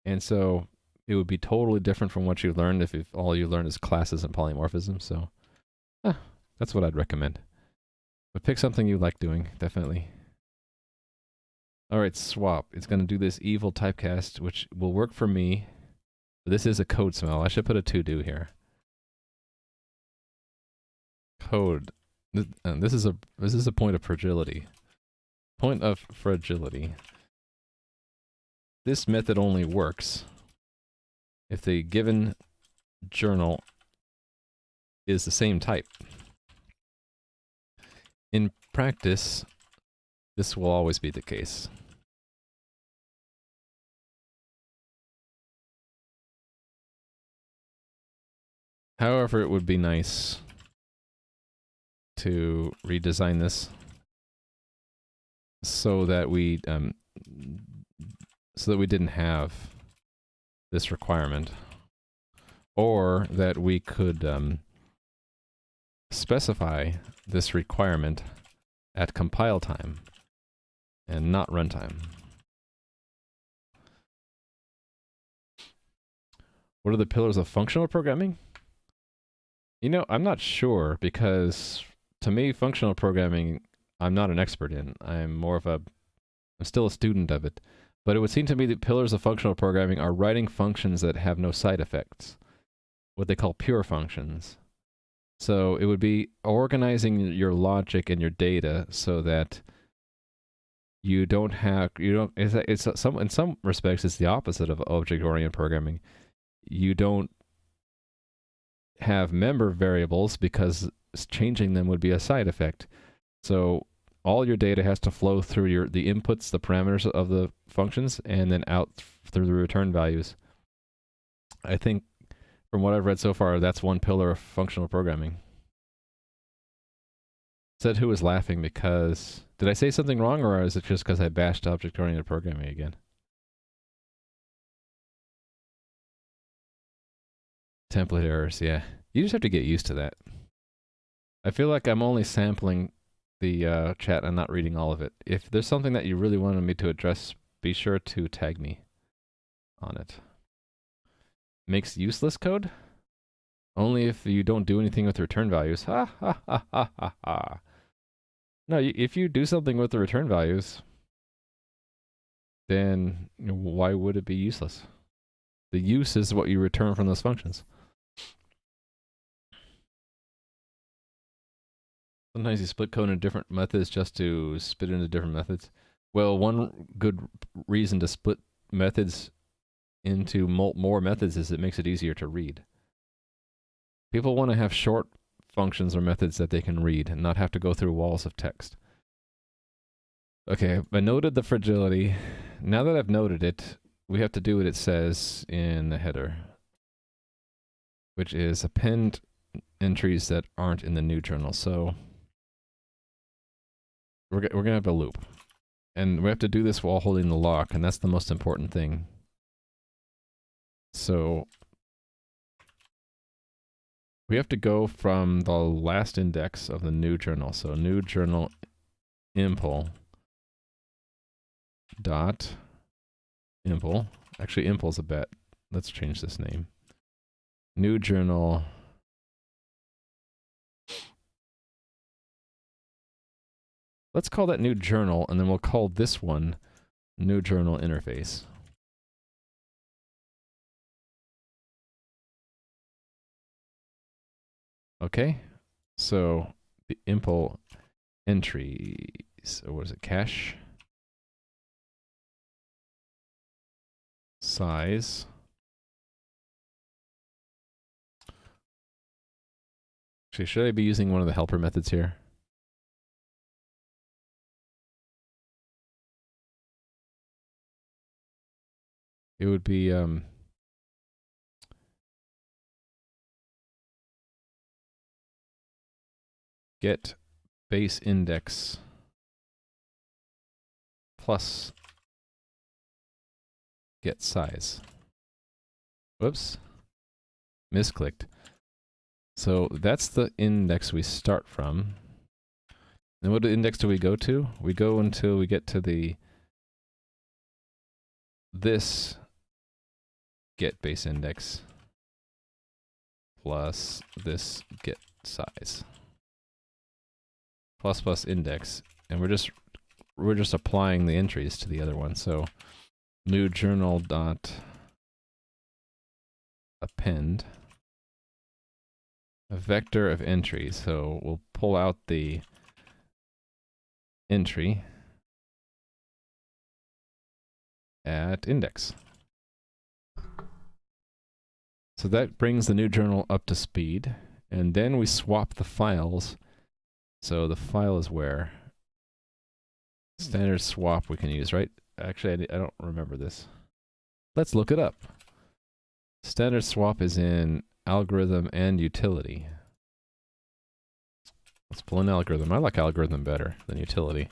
And so it would be totally different from what you learned if all you learned is classes and polymorphism. So that's what I'd recommend. But pick something you like doing, definitely. All right, swap. It's going to do this evil typecast, which will work for me. But this is a code smell. I should put a to-do here. Code. This is a point of fragility. Point of fragility. This method only works if the given journal is the same type. In practice, this will always be the case. However, it would be nice to redesign this so that we didn't have this requirement, or that we could specify this requirement at compile time and not runtime. What are the pillars of functional programming? You know, I'm not sure, because to me, functional programming, I'm not an expert in. I'm still a student of it. But it would seem to me that pillars of functional programming are writing functions that have no side effects, what they call pure functions. So it would be organizing your logic and your data so that in some respects, it's the opposite of object-oriented programming. You don't have member variables because changing them would be a side effect. So all your data has to flow through the inputs, the parameters of the functions, and then out through the return values. I think from what I've read so far, that's one pillar of functional programming. Said who was laughing because... Did I say something wrong, or is it just because I bashed object-oriented programming again? Template errors, yeah. You just have to get used to that. I feel like I'm only sampling the chat and not reading all of it. If there's something that you really wanted me to address, be sure to tag me on it. Makes useless code? Only if you don't do anything with return values. Ha ha ha ha ha ha. No, if you do something with the return values, then why would it be useless? The use is what you return from those functions. Sometimes you split code into different methods just to spit into different methods. Well, one good reason to split methods into more methods is it makes it easier to read. People want to have short functions or methods that they can read and not have to go through walls of text. Okay, I noted the fragility. Now that I've noted it, we have to do what it says in the header, which is append entries that aren't in the new journal. So we're going to have a loop. And we have to do this while holding the lock, and that's the most important thing. So we have to go from the last index of the new journal. So new journal impl dot impl. Actually, impl's a bet. Let's change this name. New journal. Let's call that new journal, and then we'll call this one new journal interface. Okay, so the impl entries, or what is it, cache size. Actually, should I be using one of the helper methods here? It would be get base index plus get size. Whoops. misclicked. So that's the index we start from. And what index do we go to? We go until we get to this get base index plus this get size plus index, and we're just applying the entries to the other one. So new journal dot append a vector of entries. So we'll pull out the entry at index. So that brings the new journal up to speed, and then we swap the files. So the file is where? Standard swap we can use, right? Actually, I don't remember this. Let's look it up. Standard swap is in algorithm and utility. Let's pull in algorithm. I like algorithm better than utility.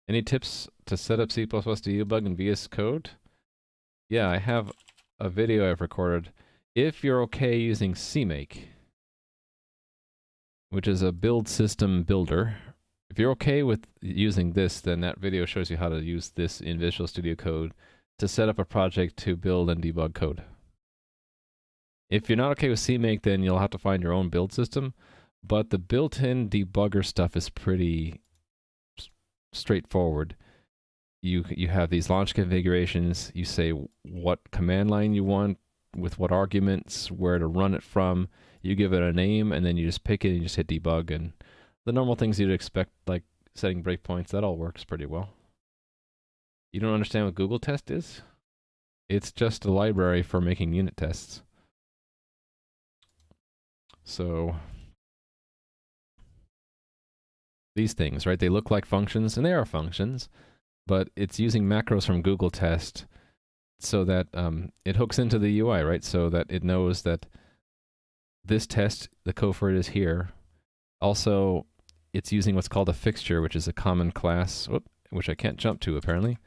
Any tips to set up C++ debug in VS Code? Yeah, I have a video I've recorded. If you're okay using CMake, which is a build system builder, if you're okay with using this, then that video shows you how to use this in Visual Studio Code to set up a project to build and debug code. If you're not okay with CMake, then you'll have to find your own build system, but the built-in debugger stuff is pretty straightforward. You have these launch configurations, you say what command line you want, with what arguments, where to run it from, you give it a name, and then you just pick it and you just hit debug, and the normal things you'd expect, like setting breakpoints, that all works pretty well. You don't understand what Google test is? It's just a library for making unit tests. So these things, right? They look like functions, and they are functions, but it's using macros from Google test so that it hooks into the UI, right? So that it knows that this test, the code for it is here. Also, it's using what's called a fixture, which is a common class, which I can't jump to apparently.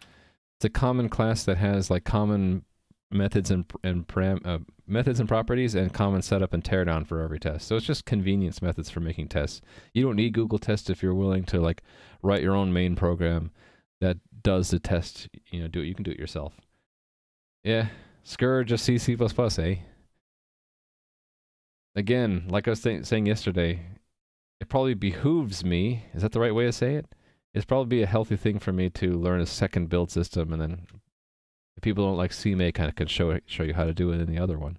It's a common class that has like common methods and properties and common setup and teardown for every test. So it's just convenience methods for making tests. You don't need Google tests if you're willing to like write your own main program that does the test. You know, you can do it yourself. Yeah, Scourge of C++, eh? Again, like I was saying yesterday, it probably behooves me, is that the right way to say it? It's probably be a healthy thing for me to learn a second build system, and then if people don't like CMake, I can show you how to do it in the other one.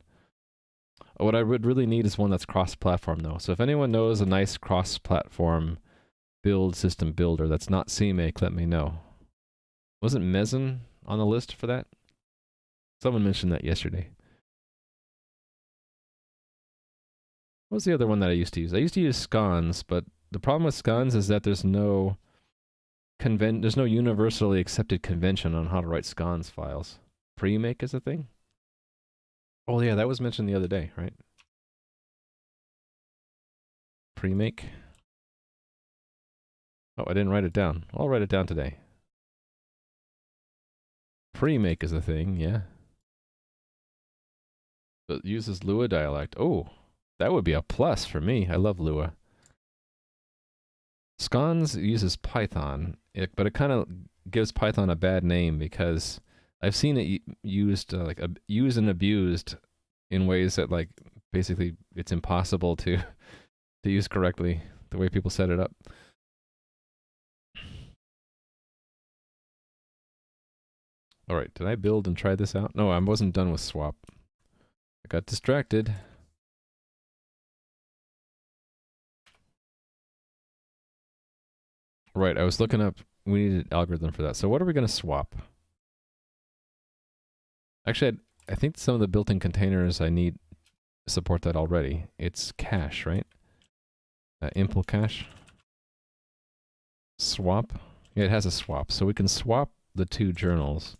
What I would really need is one that's cross-platform though. So if anyone knows a nice cross-platform build system builder that's not CMake, let me know. Wasn't Mezen on the list for that? Someone mentioned that yesterday. What was the other one that I used to use? I used to use Scones, but the problem with Scones is that there's no universally accepted convention on how to write Scones files. Premake is a thing? Oh yeah, that was mentioned the other day, right? Premake. Oh, I didn't write it down. I'll write it down today. Premake is a thing, yeah. It uses Lua dialect. Oh, that would be a plus for me. I love Lua. Scones uses Python, but it kind of gives Python a bad name because I've seen it used used and abused in ways that like basically it's impossible to use correctly the way people set it up. All right, did I build and try this out? No, I wasn't done with swap. I got distracted. Right, I was looking up, we needed an algorithm for that. So what are we going to swap? Actually, I think some of the built-in containers I need support that already. It's cache, right? Impl cache. Swap. Yeah, it has a swap. So we can swap the two journals.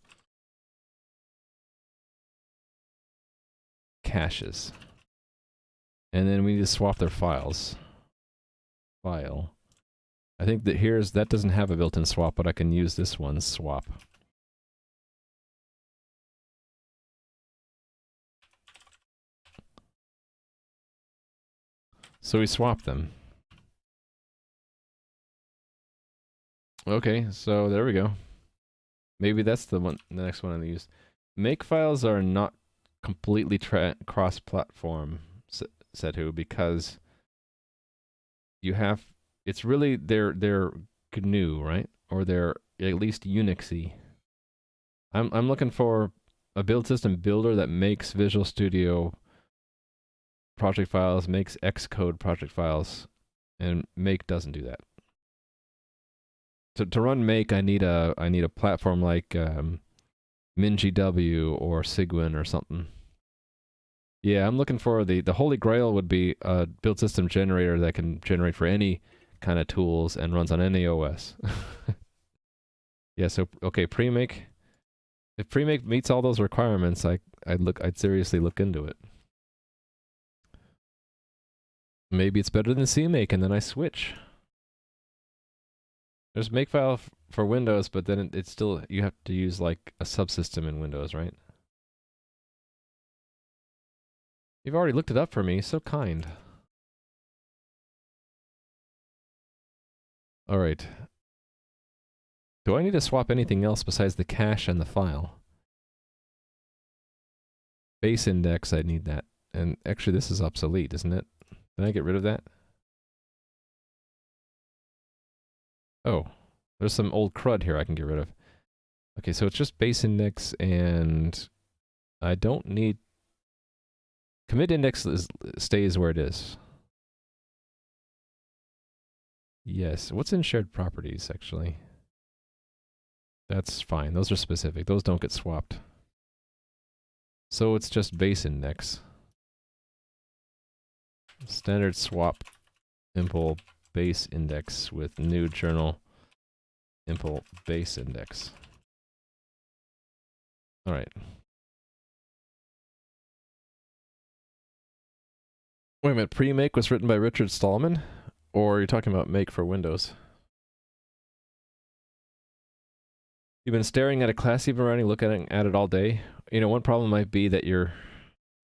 Caches. And then we need to swap their files. File. I think that that doesn't have a built-in swap, but I can use this one, swap. So we swap them. Okay, so there we go. Maybe that's the next one I use. Make files are not completely cross-platform, said who, because you have, it's really, they're GNU, right? Or they're at least Unixy. I'm looking for a build system builder that makes Visual Studio project files, makes Xcode project files, and Make doesn't do that. To run Make, I need a platform like MinGW or Cygwin or something. Yeah, I'm looking for the holy grail would be a build system generator that can generate for any kind of tools and runs on any OS. Yeah, so okay, Premake. If Premake meets all those requirements, I'd seriously look into it. Maybe it's better than CMake, and then I switch. There's Makefile for Windows, but then it's still, you have to use like a subsystem in Windows, right? You've already looked it up for me, so kind. Alright. Do I need to swap anything else besides the cache and the file? Base index, I need that. And actually this is obsolete, isn't it? Can I get rid of that? Oh, there's some old crud here I can get rid of. Okay, so it's just base index, and I don't need... Commit index stays where it is. Yes, what's in shared properties, actually? That's fine, those are specific. Those don't get swapped. So it's just base index. Standard swap impl base index with new journal impl base index. All right. Wait a minute, Premake was written by Richard Stallman? Or are you talking about Make for Windows? You've been staring at a class you've been running, looking at it all day. You know, one problem might be that you're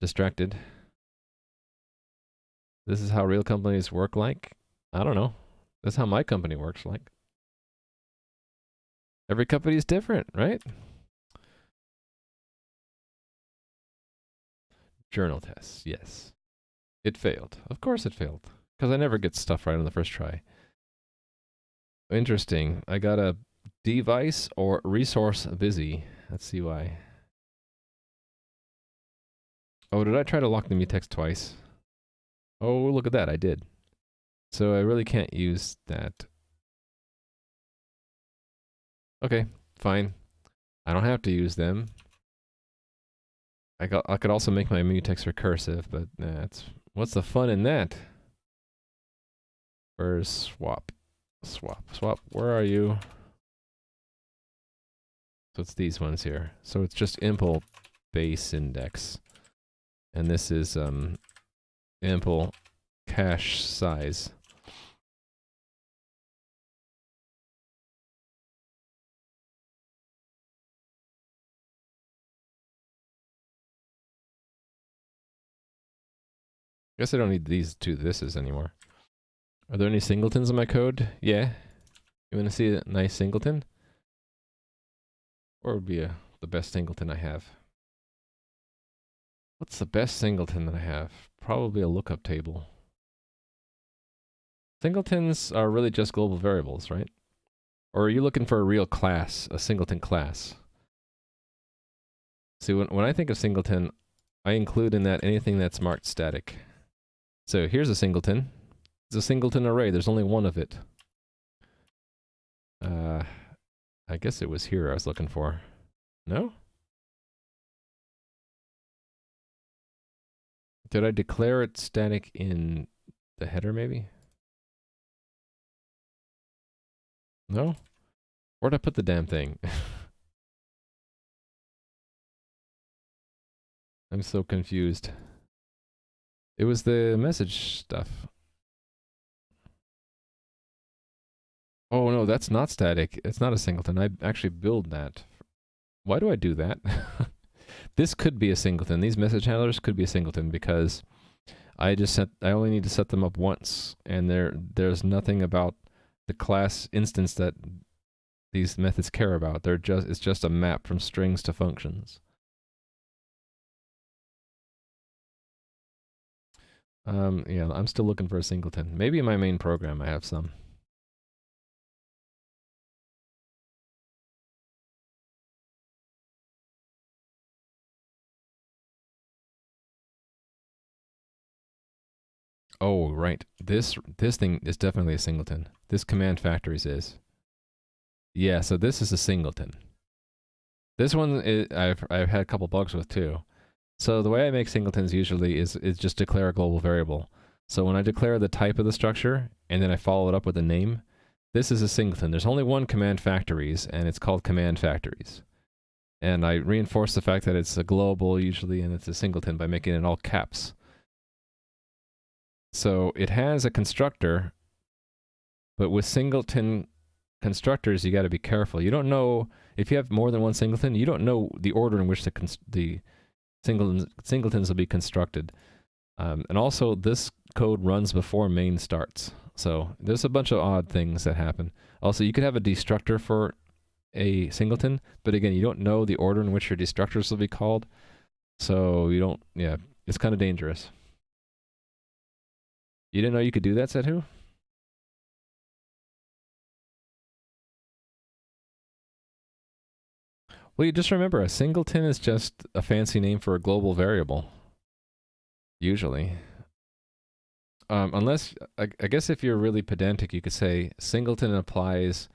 distracted. This is how real companies work like? I don't know. That's how my company works like. Every company is different, right? Journal tests, yes. It failed. Of course it failed. Because I never get stuff right on the first try. Interesting. I got a device or resource busy. Let's see why. Oh, did I try to lock the mutex twice? Oh, look at that, I did. So I really can't use that. Okay, fine. I don't have to use them. I could also make my mutex recursive, but that's... What's the fun in that? Where's swap? Swap, where are you? So it's these ones here. So it's just impl base index. And this is impl cache size. Guess I don't need these two thises anymore. Are there any singletons in my code? Yeah. You want to see a nice singleton? Or would be the best singleton I have? What's the best singleton that I have? Probably a lookup table. Singletons are really just global variables, right? Or are you looking for a real class, a singleton class? See, when I think of singleton, I include in that anything that's marked static. So here's a singleton. It's a singleton array. There's only one of it. I guess it was here I was looking for. No? Did I declare it static in the header, maybe? No? Where'd I put the damn thing? I'm so confused. It was the message stuff. Oh no, that's not static. It's not a singleton. I actually build that. Why do I do that? This could be a singleton. These message handlers could be a singleton because I only need to set them up once, and there's nothing about the class instance that these methods care about. It's just a map from strings to functions. Yeah, I'm still looking for a singleton. Maybe in my main program I have some. Oh, right. This thing is definitely a singleton. This command factories is. Yeah, so this is a singleton. This one I've had a couple bugs with too. So the way I make singletons usually is just declare a global variable. So when I declare the type of the structure and then I follow it up with a name, this is a singleton. There's only one command factories, and it's called command factories. And I reinforce the fact that it's a global usually, and it's a singleton by making it all caps. So it has a constructor, but with singleton constructors, you got to be careful. You don't know, if you have more than one singleton, you don't know the order in which the singletons will be constructed. And also, this code runs before main starts. So there's a bunch of odd things that happen. Also, you could have a destructor for a singleton, but again, you don't know the order in which your destructors will be called. So you don't, yeah, it's kind of dangerous. You didn't know you could do that, said who? Well, you just remember, a singleton is just a fancy name for a global variable. Usually. Unless, I guess if you're really pedantic, you could say singleton implies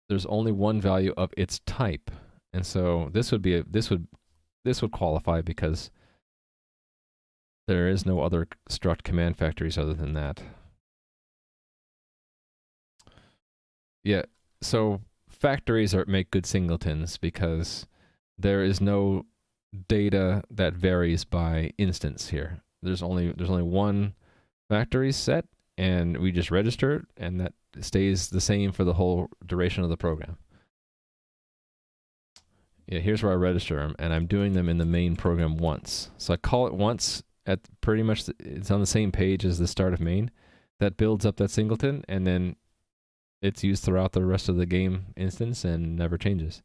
there's only one value of its type. And so this would qualify because there is no other struct command factories other than that. Yeah, so factories make good singletons because there is no data that varies by instance here. There's only one factory set, and we just register it, and that stays the same for the whole duration of the program. Yeah, here's where I register them, and I'm doing them in the main program once. So I call it once at pretty much, it's on the same page as the start of main. That builds up that singleton, and then it's used throughout the rest of the game instance and never changes.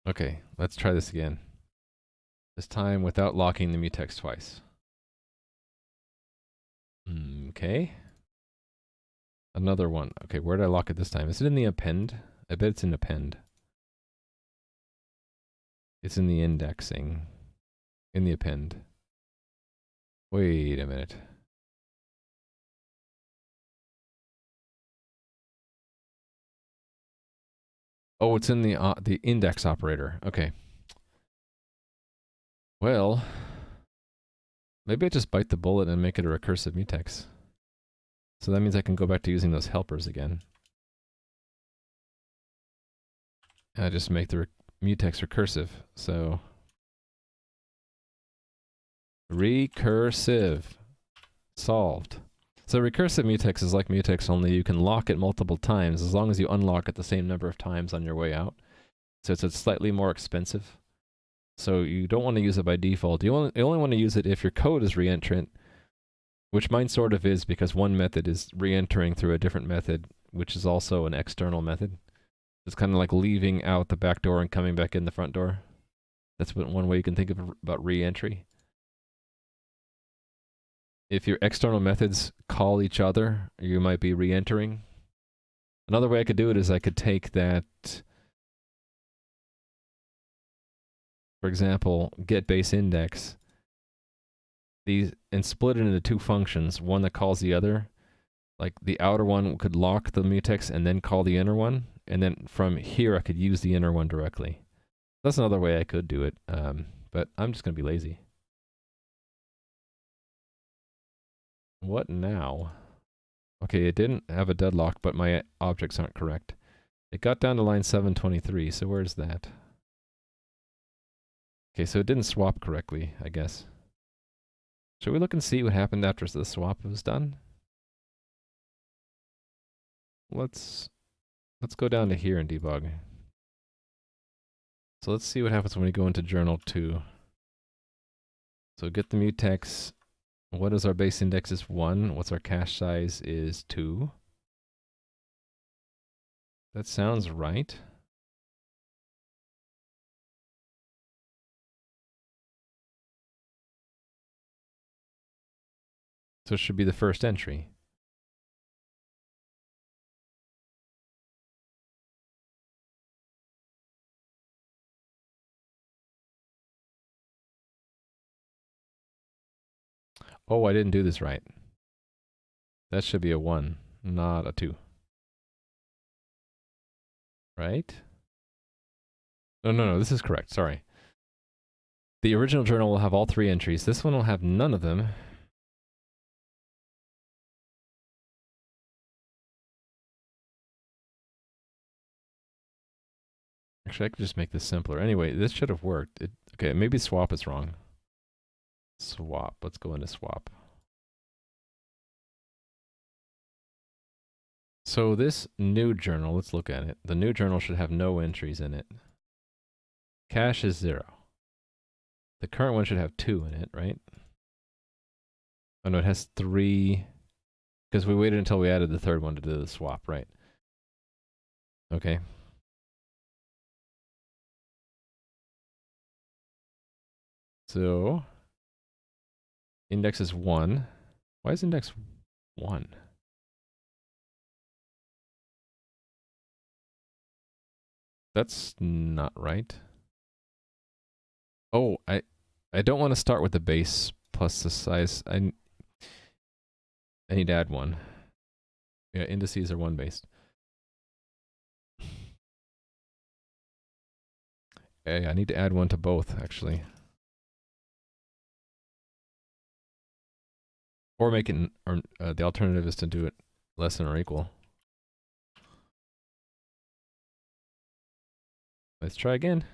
Okay, let's try this again. This time without locking the mutex twice. Okay. Another one. Okay, where did I lock it this time? Is it in the append? I bet it's in append. It's in the indexing. In the append. Wait a minute. Oh, it's in the index operator. Okay. Well, maybe I just bite the bullet and make it a recursive mutex. So that means I can go back to using those helpers again. And I just make the mutex recursive. So recursive. Solved. So recursive mutex is like mutex, only you can lock it multiple times as long as you unlock it the same number of times on your way out. So it's slightly more expensive. So you don't want to use it by default. You only want to use it if your code is reentrant, which mine sort of is because one method is reentering through a different method, which is also an external method. It's kind of like leaving out the back door and coming back in the front door. That's one way you can think of about reentry. If your external methods call each other, you might be reentering. Another way I could do it is I could take that, for example, get base index, and split it into two functions, one that calls the other. Like the outer one could lock the mutex and then call the inner one, and then from here I could use the inner one directly. That's another way I could do it, but I'm just going to be lazy. What now? Okay, it didn't have a deadlock, but my objects aren't correct. It got down to line 723, so where's that? Okay, so it didn't swap correctly, I guess. Should we look and see what happened after the swap was done? Let's go down to here and debug. So let's see what happens when we go into journal 2. So get the mutex. What is our base index is 1. What's our cache size is 2. That sounds right. So it should be the first entry. Oh, I didn't do this right. That should be a 1, not a 2. Right? No, this is correct. Sorry. The original journal will have all 3 entries. This one will have none of them. Actually, I could just make this simpler. Anyway, this should have worked. Okay, maybe swap is wrong. Swap. Let's go into swap. So this new journal, let's look at it. The new journal should have no entries in it. Cache is 0. The current one should have 2 in it, right? Oh no, it has 3, because we waited until we added the third one to do the swap, right? Okay. So, index is 1. Why is index 1? That's not right. Oh, I don't want to start with the base plus the size. I need to add 1. Yeah, indices are 1 based. Hey, I need to add 1 to both, actually. Or make it, or the alternative is to do it less than or equal. Let's try again.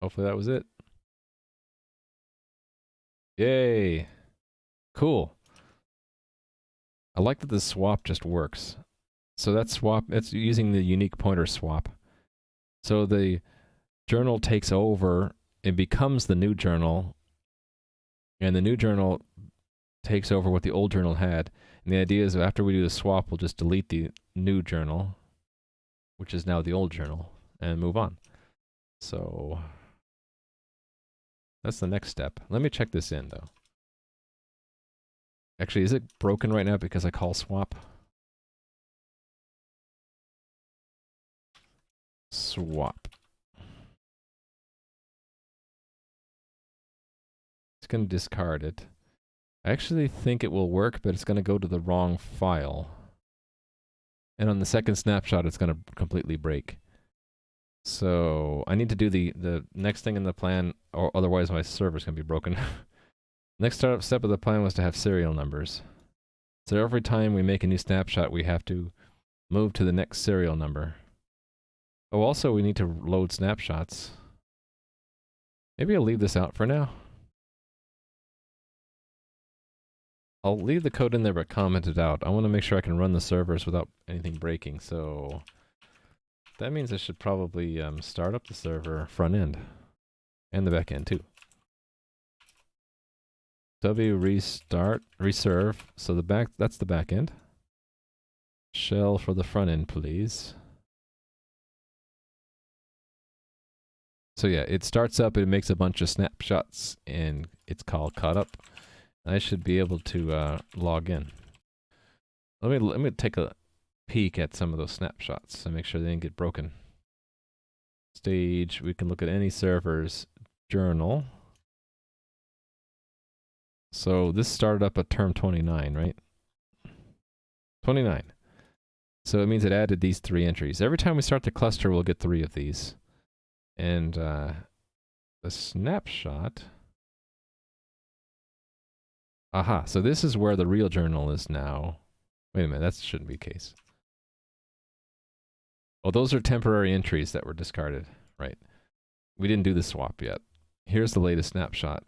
Hopefully that was it. Yay! Cool. I like that the swap just works. So that swap, it's using the unique pointer swap. So the journal takes over, it becomes the new journal, and the new journal takes over what the old journal had. And the idea is after we do the swap, we'll just delete the new journal, which is now the old journal, and move on. So that's the next step. Let me check this in, though. Actually, is it broken right now because I call swap? Swap. It's going to discard it. I actually think it will work, but it's going to go to the wrong file. And on the second snapshot, it's going to completely break. So I need to do the next thing in the plan, or otherwise my server's going to be broken. Next step of the plan was to have serial numbers. So every time we make a new snapshot, we have to move to the next serial number. Oh, also we need to load snapshots. Maybe I'll leave this out for now. I'll leave the code in there but comment it out. I want to make sure I can run the servers without anything breaking, so that means I should probably start up the server front end and the back end too. W restart, reserve, so that's the back end. Shell for the front end, please. So yeah, it starts up, it makes a bunch of snapshots, and it's called caught up. I should be able to log in. Let me take a peek at some of those snapshots and make sure they didn't get broken. Stage, we can look at any server's journal. So this started up at term 29, right? 29. So it means it added these 3 entries. Every time we start the cluster, we'll get 3 of these. And the snapshot. Aha, so this is where the real journal is now. Wait a minute, that shouldn't be the case. Oh, those are temporary entries that were discarded, right? We didn't do the swap yet. Here's the latest snapshot.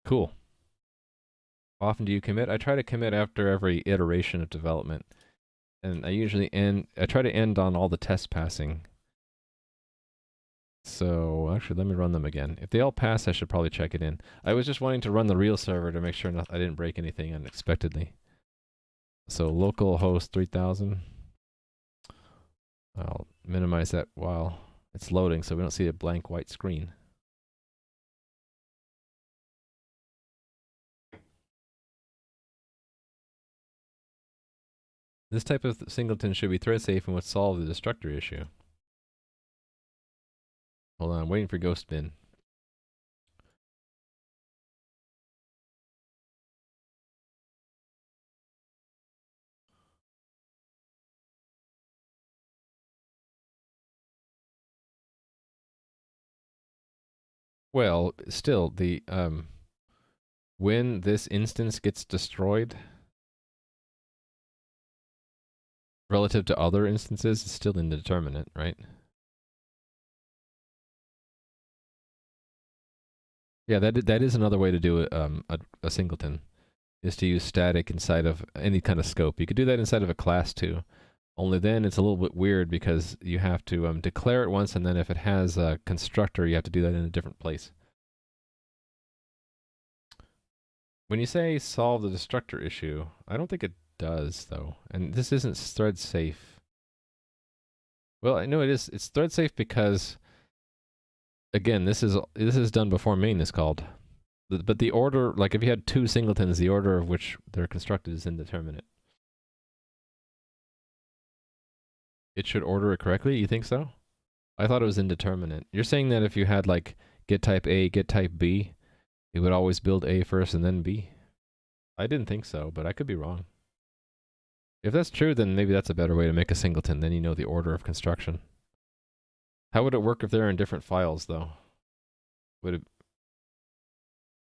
Cool. How often do you commit? I try to commit after every iteration of development. And I usually I try to end on all the tests passing. So actually, let me run them again. If they all pass, I should probably check it in. I was just wanting to run the real server to make sure I didn't break anything unexpectedly. So local host 3000. I'll minimize that while it's loading so we don't see a blank white screen. This type of singleton should be thread safe and would solve the destructor issue. Hold on, I'm waiting for Ghost Bin. Well, still, the when this instance gets destroyed relative to other instances, it's still indeterminate, right? Yeah, that is another way to do a singleton, is to use static inside of any kind of scope. You could do that inside of a class too. Only then it's a little bit weird because you have to declare it once, and then if it has a constructor, you have to do that in a different place. When you say solve the destructor issue, I don't think it does, though. And this isn't thread safe. Well, I know it is. It's thread safe because, again, this is done before main is called. But the order, like if you had two singletons, the order of which they're constructed is indeterminate. It should order it correctly? You think so? I thought it was indeterminate. You're saying that if you had like get type A, get type B, it would always build A first and then B? I didn't think so, but I could be wrong. If that's true, then maybe that's a better way to make a singleton. Then you know the order of construction. How would it work if they're in different files, though? Would it...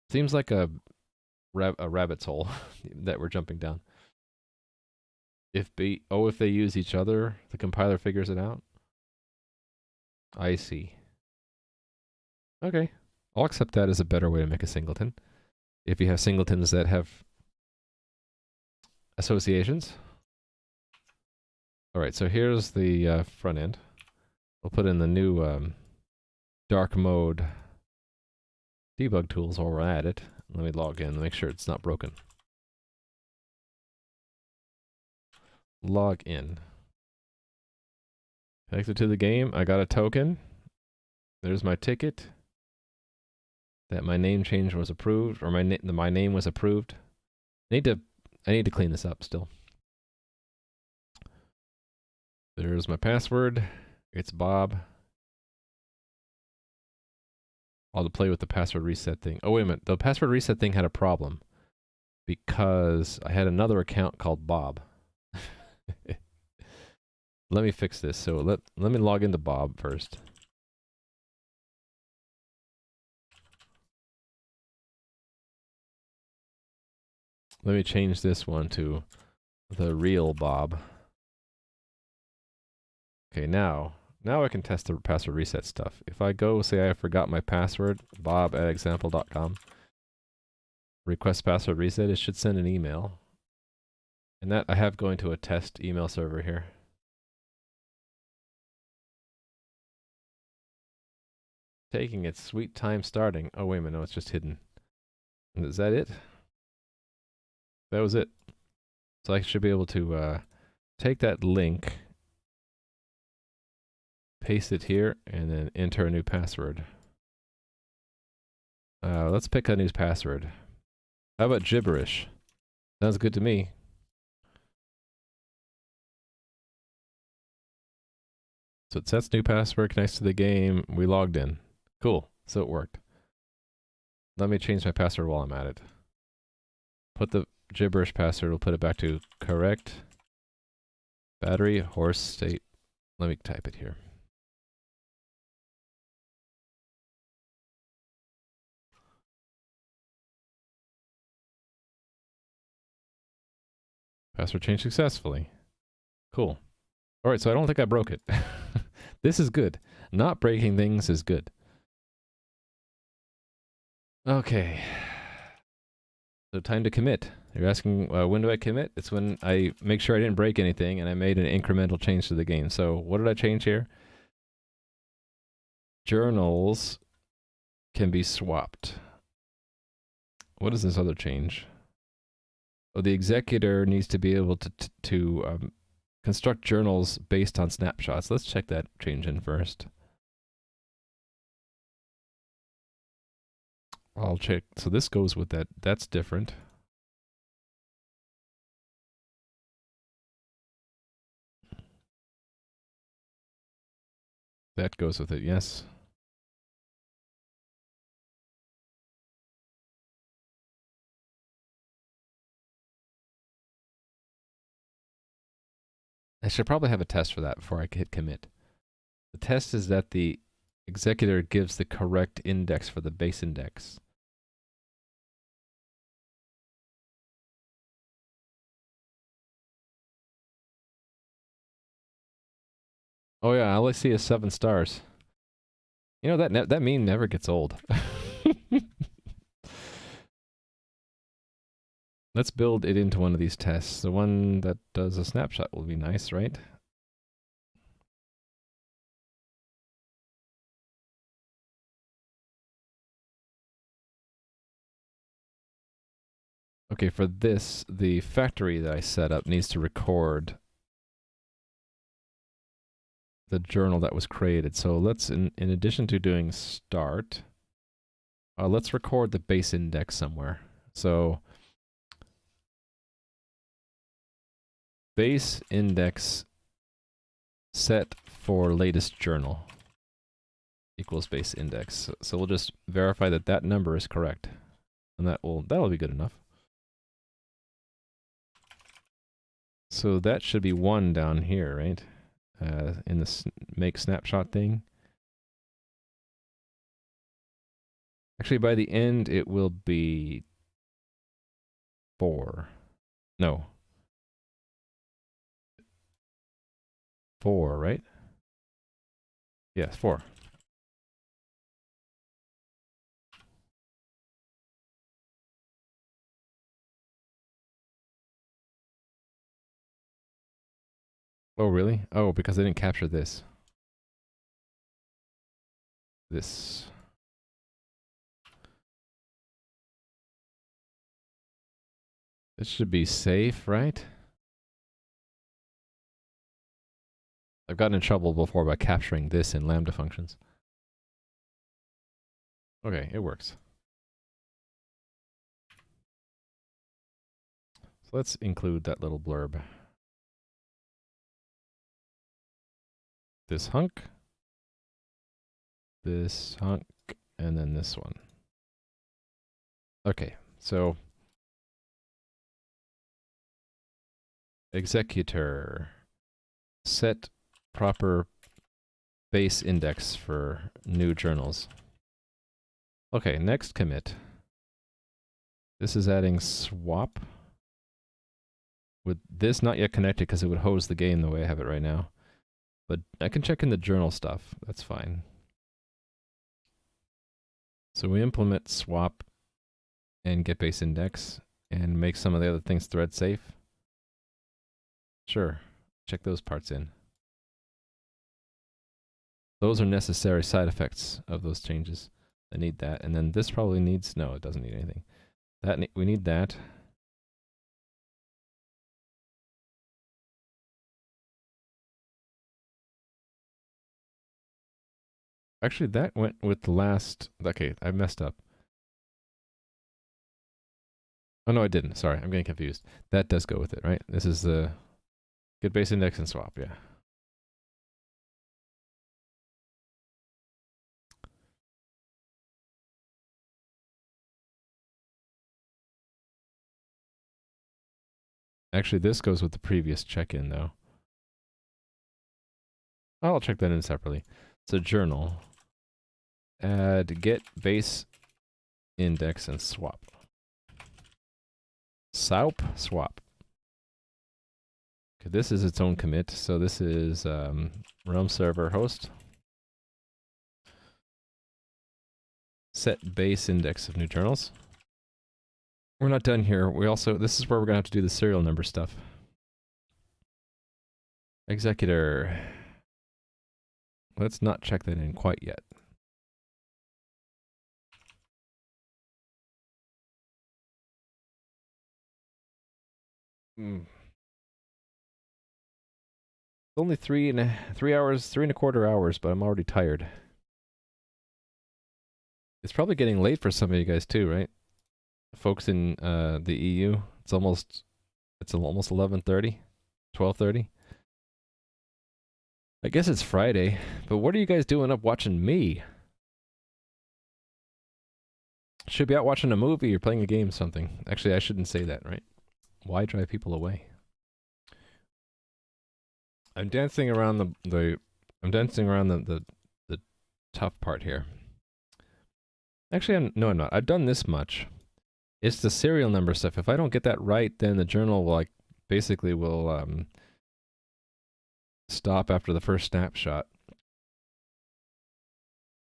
Seems like a rabbit's hole that we're jumping down. If they use each other, the compiler figures it out? I see. Okay. I'll accept that as a better way to make a singleton. If you have singletons that have associations. All right, so here's the front end. We'll put in the new dark mode debug tools while we're at it. Let me log in, make sure it's not broken. Log in. Connected to the game. I got a token. There's my ticket. That my name change was approved, or my name was approved. I need to clean this up still. There's my password. It's Bob. I'll have to play with the password reset thing. Oh, wait a minute. The password reset thing had a problem because I had another account called Bob. Let me fix this. So let me log into Bob first. Let me change this one to the real Bob. Okay, now I can test the password reset stuff. If I go say I forgot my password, bob@example.com, request password reset, it should send an email. And that I have going to a test email server here. Taking its sweet time starting. Oh, wait a minute, no, it's just hidden. Is that it? That was it. So I should be able to take that link, paste it here, and then enter a new password. Let's pick a new password. How about gibberish? Sounds good to me. So it sets new password, connects to the game. We logged in. Cool. So it worked. Let me change my password while I'm at it. Put the gibberish password. We'll put it back to correct. Battery, horse, state. Let me type it here. Password changed successfully. Cool. All right, so I don't think I broke it. This is good. Not breaking things is good. Okay. So time to commit. You're asking, when do I commit? It's when I make sure I didn't break anything and I made an incremental change to the game. So what did I change here? journals can be swapped. What is this other change? Oh, the executor needs to be able to construct journals based on snapshots. Let's check that change in first. I'll check. So this goes with that. That's different. That goes with it, yes. I should probably have a test for that before I hit commit. The test is that the executor gives the correct index for the base index. Oh yeah, all I see is 7 stars. You know, that meme never gets old. Let's build it into one of these tests. The one that does a snapshot will be nice, right? Okay, for this, the factory that I set up needs to record the journal that was created. So let's, in addition to doing start, let's record the base index somewhere. So base index set for latest journal equals base index. So we'll just verify that that number is correct, and that'll be good enough. So that should be 1 down here, right? In the make snapshot thing. Actually, by the end, it will be 4. No. 4, right? Yes, 4. Oh, really? Oh, because I didn't capture this. This. This should be safe, right? I've gotten in trouble before by capturing this in Lambda functions. Okay, it works. So let's include that little blurb. This hunk, and then this one. Okay, so executor set proper base index for new journals. Okay, next commit. This is adding swap. With this not yet connected because it would hose the game the way I have it right now. But I can check in the journal stuff. That's fine. So we implement swap and get base index and make some of the other things thread safe. Sure, check those parts in. Those are necessary side effects of those changes. I need that. And then this probably needs, no, it doesn't need anything. We need that. Actually, that went with the last, okay, I messed up. Oh no, I didn't, sorry, I'm getting confused. That does go with it, right? This is the get base index and swap, yeah. Actually, this goes with the previous check-in, though. I'll check that in separately. So journal, add get base index and swap. Swap. Okay, this is its own commit. So this is realm server host. Set base index of new journals. We're not done here. This is where we're gonna have to do the serial number stuff. Executor. Let's not check that in quite yet. It's only 3 hours, 3.25 hours, but I'm already tired. It's probably getting late for some of you guys too, right? Folks in the EU, it's almost 11:30, 12:30. I guess it's Friday, but what are you guys doing up watching me? Should be out watching a movie or playing a game, something. Actually, I shouldn't say that, right? Why drive people away? I'm dancing around the tough part here. Actually, no, I'm not. I've done this much. It's the serial number stuff. If I don't get that right, then the journal will basically will stop after the first snapshot.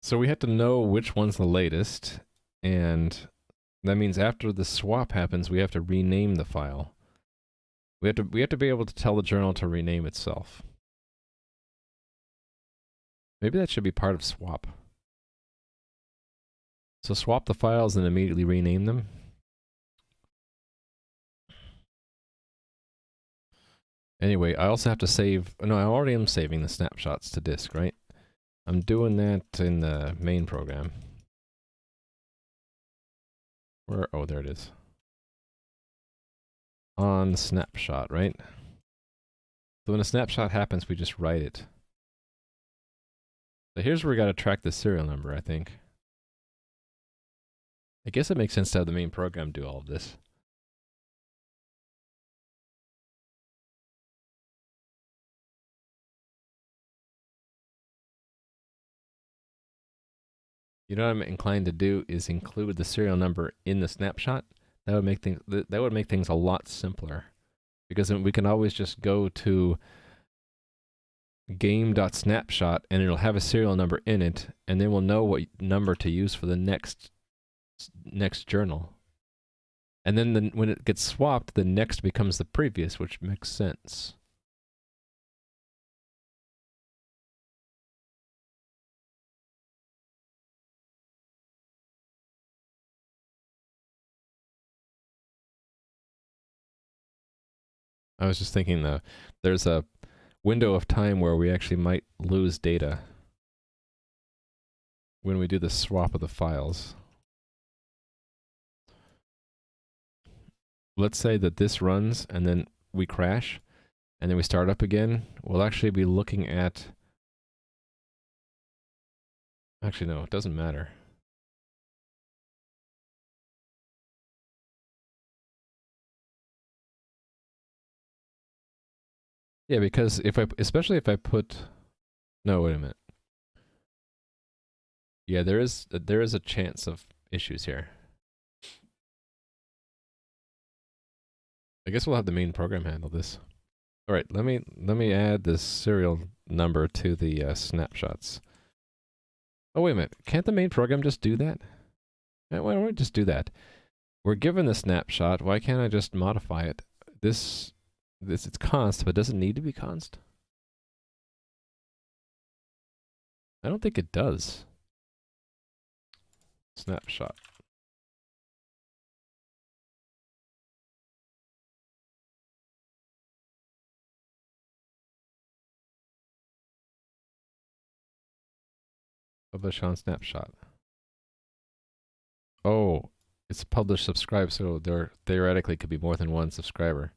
So we have to know which one's the latest, and that means after the swap happens, we have to rename the file. We have to be able to tell the journal to rename itself. Maybe that should be part of swap. So swap the files and immediately rename them. Anyway, I also have to save... No, I already am saving the snapshots to disk, right? I'm doing that in the main program. Where? Oh, there it is. On snapshot, right? So when a snapshot happens, we just write it. So here's where we got to track the serial number, I think. I guess it makes sense to have the main program do all of this. You know what I'm inclined to do is include the serial number in the snapshot. That would make things a lot simpler, because then we can always just go to game.snapshot and it'll have a serial number in it, and then we'll know what number to use for the next journal. And then when it gets swapped, the next becomes the previous, which makes sense. I was just thinking there's a window of time where we actually might lose data when we do the swap of the files. Let's say that this runs and then we crash and then we start up again. We'll actually be looking at... Actually, no, it doesn't matter. Yeah, because especially if I put... No, wait a minute. Yeah, there is a chance of issues here. I guess we'll have the main program handle this. All right, let me add this serial number to the snapshots. Oh, wait a minute. Can't the main program just do that? Why don't we just do that? We're given the snapshot. Why can't I just modify it? It's const, but does it need to be const? I don't think it does. Snapshot. Publish on snapshot. Oh, it's publish subscribe, so there theoretically could be more than one subscriber.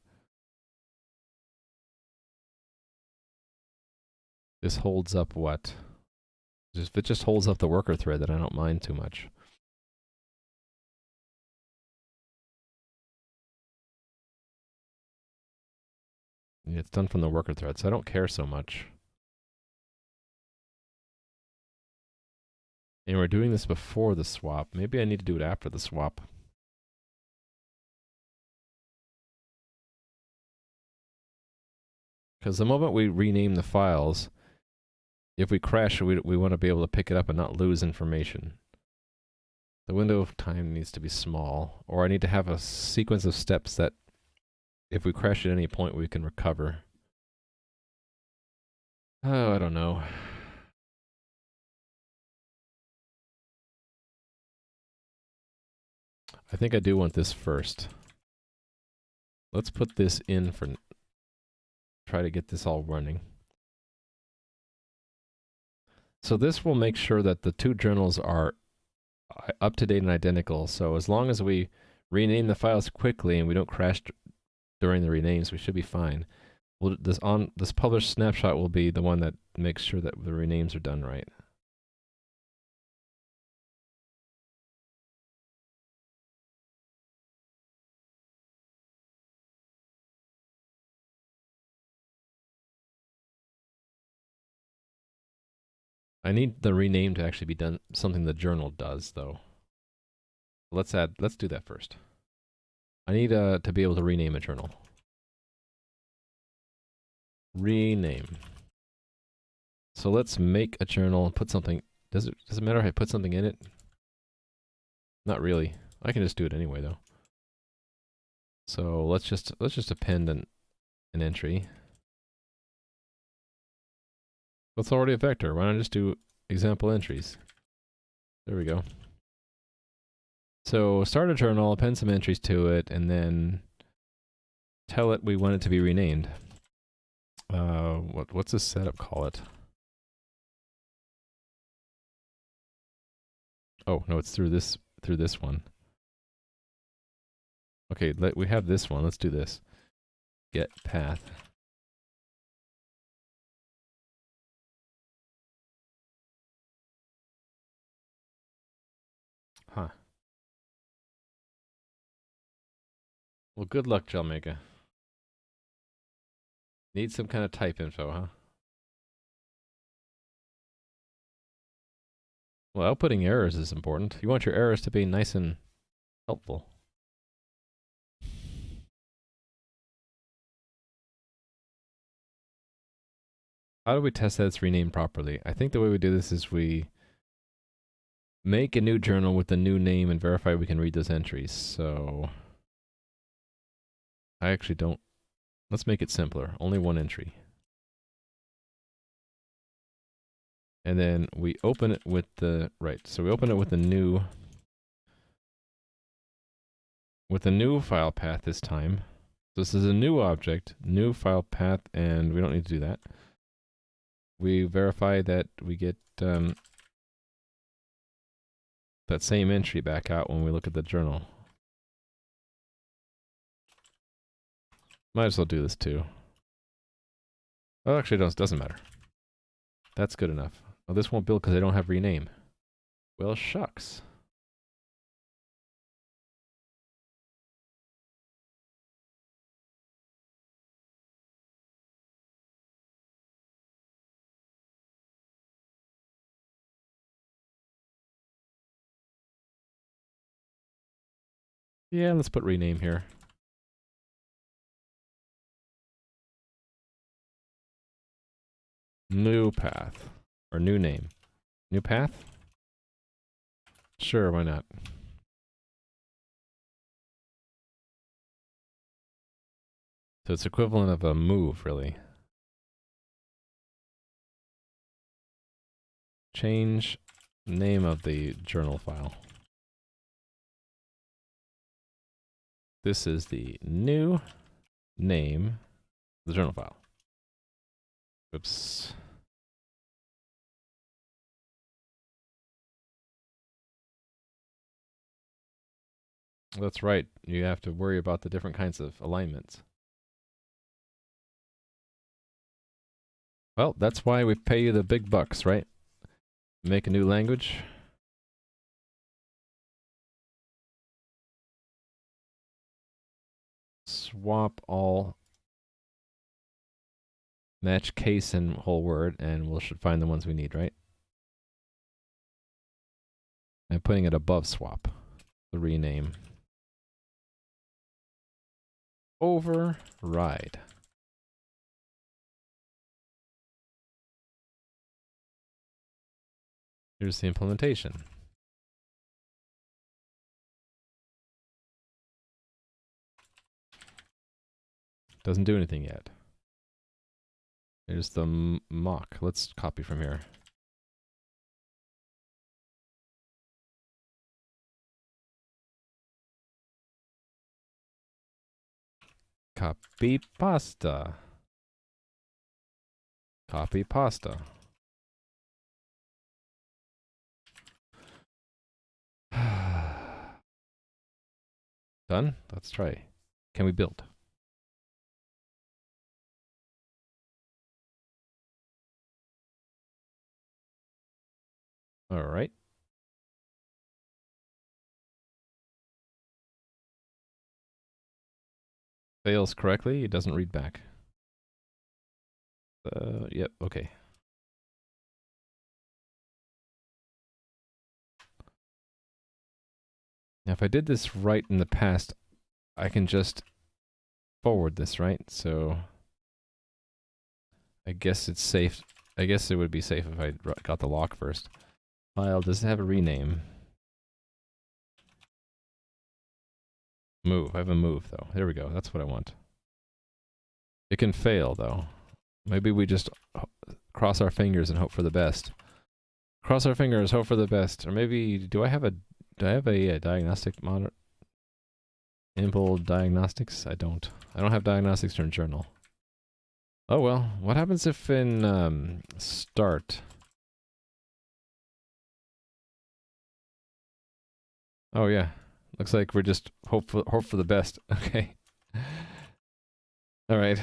This holds up what? If it just holds up the worker thread, then I don't mind too much. Yeah, it's done from the worker thread, so I don't care so much. And we're doing this before the swap. Maybe I need to do it after the swap. Because the moment we rename the files, if we crash, we want to be able to pick it up and not lose information. The window of time needs to be small, or I need to have a sequence of steps that if we crash at any point, we can recover. Oh, I don't know. I think I do want this first. let's put this in for, try to get this all running. So this will make sure that the two journals are up to date and identical. So as long as we rename the files quickly and we don't crash during the renames, we should be fine. This published snapshot will be the one that makes sure that the renames are done right. I need the rename to actually be done, something the journal does though. Let's do that first. I need to be able to rename a journal. Rename. So let's make a journal and put something. Does it matter if I put something in it? Not really. I can just do it anyway though. So let's just append an entry. That's already a vector. Why not just do example entries? There we go. So start a journal, append some entries to it, and then tell it we want it to be renamed. What's this setup call it? Oh no, it's through this one. Okay, we have this one. Let's do this. Get path. Huh. Well, good luck, Jalmega. Need some kind of type info, huh? Well, outputting errors is important. You want your errors to be nice and helpful. How do we test that it's renamed properly? I think the way we do this is we make a new journal with the new name and verify we can read those entries. So I actually don't. Let's make it simpler. Only one entry. And then we open it with the, right, so we open it with the new file path this time. So this is a new object, new file path, and we don't need to do that. We verify that we get that same entry back out when we look at the journal. Might as well do this too. Oh, actually, it doesn't matter. That's good enough. Oh, this won't build because I don't have rename. Well, shucks. Yeah, let's put rename here. New path. Or new name. New path? Sure, why not? So it's equivalent of a move, really. Change name of the journal file. This is the new name of the journal file. Oops. That's right. You have to worry about the different kinds of alignments. Well, that's why we pay you the big bucks, right? Make a new language. Swap all. Match case and whole word, and we should find the ones we need, right? I'm putting it above swap. The rename. Override. Here's the implementation. Doesn't do anything yet. Here's the mock. Let's copy from here. Copy pasta. Copy pasta. Done? Let's try. Can we build? Alright. Fails correctly, it doesn't read back. Yep, okay. Now if I did this right in the past, I can just forward this, right? So I guess it's safe. I guess it would be safe if I got the lock first. File, does it have a rename? Move. I have a move, though. There we go. That's what I want. It can fail, though. Maybe we just cross our fingers and hope for the best. Cross our fingers, hope for the best. Or maybe, do I have a diagnostic monitor? Enable diagnostics? I don't. I don't have diagnostics in journal. Oh well, what happens if in start? Oh yeah, looks like we're just hope for the best. Okay. All right.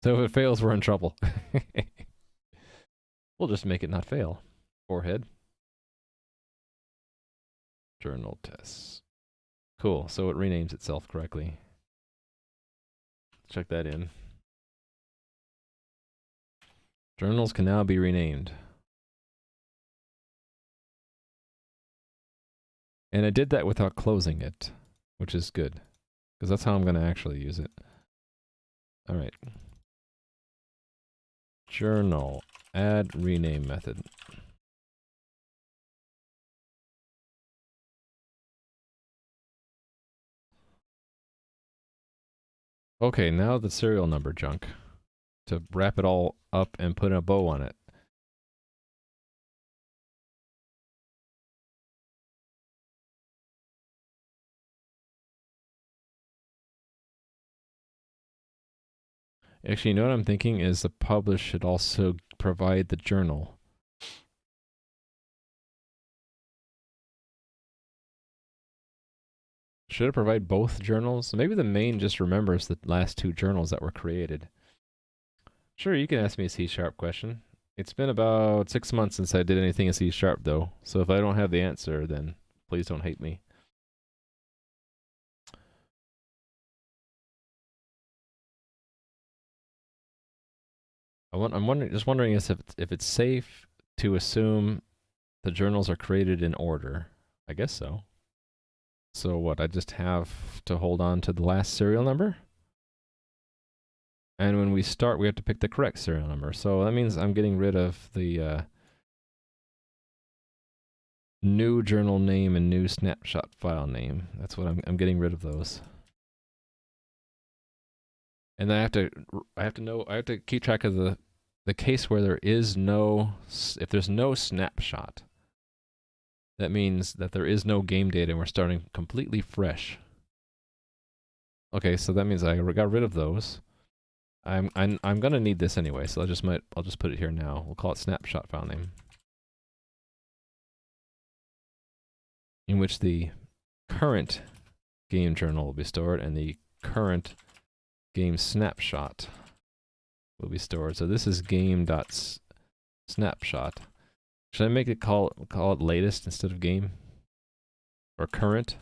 So if it fails, we're in trouble. We'll just make it not fail. Forehead. Journal tests. Cool. So it renames itself correctly. Check that in. Journals can now be renamed. And I did that without closing it, which is good, because that's how I'm going to actually use it. All right. Journal, add rename method. Okay, now the serial number junk. To wrap it all up and put a bow on it. Actually, you know what I'm thinking is the publish should also provide the journal. Should it provide both journals? Maybe the main just remembers the last two journals that were created. Sure, you can ask me a C# question. It's been about 6 months since I did anything in C# though, so if I don't have the answer, then please don't hate me. I'm just wondering if it's safe to assume the journals are created in order. I guess so. So what, I just have to hold on to the last serial number? And when we start, we have to pick the correct serial number. So that means I'm getting rid of the new journal name and new snapshot file name. That's what I'm getting rid of those. And then I have to keep track of the case where there is no, if there's no snapshot, that means that there is no game data and we're starting completely fresh. Okay, so that means I got rid of those. I'm gonna need this anyway, so I'll just put it here now. We'll call it snapshot file name, in which the current game journal will be stored and the current game snapshot will be stored. So this is game.snapshot. Should I make it call it latest instead of game? Or current?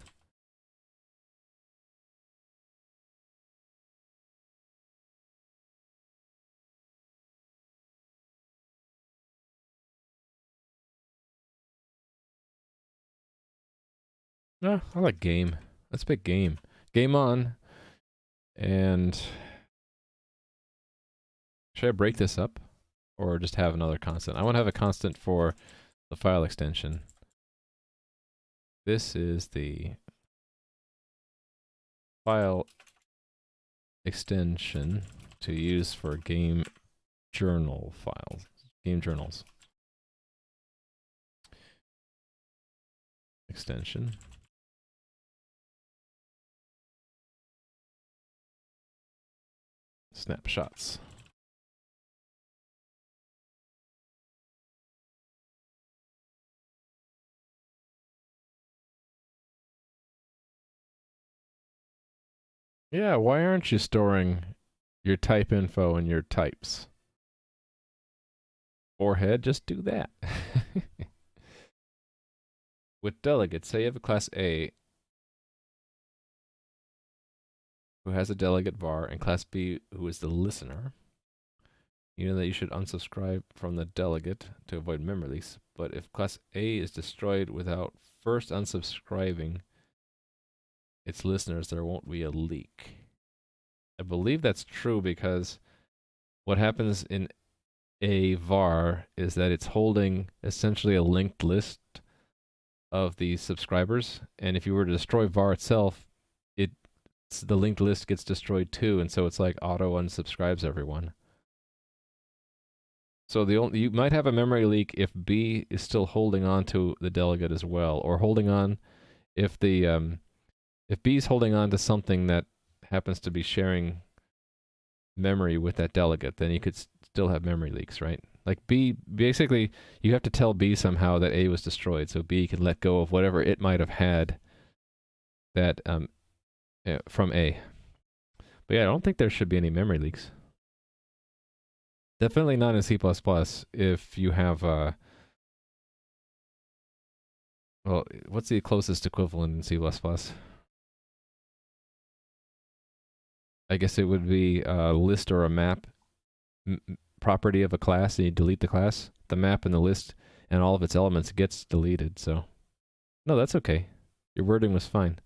No, I like game. Let's pick game. Game on. And should I break this up? Or just have another constant? I want to have a constant for the file extension. This is the file extension to use for game journal files. Game journals. Extension. snapshots. Yeah, why aren't you storing your type info and your types? Forehead, just do that. With delegates, say you have a class A who has a delegate var and class B who is the listener. You know that you should unsubscribe from the delegate to avoid memory leaks, but if class A is destroyed without first unsubscribing its listeners, there won't be a leak. I believe that's true because what happens in a var is that it's holding essentially a linked list of the subscribers, and if you were to destroy var itself, the linked list gets destroyed too, and so it's like auto unsubscribes everyone. So you might have a memory leak if B is still holding on to the delegate as well, or holding on if B is holding on to something that happens to be sharing memory with that delegate, then you could still have memory leaks, right? Like B, basically, you have to tell B somehow that A was destroyed, so B can let go of whatever it might have had that from A. But yeah, I don't think there should be any memory leaks. Definitely not in C++ if you have, well, what's the closest equivalent in C++? I guess it would be a list or a map property of a class, and you delete the class. The map and the list and all of its elements gets deleted, so... No, that's okay. Your wording was fine.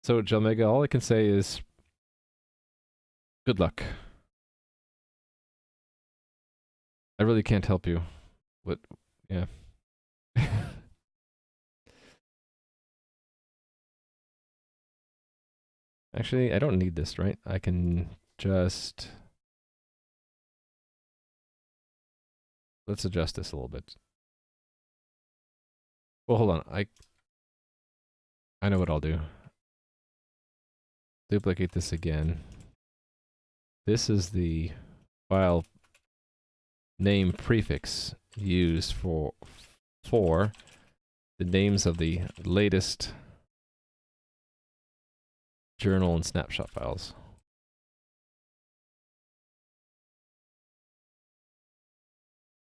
So, Jalmega, all I can say is... good luck. I really can't help you. What? Yeah. Actually, I don't need this, right? I can just... let's adjust this a little bit. Well, hold on. I know what I'll do. Duplicate this again. This is the file name prefix used for the names of the latest journal and snapshot files.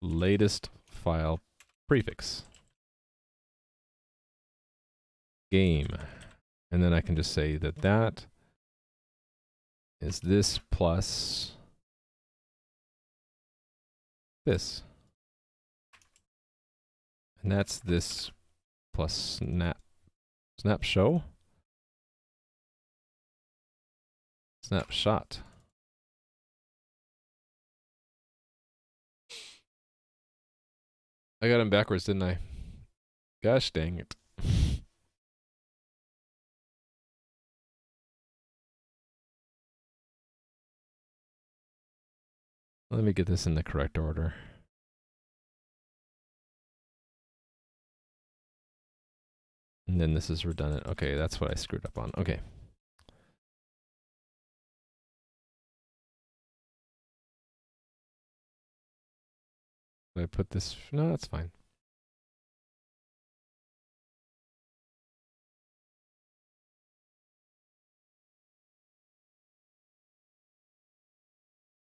Latest file prefix. Game. And then I can just say that that is this plus this. And that's this plus snapshot. Snapshot. I got him backwards, didn't I? Gosh dang it. Let me get this in the correct order. And then this is redundant. Okay, that's what I screwed up on. Okay. Did I put this? No, that's fine.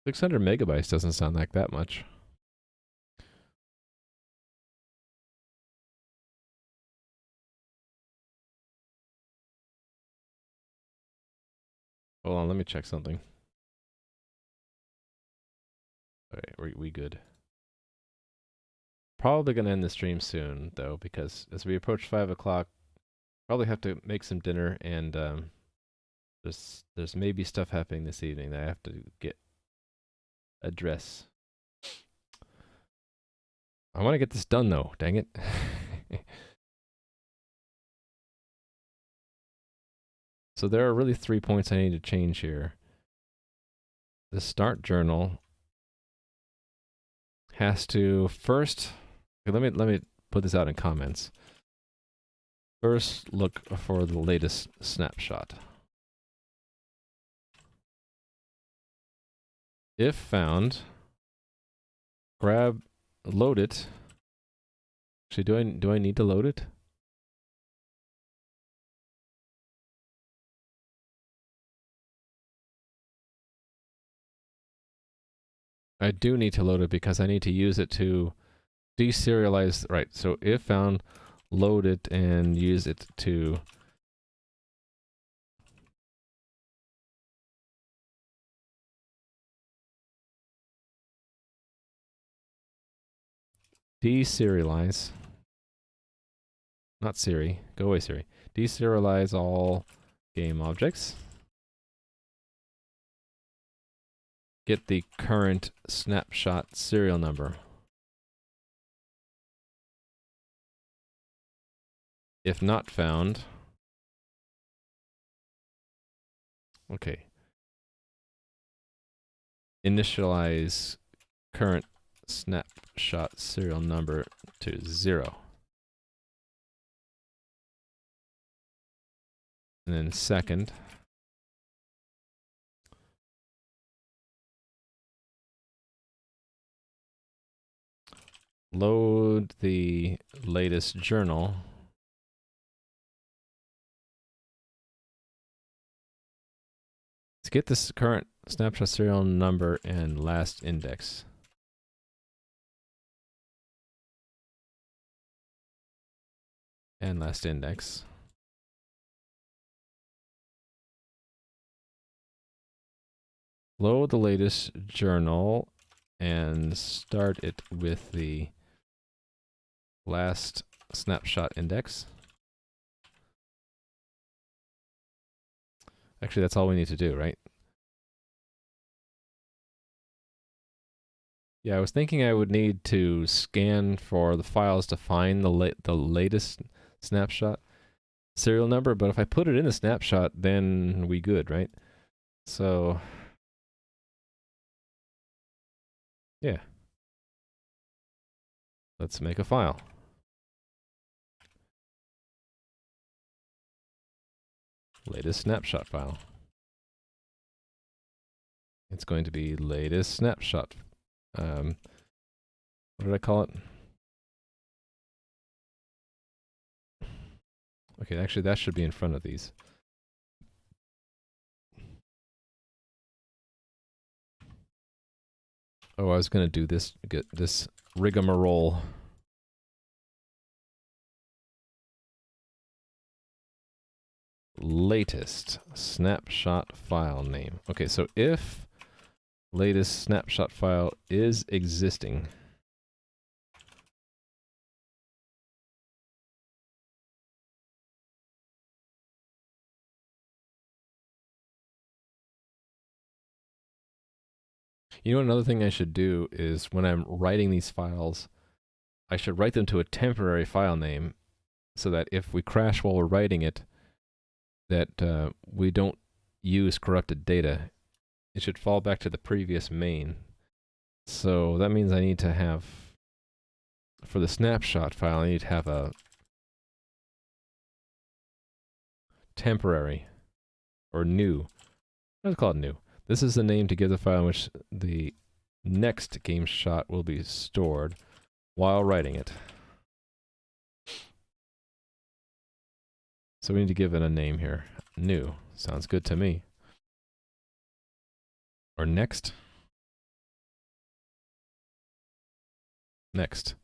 $600 megabytes doesn't sound like that much. Hold on, let me check something. Okay, we good. Probably gonna end the stream soon though, because as we approach 5 o'clock, probably have to make some dinner, and there's maybe stuff happening this evening that I have to address. I want to get this done though, dang it. So there are really 3 points I need to change here. The start journal has to first, okay, let me put this out in comments. First, look for the latest snapshot. if found, grab, load it. Actually, do I need to load it? I do need to load it because I need to use it to deserialize. Right, so if found, load it and use it to deserialize. Not Siri. Go away, Siri. Deserialize all game objects. Get the current snapshot serial number. If not found, okay. Initialize current snapshot serial number to 0. And then second, load the latest journal. Let's get this current snapshot serial number and last index. And last index. Load the latest journal and start it with the last snapshot index. Actually, that's all we need to do, right? Yeah, I was thinking I would need to scan for the files to find the latest snapshot serial number, but if I put it in the snapshot, then we good, right? So, yeah. Let's make a file. Latest snapshot file. It's going to be latest snapshot. What did I call it? Okay, actually that should be in front of these. Oh, I was gonna do this, get this rigmarole. Latest snapshot file name. Okay, so if latest snapshot file is existing, you know, another thing I should do is when I'm writing these files, I should write them to a temporary file name so that if we crash while we're writing it, that we don't use corrupted data. It should fall back to the previous main. So that means I need to have, for the snapshot file, I need to have a temporary or new. Let's call it new. This is the name to give the file in which the next game shot will be stored while writing it. So we need to give it a name here. New. Sounds good to me. Or next. Next.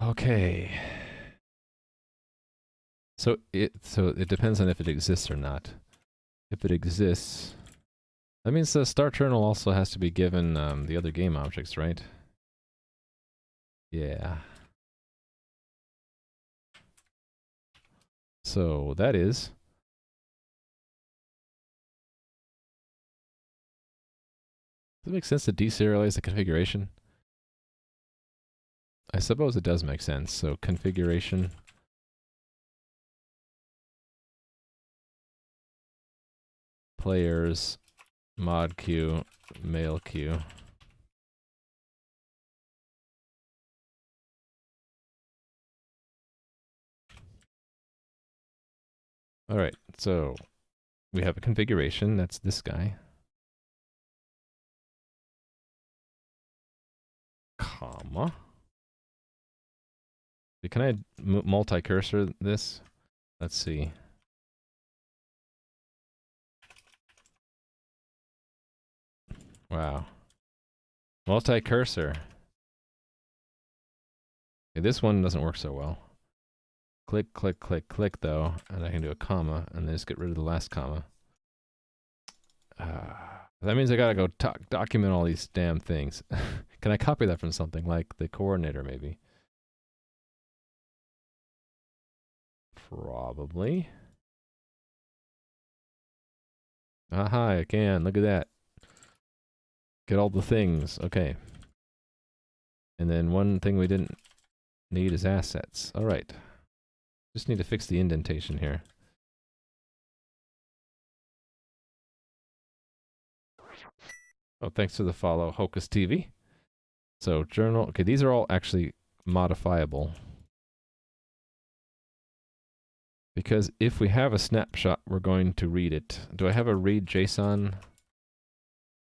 Okay. So it depends on if it exists or not. If it exists, that means the start journal also has to be given the other game objects, right? Yeah. So that is. Does it make sense to deserialize the configuration? I suppose it does make sense. So configuration. Players, mod queue, mail queue. All right, so we have a configuration. That's this guy. Comma. Can I multi-cursor this? Let's see. Wow. Multi-cursor. Okay, this one doesn't work so well. Click, click, click, click, though, and I can do a comma, and then just get rid of the last comma. That means I gotta go document all these damn things. Can I copy that from something, like the coordinator, maybe? Probably. Aha, I can. Look at that. Get all the things. Okay. And then one thing we didn't need is assets. All right. Just need to fix the indentation here. Oh, thanks to the follow, Hocus TV. So, journal. Okay, these are all actually modifiable. Because if we have a snapshot, we're going to read it. Do I have a read JSON?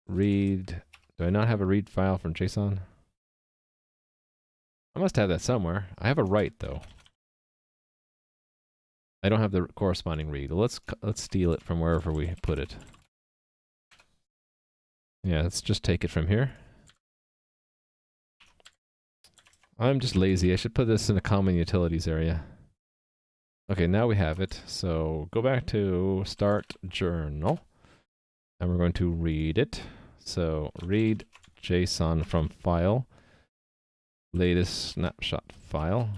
Read. Do I not have a read file from JSON? I must have that somewhere. I have a write, though. I don't have the corresponding read. Let's steal it from wherever we put it. Yeah, let's just take it from here. I'm just lazy. I should put this in a common utilities area. Okay, now we have it. So go back to start journal. And we're going to read it. So read JSON from file. Latest snapshot file.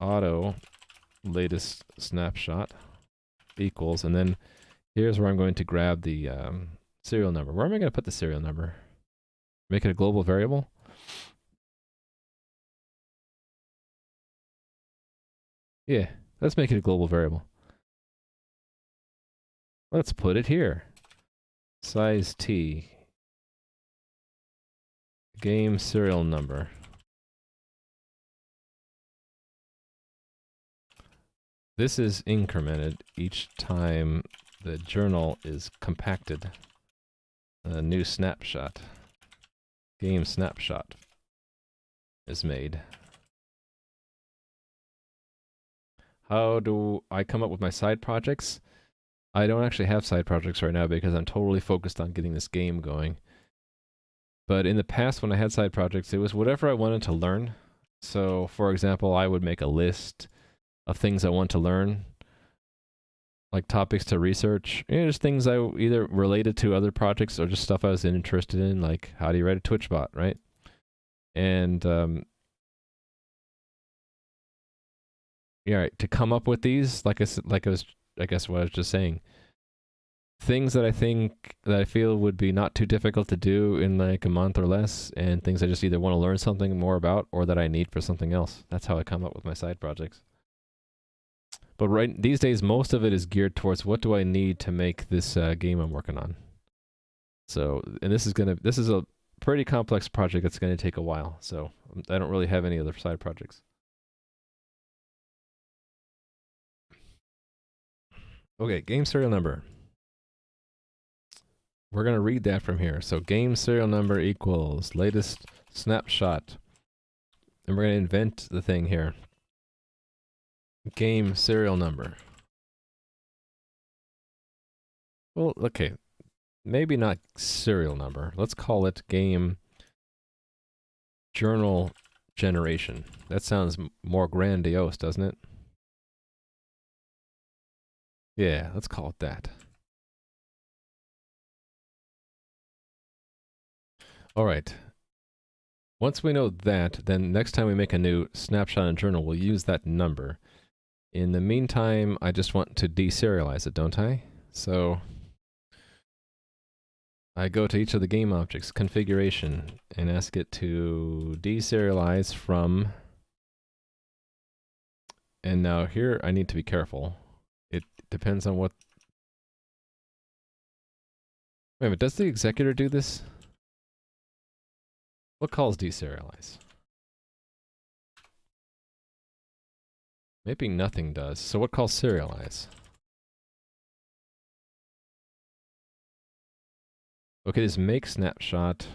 Auto latest snapshot equals. And then here's where I'm going to grab the serial number. Where am I going to put the serial number? Make it a global variable? Yeah, let's make it a global variable. Let's put it here. Size T. Game serial number. This is incremented each time the journal is compacted. A new snapshot. Game snapshot is made. How do I come up with my side projects? I don't actually have side projects right now because I'm totally focused on getting this game going. But in the past, when I had side projects, it was whatever I wanted to learn. So, for example, I would make a list of things I want to learn, like topics to research. You know, just things I either related to other projects or just stuff I was interested in, like how do you write a Twitch bot, right? And yeah, right, to come up with these, I guess what I was just saying. Things that I feel would be not too difficult to do in like a month or less, and things I just either want to learn something more about or that I need for something else. That's how I come up with my side projects. But these days, most of it is geared towards what do I need to make this game I'm working on. So, and this is a pretty complex project that's going to take a while. So I don't really have any other side projects. Okay, game serial number. We're going to read that from here. So game serial number equals latest snapshot. And we're going to invent the thing here. Game serial number. Well, okay. Maybe not serial number. Let's call it game journal generation. That sounds more grandiose, doesn't it? Yeah, let's call it that. All right. Once we know that, then next time we make a new snapshot and journal, we'll use that number. In the meantime, I just want to deserialize it, don't I? So I go to each of the game objects, configuration, and ask it to deserialize from. And now here I need to be careful. It depends on what. Wait a minute, does the executor do this? What calls deserialize? Maybe nothing does. So what calls serialize? Okay, this make snapshot.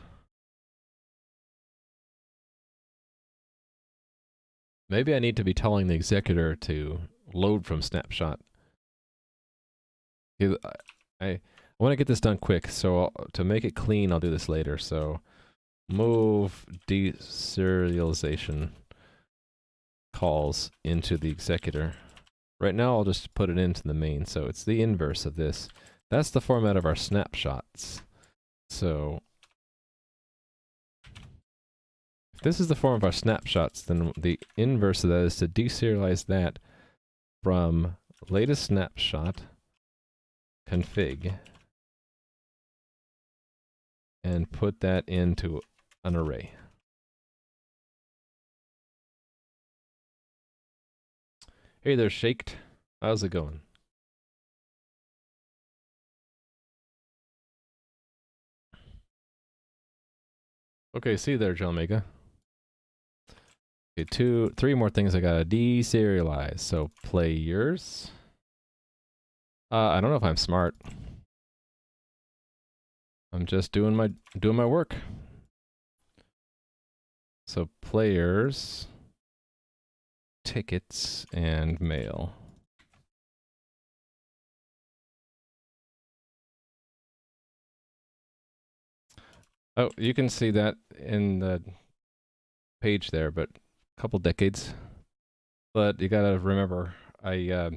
Maybe I need to be telling the executor to load from snapshot. I want to get this done quick, so to make it clean, I'll do this later. So move deserialization calls into the executor. Right now, I'll just put it into the main, so it's the inverse of this. That's the format of our snapshots. So if this is the form of our snapshots, then the inverse of that is to deserialize that from latest snapshot config and put that into an array. Hey there, Shaked. How's it going? Okay, see you there, John Mega. Okay, 3 more things I gotta deserialize. So players. I don't know if I'm smart. I'm just doing my work. So players, tickets, and mail. Oh, you can see that in the page there, but a couple decades. But you gotta remember, I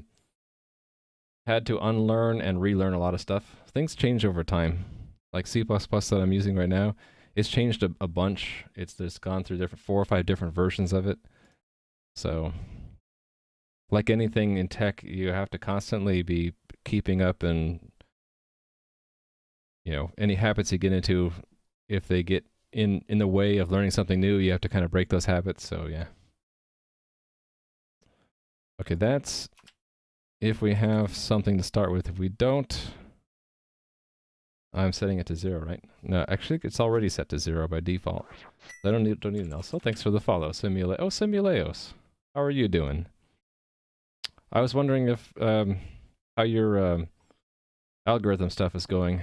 had to unlearn and relearn a lot of stuff. Things change over time. Like C++ that I'm using right now, it's changed a bunch. It's just gone through 4 or 5 different versions of it. So, like anything in tech, you have to constantly be keeping up, and you know, any habits you get into, if they get in the way of learning something new, you have to kind of break those habits. So yeah. Okay, that's if we have something to start with. If we don't, I'm setting it to 0, right? No, actually, it's already set to 0 by default. I don't need an else. So thanks for the follow, Simuleos. How are you doing? I was wondering if how your algorithm stuff is going.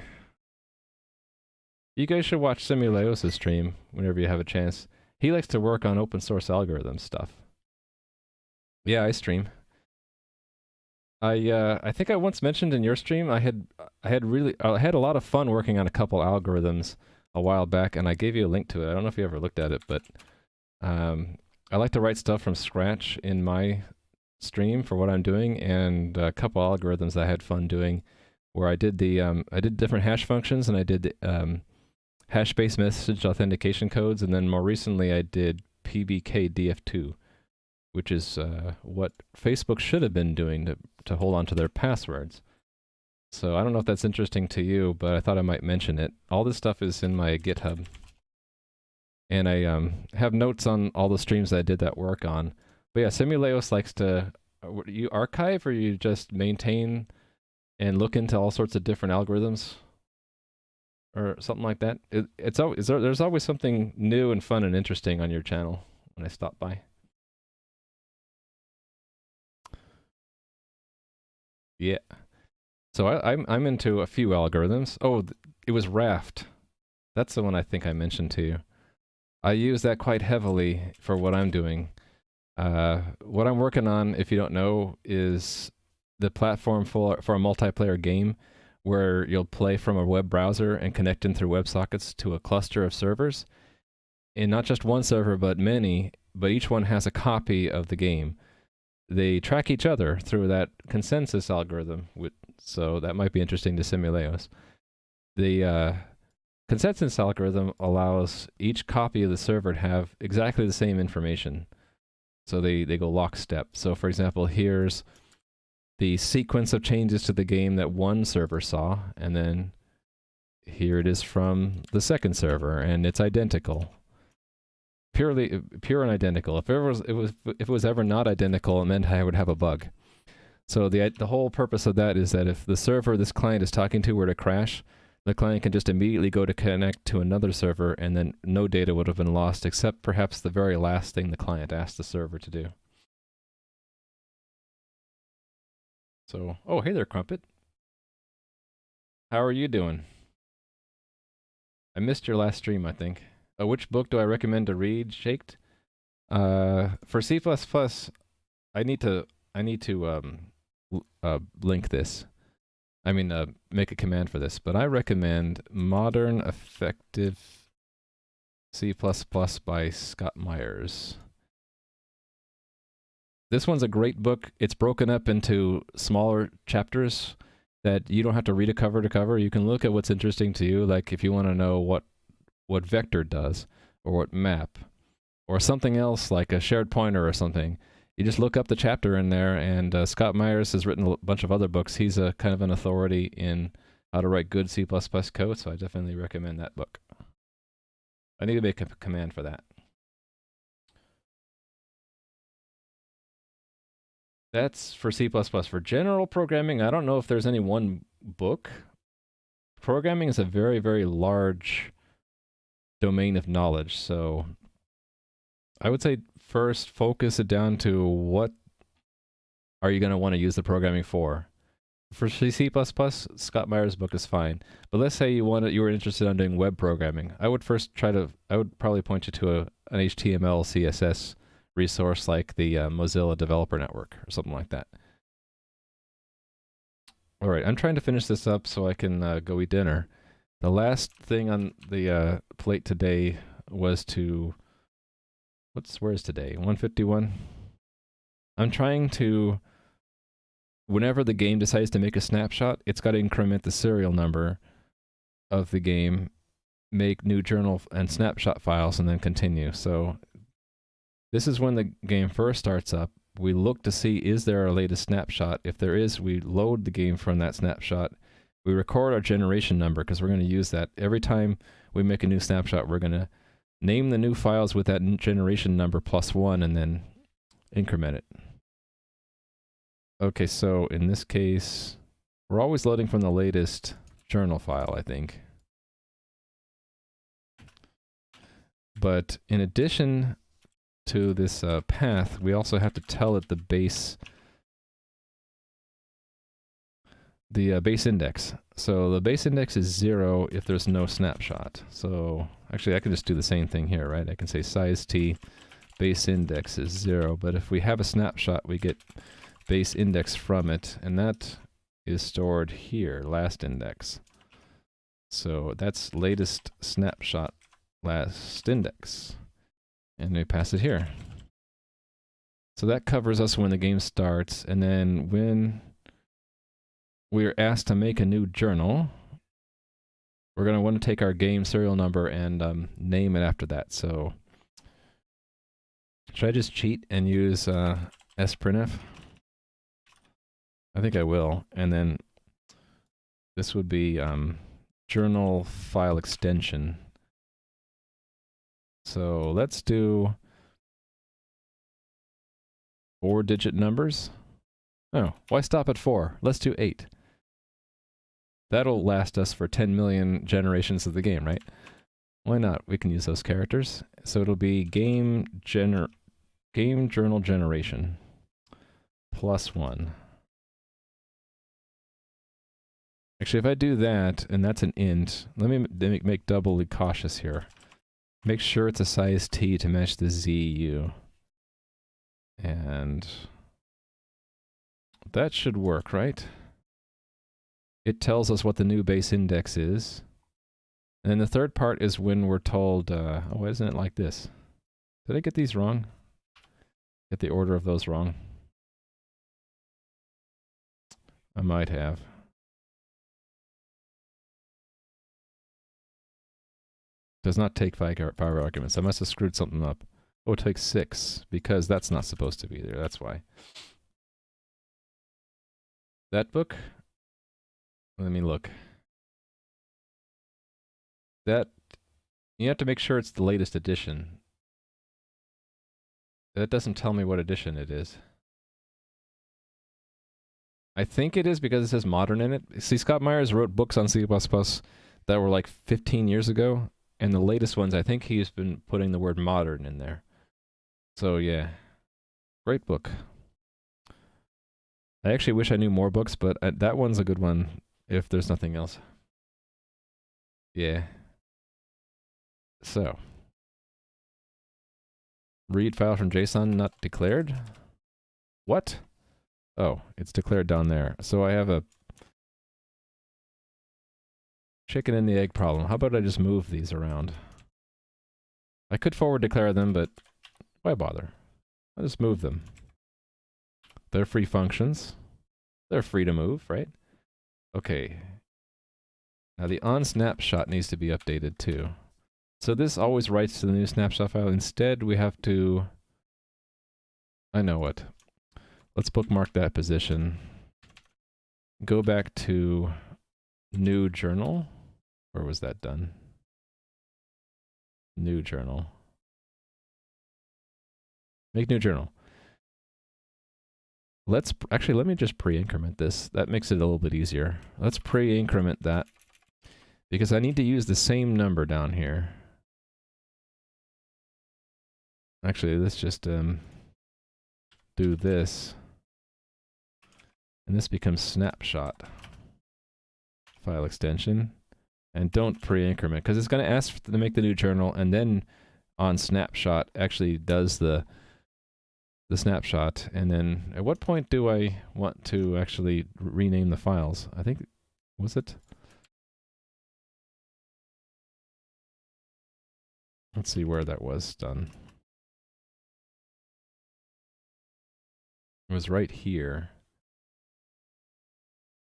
You guys should watch Simuleos' stream whenever you have a chance. He likes to work on open source algorithm stuff. Yeah, I stream. I think I once mentioned in your stream I had a lot of fun working on a couple algorithms a while back, and I gave you a link to it. I don't know if you ever looked at it, but I like to write stuff from scratch in my stream for what I'm doing, and a couple algorithms I had fun doing, where I did different hash functions, and I did hash-based message authentication codes, and then more recently I did PBK DF2, which is what Facebook should have been doing to hold on to their passwords. So I don't know if that's interesting to you, but I thought I might mention it. All this stuff is in my GitHub. And I have notes on all the streams that I did that work on. But yeah, Simuleos likes to... you archive, or you just maintain and look into all sorts of different algorithms? Or something like that? There's always something new and fun and interesting on your channel when I stop by. Yeah. So I'm into a few algorithms. Oh, it was Raft. That's the one I think I mentioned to you. I use that quite heavily for what I'm doing. What I'm working on, if you don't know, is the platform for a multiplayer game where you'll play from a web browser and connect in through WebSockets to a cluster of servers. And not just one server, but many, but each one has a copy of the game. They track each other through that consensus algorithm, so that might be interesting to Simuleos. The consensus algorithm allows each copy of the server to have exactly the same information. So they go lockstep. So for example, here's the sequence of changes to the game that one server saw, and then here it is from the second server, and it's identical. Pure and identical. If it was ever not identical, it meant I would have a bug. So the whole purpose of that is that if the server this client is talking to were to crash, the client can just immediately go to connect to another server, and then no data would have been lost, except perhaps the very last thing the client asked the server to do. So, oh, hey there, Crumpet. How are you doing? I missed your last stream, I think. Which book do I recommend to read, Shaked? For C++, I need to link this. I mean, make a command for this, but I recommend Modern Effective C++ by Scott Myers. This one's a great book. It's broken up into smaller chapters that you don't have to read it cover to cover. You can look at what's interesting to you, like if you want to know what vector does, or what map, or something else like a shared pointer or something. You just look up the chapter in there, and Scott Myers has written a bunch of other books. He's a kind of an authority in how to write good C++ code, so I definitely recommend that book. I need to make a command for that. That's for C++. For general programming, I don't know if there's any one book. Programming is a very, very large domain of knowledge, so I would say first focus it down to what are you going to want to use the programming for. For C++, Scott Myers' book is fine. But let's say you were interested in doing web programming. I would probably point you to an HTML, CSS resource like the Mozilla Developer Network or something like that. All right, I'm trying to finish this up so I can go eat dinner. The last thing on the plate today was to... where's today? 151? I'm trying to... whenever the game decides to make a snapshot, it's got to increment the serial number of the game, make new journal and snapshot files, and then continue. So this is when the game first starts up. We look to see, is there a latest snapshot? If there is, we load the game from that snapshot. We record our generation number because we're going to use that. Every time we make a new snapshot, we're going to name the new files with that generation number +1 and then increment it. Okay, so in this case, we're always loading from the latest journal file, I think. But in addition to this path, we also have to tell it the base index. So the base index is 0 if there's no snapshot. So actually I can just do the same thing here, right? I can say size t base index is 0, but if we have a snapshot, we get base index from it, and that is stored here, last index. So that's latest snapshot, last index. And we pass it here. So that covers us when the game starts, and then when we're asked to make a new journal, we're going to want to take our game serial number and name it after that. So should I just cheat and use sprintf? I think I will. And then this would be journal file extension. So let's do 4-digit numbers. Oh, why stop at 4? Let's do 8. That'll last us for 10 million generations of the game, right? Why not? We can use those characters. So it'll be game journal generation +1. Actually, if I do that, and that's an int, let me make doubly cautious here. Make sure it's a size t to match the ZU. And that should work, right? It tells us what the new base index is. And then the third part is when we're told, oh, why isn't it like this? Did I get these wrong? Get the order of those wrong? I might have. Does not take 5 arguments. I must have screwed something up. Oh, it takes 6, because that's not supposed to be there. That's why. That book? Let me look. That, you have to make sure it's the latest edition. That doesn't tell me what edition it is. I think it is because it says modern in it. See, Scott Myers wrote books on C++ that were like 15 years ago, and the latest ones, I think he's been putting the word modern in there. So yeah, great book. I actually wish I knew more books, but that one's a good one if there's nothing else. Yeah. So, read file from JSON not declared? What? Oh, it's declared down there. So I have a chicken and the egg problem. How about I just move these around? I could forward declare them, but why bother? I'll just move them. They're free functions. They're free to move, right? Okay. Now the on snapshot needs to be updated too. So this always writes to the new snapshot file. Instead, we have to... I know what. Let's bookmark that position. Go back to new journal. Where was that done? New journal. Make new journal. Actually, let me just pre-increment this. That makes it a little bit easier. Let's pre-increment that because I need to use the same number down here. Actually, let's just do this. And this becomes snapshot file extension. And don't pre-increment because it's going to ask to make the new journal, and then on snapshot actually does the snapshot. And then at what point do I want to actually rename the files? I think, was it? Let's see where that was done. It was right here.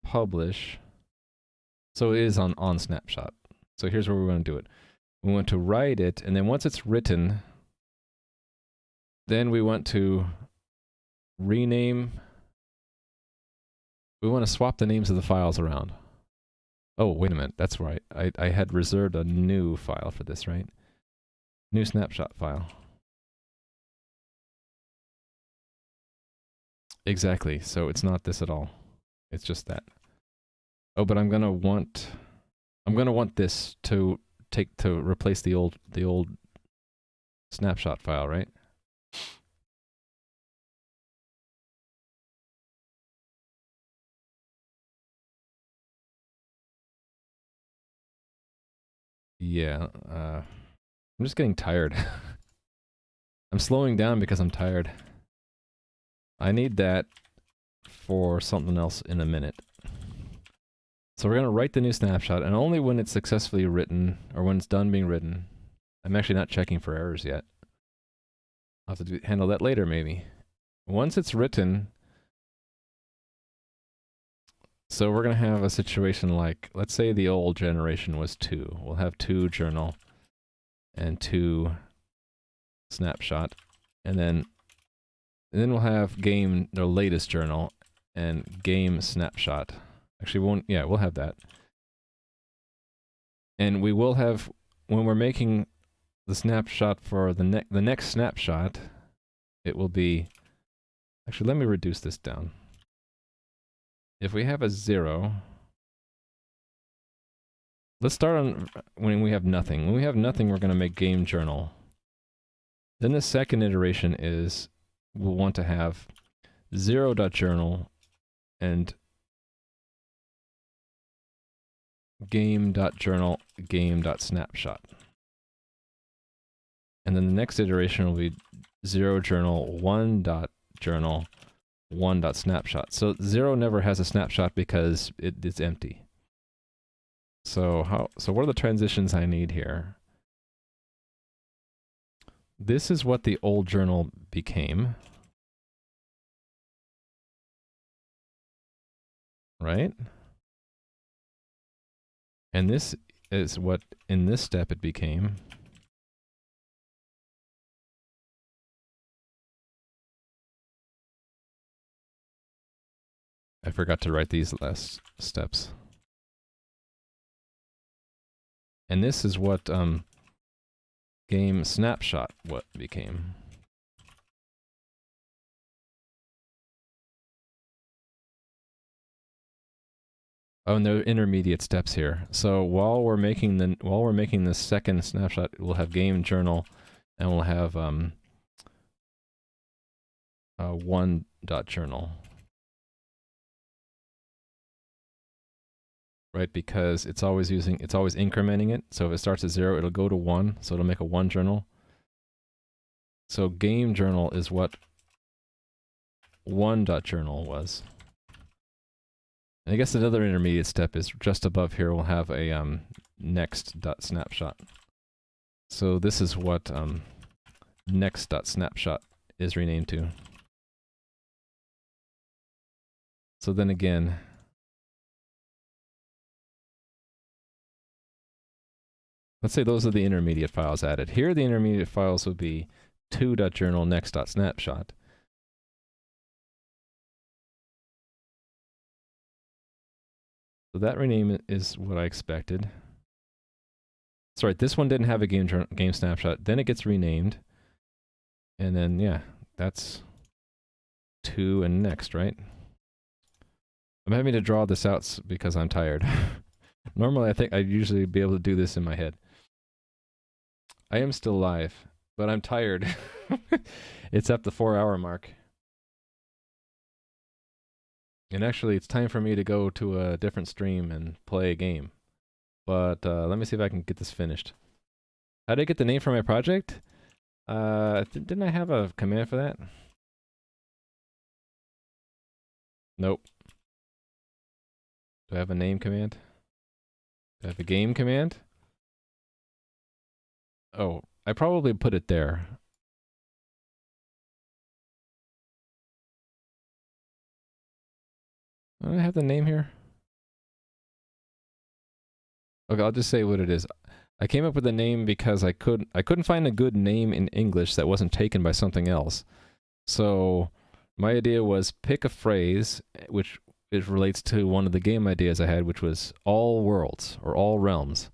Publish. So it is on snapshot. So here's where we want to do it. We want to write it, and then once it's written, then we want to rename. We want to swap the names of the files around. Oh, wait a minute. That's right. I had reserved a new file for this, right? New snapshot file. Exactly. So it's not this at all. It's just that. Oh, but I'm gonna want this to replace the old snapshot file, right? Yeah, I'm just getting tired. I'm slowing down because I'm tired. I need that for something else in a minute. So we're going to write the new snapshot, and only when it's successfully written, or when it's done being written. I'm actually not checking for errors yet. I'll have to handle that later, maybe. Once it's written, so we're going to have a situation like, let's say the old generation was 2. We'll have 2 journal and 2 snapshot, and then we'll have game, the latest journal, and game snapshot. Actually, we'll have that. And we will have, when we're making the snapshot for the next snapshot, it will be, actually, let me reduce this down. If we have a 0, let's start on when we have nothing. When we have nothing, we're going to make game journal. Then the second iteration is, we'll want to have 0.journal and game.journal, game.snapshot. And then the next iteration will be 0.journal, 1.journal, 1.snapshot. So 0 never has a snapshot because it's empty. So what are the transitions I need here? This is what the old journal became. Right? And this is what, in this step, it became. I forgot to write these last steps. And this is what game snapshot what became. Oh, and there are intermediate steps here. So while we're making the second snapshot, we'll have game journal, and we'll have 1.journal. right? Because it's always incrementing it. So if it starts at 0, it'll go to 1, so it'll make a 1 journal. So game journal is what 1.journal was. And I guess another intermediate step is just above here we'll have a next.snapshot. So this is what next.snapshot is renamed to. So then again, let's say those are the intermediate files added. Here the intermediate files would be 2.journal next.snapshot. So that rename is what I expected. Sorry, this one didn't have a game snapshot. Then it gets renamed. And then, yeah, that's 2 and next, right? I'm having to draw this out because I'm tired. Normally, I think I'd usually be able to do this in my head. I am still live, but I'm tired. It's at the 4-hour mark. And actually, it's time for me to go to a different stream and play a game. But let me see if I can get this finished. How did I get the name for my project? Didn't I have a command for that? Nope. Do I have a name command? Do I have a game command? Oh, I probably put it there. Do I have the name here? Okay, I'll just say what it is. I came up with the name because I couldn't find a good name in English that wasn't taken by something else. So my idea was pick a phrase which it relates to one of the game ideas I had, which was all worlds or all realms,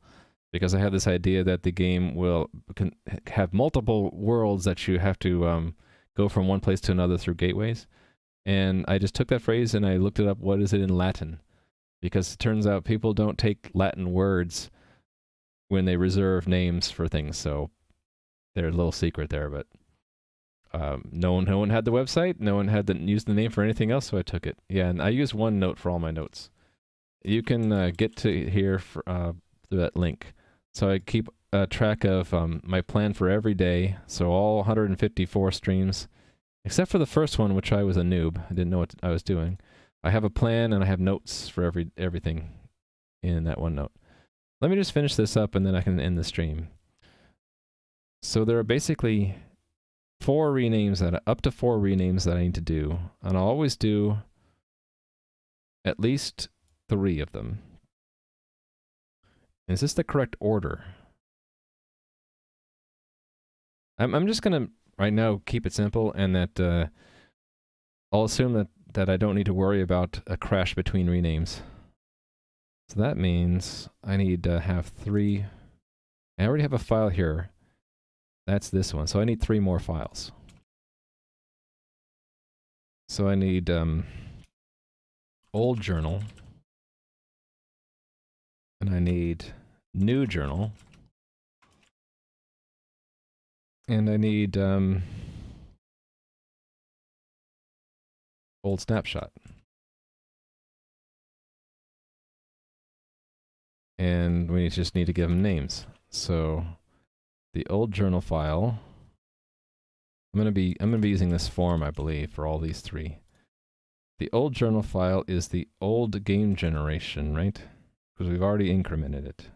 because I have this idea that the game can have multiple worlds that you have to go from one place to another through gateways. And I just took that phrase and I looked it up. What is it in Latin? Because it turns out people don't take Latin words when they reserve names for things. So there's a little secret there, but no one had the website. No one had used the name for anything else, so I took it. Yeah, and I use OneNote for all my notes. You can get to here through that link. So I keep track of my plan for every day. So all 154 streams, except for the first one, which I was a noob. I didn't know what I was doing. I have a plan and I have notes for everything in that OneNote. Let me just finish this up and then I can end the stream. So there are basically up to 4 renames that I need to do, and I'll always do at least 3 of them. Is this the correct order? I'm just gonna right now keep it simple, and that I'll assume that I don't need to worry about a crash between renames. So that means I need to have 3. I already have a file here. That's this one. So I need 3 more files. So I need old journal, and I need new journal, and I need old snapshot. And we just need to give them names. So the old journal file, I'm gonna be using this form, I believe, for all these 3. The old journal file is the old game generation, right? Because we've already incremented it.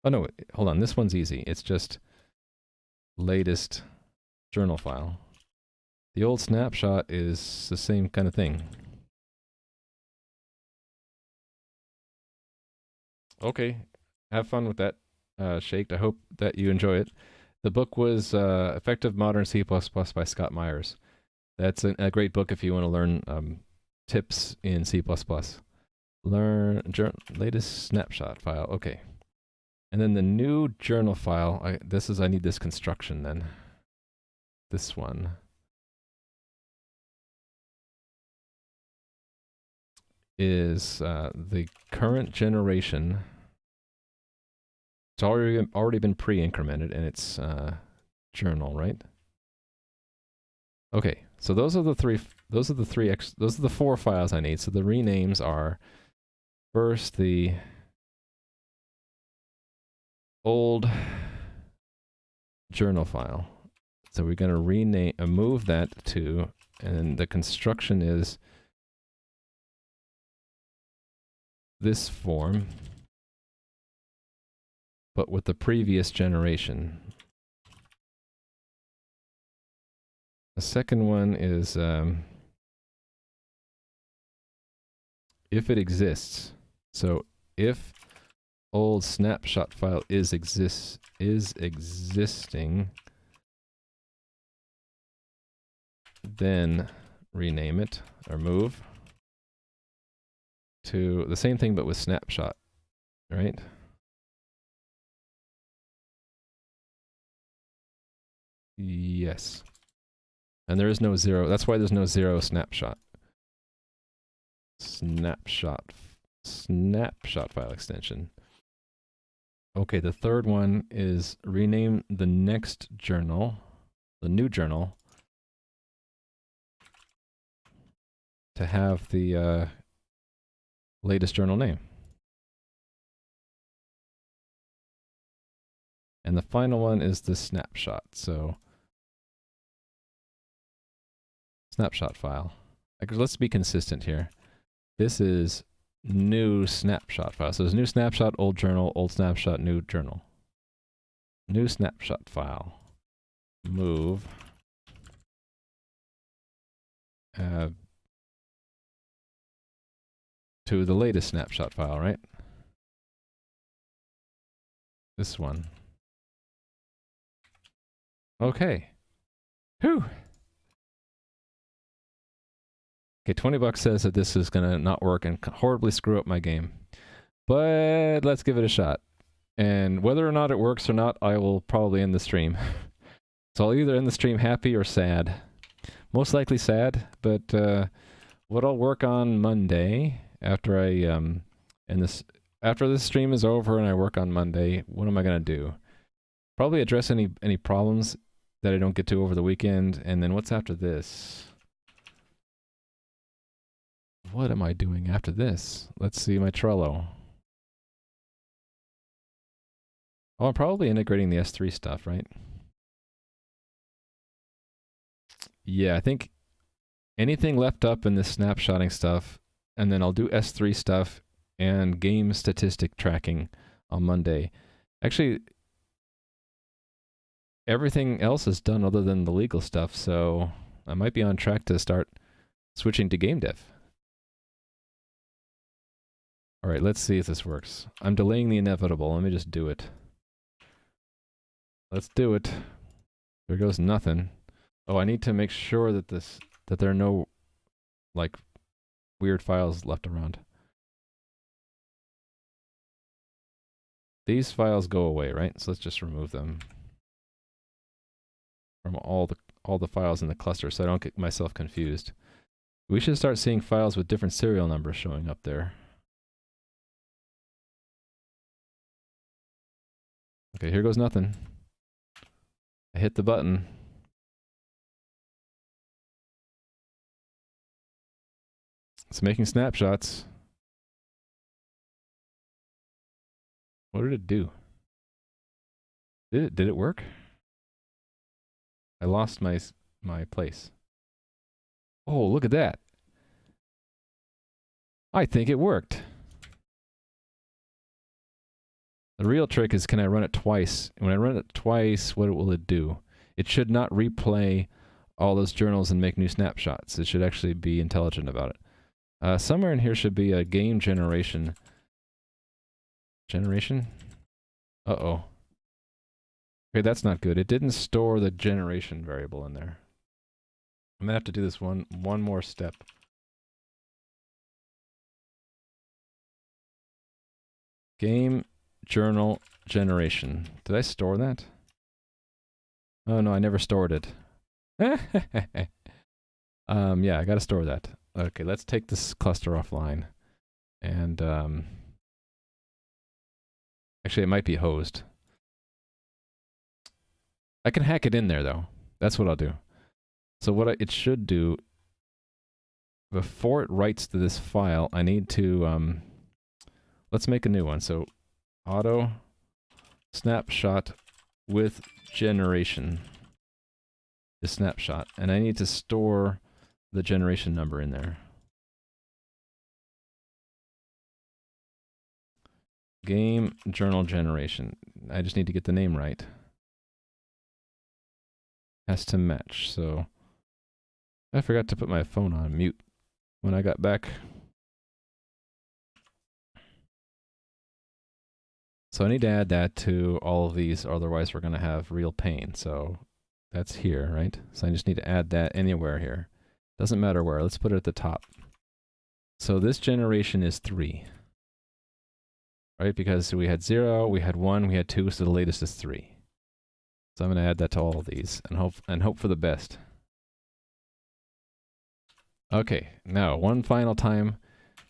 Oh no, hold on, this one's easy. It's just latest journal file. The old snapshot is the same kind of thing. Okay, have fun with that, Shaked. I hope that you enjoy it. The book was Effective Modern C++ by Scott Myers. That's a great book if you want to learn tips in C++. Learn latest snapshot file. Okay. And then the new journal file, I need this construction then. This one. Is the current generation. It's already been pre-incremented, and it's journal, right? Okay, so those are the 4 files I need. So the renames are First, the old journal file. So we're going to rename, move that to, and the construction is this form, but with the previous generation. The second one is if it exists. So if old snapshot file is existing, then rename it or move to the same thing but with snapshot, right? Yes. And there is no zero. That's why there's no zero snapshot. Snapshot file extension. Okay, the third one is rename the next journal, the new journal, to have the latest journal name. And the final one is the snapshot. So snapshot file. Like, let's be consistent here. This is new snapshot file. So there's new snapshot, old snapshot, new journal. New snapshot file. Move. To the latest snapshot file, right? This one. Okay. Whew. Okay, 20 bucks says that this is gonna not work and horribly screw up my game. But let's give it a shot. And whether or not it works or not, I will probably end the stream. So I'll either end the stream happy or sad. Most likely sad, but what I'll work on Monday after after this stream is over and I work on Monday, what am I gonna do? Probably address any problems that I don't get to over the weekend, and then what's after this? What am I doing after this? Let's see my Trello. Oh, I'm probably integrating the S3 stuff, right? Yeah, I think anything left up in this snapshotting stuff, and then I'll do S3 stuff and game statistic tracking on Monday. Actually, everything else is done other than the legal stuff, so I might be on track to start switching to game dev. All right, let's see if this works. I'm delaying the inevitable. Let me just do it. Let's do it. There goes nothing. Oh, I need to make sure that that there are no, like, weird files left around. These files go away, right? So let's just remove them from all the files in the cluster so I don't get myself confused. We should start seeing files with different serial numbers showing up there. Okay, here goes nothing. I hit the button. It's making snapshots. What did it do? Did it work? I lost my place. Oh, look at that. I think it worked. The real trick is, can I run it twice? And when I run it twice, what will it do? It should not replay all those journals and make new snapshots. It should actually be intelligent about it. Somewhere in here should be a game generation. Uh-oh. Okay, that's not good. It didn't store the generation variable in there. I'm gonna have to do this one more step. Game journal generation. Did I store that? Oh no, I never stored it. Yeah, I gotta store that. Okay, let's take this cluster offline. And actually it might be hosed. I can hack it in there though. That's what I'll do. So what it should do, before it writes to this file, I need to let's make a new one. So auto snapshot with generation is snapshot, and I need to store the generation number in there. Game journal generation. I just need to get the name right. Has to match. So I forgot to put my phone on mute when I got back. So I need to add that to all of these, otherwise we're going to have real pain. So that's here, right? So I just need to add that anywhere here. Doesn't matter where. Let's put it at the top. So this generation is 3. Right? Because we had 0, we had 1, we had 2, so the latest is 3. So I'm going to add that to all of these and hope for the best. Okay, now one final time.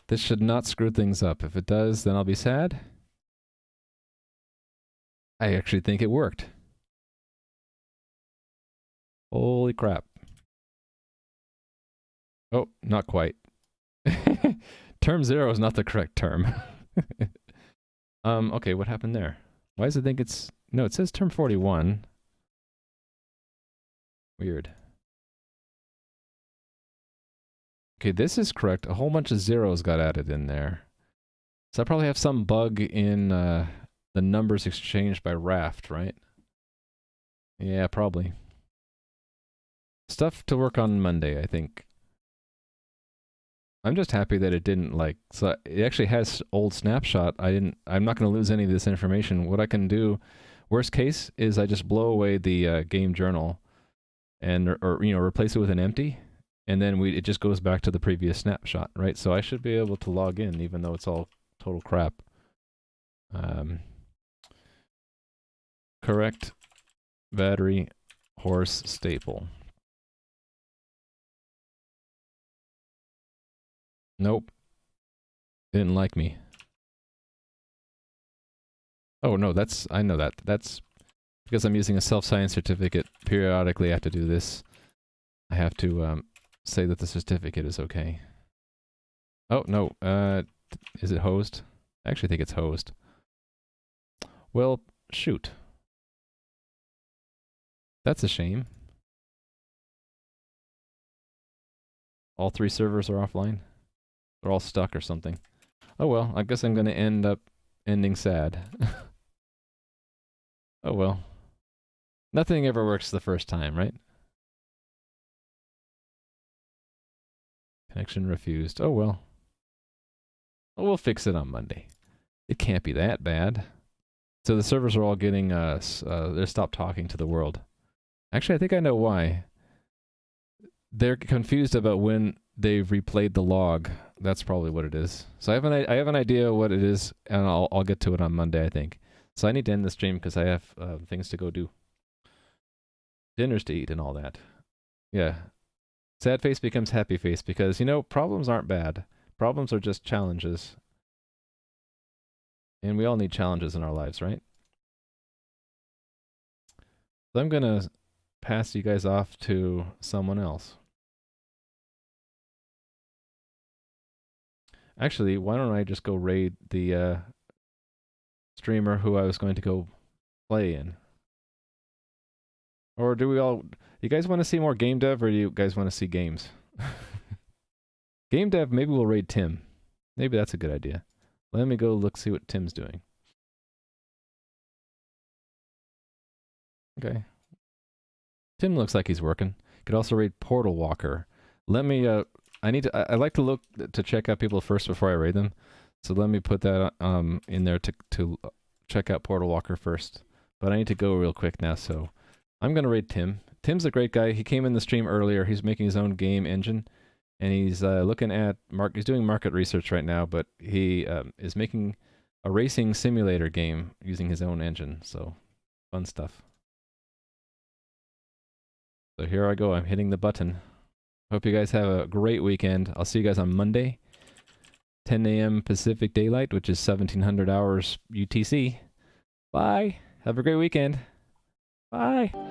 This should not screw things up. If it does, then I'll be sad. I actually think it worked. Holy crap. Oh, not quite. Term 0 is not the correct term. Okay, what happened there? Why does it think it's... No, it says term 41. Weird. Okay, this is correct. A whole bunch of zeros got added in there. So I probably have some bug in the numbers exchanged by Raft, right? Yeah, probably. Stuff to work on Monday, I think. I'm just happy that it didn't so it actually has old snapshot. I'm not going to lose any of this information. What I can do, worst case, is I just blow away the game journal and or replace it with an empty, and then it just goes back to the previous snapshot, right? So I should be able to log in even though it's all total crap. Correct battery horse staple. Nope. Didn't like me. Oh no, I know that. That's because I'm using a self-signed certificate. Periodically I have to do this. I have to say that the certificate is okay. Oh no, is it hosed? I actually think it's hosed. Well, shoot. That's a shame. All 3 servers are offline. They're all stuck or something. Oh well, I guess I'm going to end up ending sad. Oh well. Nothing ever works the first time, right? Connection refused. Oh well. Oh, we'll fix it on Monday. It can't be that bad. So the servers are all getting, they stopped talking to the world. Actually, I think I know why. They're confused about when they've replayed the log. That's probably what it is. So I have an idea what it is, and I'll get to it on Monday, I think. So I need to end the stream because I have things to go do. Dinners to eat and all that. Yeah. Sad face becomes happy face because, problems aren't bad. Problems are just challenges. And we all need challenges in our lives, right? So I'm going to pass you guys off to someone else. Actually, why don't I just go raid the streamer who I was going to go play in? Or do you guys want to see more game dev, or do you guys want to see games? Game dev, maybe we'll raid Tim. Maybe that's a good idea. Let me go see what Tim's doing. Okay. Tim looks like he's working. Could also raid Portal Walker. Let me, I like to check out people first before I raid them. So let me put that in there to check out Portal Walker first. But I need to go real quick now, so I'm going to raid Tim. Tim's a great guy. He came in the stream earlier. He's making his own game engine. And he's looking at, he's doing market research right now, but he is making a racing simulator game using his own engine. So, fun stuff. So here I go. I'm hitting the button. Hope you guys have a great weekend. I'll see you guys on Monday, 10 a.m. Pacific Daylight, which is 1700 hours UTC. Bye. Have a great weekend. Bye.